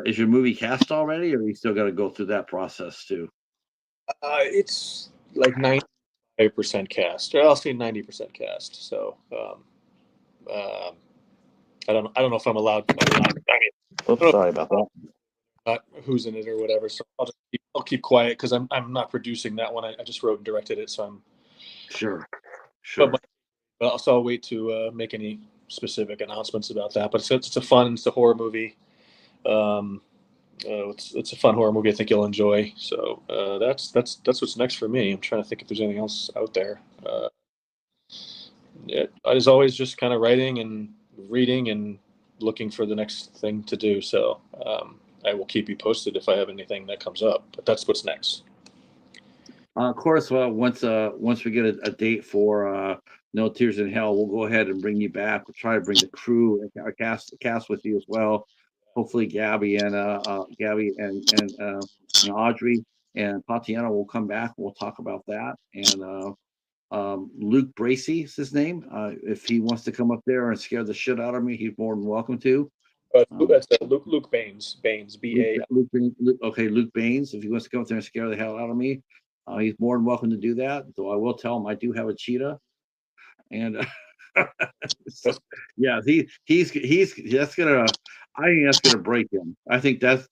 is your movie cast already, or you still got to go through that process too? It's like 95% cast. Or I'll say 90% cast. So um, I don't know if I'm allowed. Oops, sorry about that. Who's in it or whatever. So I'll keep quiet because I'm not producing that one. I just wrote and directed it. So I'm. Sure, But, sure. so I'll wait to make any specific announcements about that. But it's a horror movie. Um, it's a fun horror movie. I think you'll enjoy. So that's what's next for me. I'm trying to think if there's anything else out there. As always, just kind of writing and reading and looking for the next thing to do. So I will keep you posted if I have anything that comes up. But that's what's next. Of course, once we get a date for No Tears in Hell, we'll go ahead and bring you back. We'll try to bring the crew and our cast with you as well. Hopefully, Gabby and Audrey and Tatiana will come back. We'll talk about that. And Luke Bracey is his name. If he wants to come up there and scare the shit out of me, he's more than welcome to. That's Luke Baines. Baines, B-A. Luke Baines. If he wants to come up there and scare the hell out of me, he's more than welcome to do that. Though I will tell him I do have a cheetah, and so, yeah, he's that's gonna. I think that's gonna break him. I think that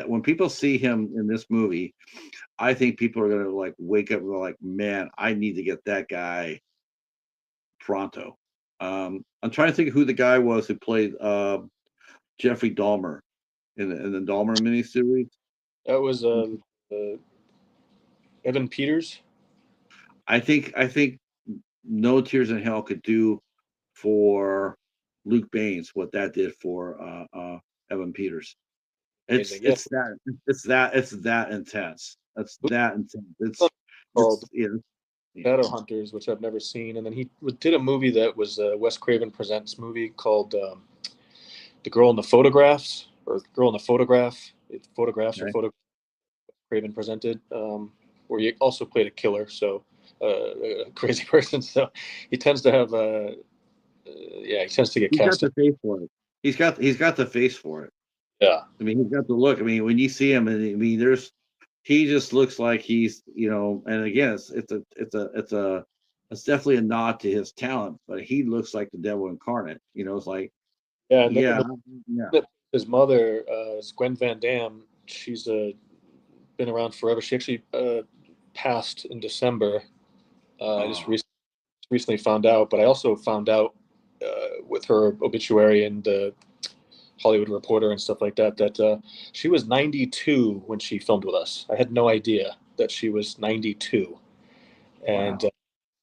when people see him in this movie, I think people are gonna like wake up and go like, man, I need to get that guy pronto. I'm trying to think of who the guy was who played Jeffrey Dahmer in the Dahmer miniseries. That was Evan Peters. I think No Tears in Hell could do for Luke Baines what that did for Evan Peters. It's Amazing. Yeah. it's that it's that intense. That's that intense. Called Yeah. Shadowhunters, which I've never seen, and then he did a movie that was a Wes Craven Presents movie called The Girl in the Photographs or Girl in the Photograph. Photographs or Okay. Photo Craven presented, where he also played a killer, so a crazy person. So he tends to have he tends to get He's got cast. the face for it. He's got the face for it. Yeah, I mean, he's got the look. I mean, when you see him, I mean, he just looks like he's, and again, it's definitely a nod to his talent, but he looks like the devil incarnate. It's like, yeah. And yeah, yeah. his mother is Gwen Van Dam. She's been around forever. She actually passed in December. I just Oh, recently found out, but I also found out with her obituary and the Hollywood Reporter and stuff like that that she was 92 when she filmed with us. I had no idea that she was 92, and wow.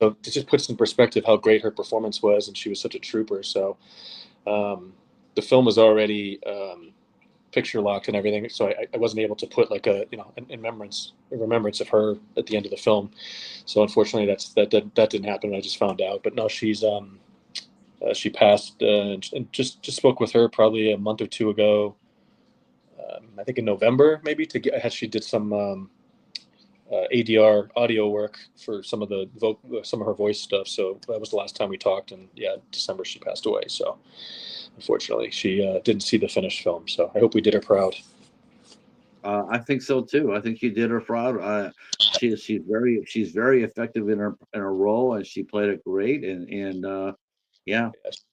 so it just puts in perspective how great her performance was, and she was such a trooper. So the film was already picture locked and everything, so I wasn't able to put like in remembrance of her at the end of the film. So unfortunately, that didn't happen. I just found out, but no, she passed, and just spoke with her probably a month or two ago. I think in November, maybe she did some ADR audio work for some of her voice stuff. So that was the last time we talked, and yeah, December she passed away. So unfortunately, she didn't see the finished film. So I hope we did her proud. I think so too. I think you did her proud. She's very effective in her role, and she played it great. And yeah,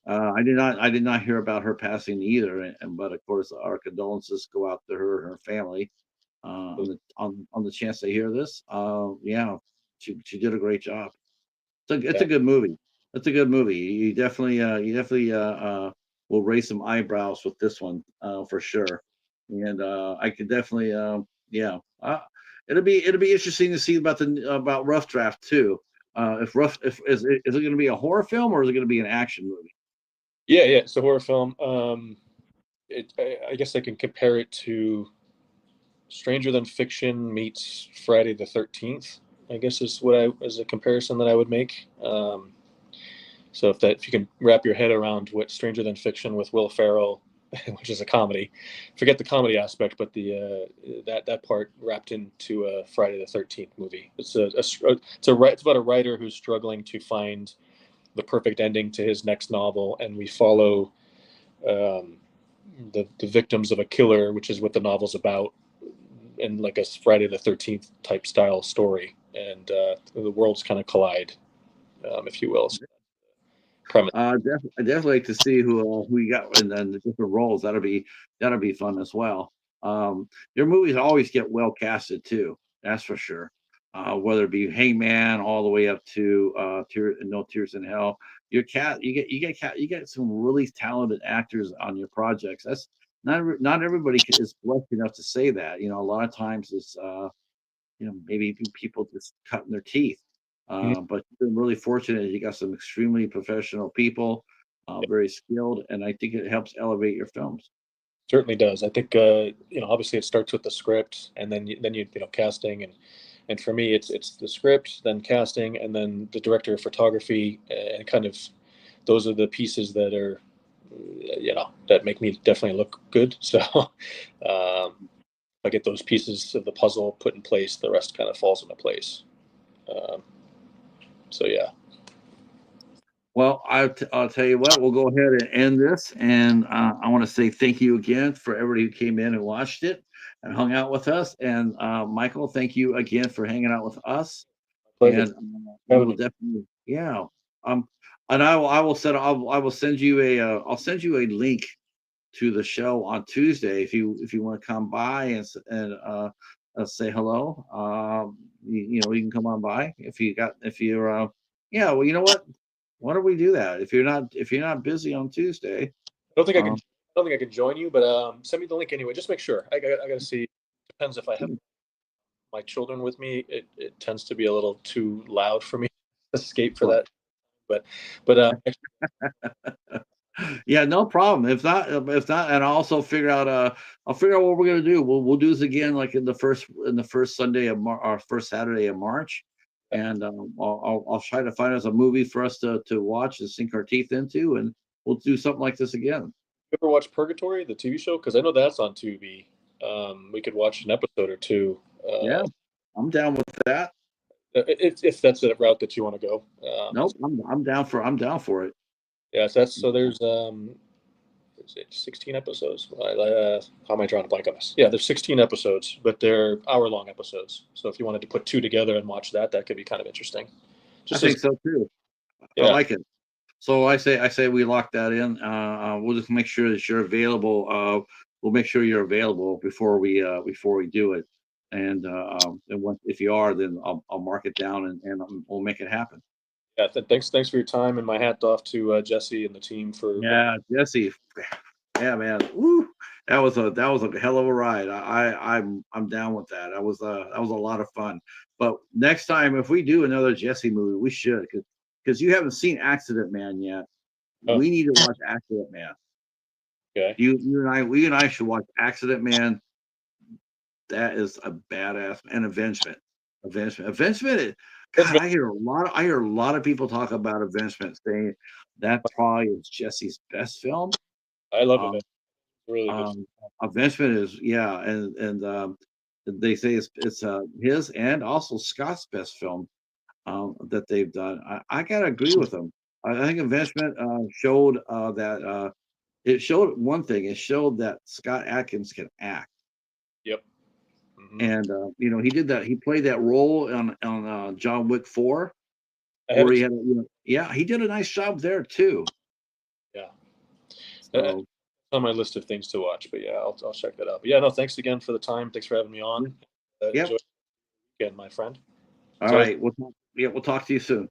I did not hear about her passing either. But of course, our condolences go out to her and her family on the chance they hear this. Yeah, she did a great job. It's Yeah, a good movie. It's a good movie. You definitely will raise some eyebrows with this one for sure. And I could definitely yeah. It'll be interesting to see about Rough Draft too. If is it going to be a horror film or is it going to be an action movie? Yeah. So horror film. I guess I can compare it to Stranger Than Fiction meets Friday the 13th. I guess is as a comparison that I would make. So if you can wrap your head around what Stranger Than Fiction with Will Ferrell, which is a comedy, forget the comedy aspect, but the that part wrapped into a Friday the 13th movie. It's about a writer who's struggling to find the perfect ending to his next novel, and we follow um, the victims of a killer, which is what the novel's about, in like a Friday the 13th type style story, and the worlds kind of collide, if you will. So, premise. I definitely like to see who you got in the different roles. That'll be fun as well. Their movies always get well casted too. That's for sure. Whether it be Hangman all the way up to No Tears in Hell, you get some really talented actors on your projects. That's not everybody is blessed enough to say that. You know, a lot of times it's maybe people just cutting their teeth. Mhm. But you've been really fortunate. You got some extremely professional people, very skilled, and I think it helps elevate your films. Certainly does. I think obviously it starts with the script, and then casting, and for me it's the script, then casting, and then the director of photography, and kind of those are the pieces that are that make me definitely look good. So I get those pieces of the puzzle put in place, the rest kind of falls into place. Um, so yeah. Well, I'll tell you what. We'll go ahead and end this, and I want to say thank you again for everybody who came in and watched it and hung out with us. And Michael, thank you again for hanging out with us. Pleasure. And we Having will me. definitely, yeah. Um, and I will send you I'll send you a link to the show on Tuesday if you want to come by say hello. You can come on by if you're yeah. Well, you know what? Why don't we do that? If you're not busy on Tuesday, I don't think I can. um, I don't think I can join you, but send me the link anyway. Just make sure. I got to see. Depends if I have my children with me. It tends to be a little too loud for me to escape for right. that. But Yeah, no problem. If not, and I'll also I'll figure out what we're gonna do. We'll do this again like in the first Sunday of our first Saturday of March, and I'll try to find us a movie for us to watch and sink our teeth into, and we'll do something like this again. you ever watch Purgatory, the TV show? Because I know that's on Tubi. We could watch an episode or two. Yeah, I'm down with that. If that's the route that you want to go. Nope, I'm down for it. Yeah, so there's is it 16 episodes? How am I drawing a blank on this? Yeah, there's 16 episodes, but they're hour-long episodes. So if you wanted to put two together and watch that, that could be kind of interesting. I Just as think so too. I yeah, like it. So I say we lock that in. We'll just make sure that you're available. We'll make sure you're available before we do it. And if you are, then I'll mark it down and we'll make it happen. yeah. Thanks for your time, and my hat off to Jesse and the team for Yeah, Jesse. Yeah, man. Woo. That was a hell of a ride. I'm down with that. That was a lot of fun. But next time, if we do another Jesse movie, we should because you haven't seen Accident Man yet. oh, We need to watch Accident Man. okay. We and I should watch Accident Man. That is a badass and Avengement. It's God, I hear a lot of people talk about Avengement, saying that probably is Jesse's best film. I love it. Um, It's really good. um, Avengement is yeah, and they say it's his and also Scott's best film that they've done. I gotta agree with them. I think Avengement showed that it showed one thing. It showed that Scott Adkins can act, Yep. Hmm. and he did that. He played that role on John Wick 4, I where haven't. he had yeah, he did a nice job there too. Yeah. It's So on my list of things to watch, but yeah, I'll check that out. But yeah, no, thanks again for the time. Thanks for having me yeah, on. yep. Enjoy the weekend, my friend. All It's always right, we'll talk to you soon.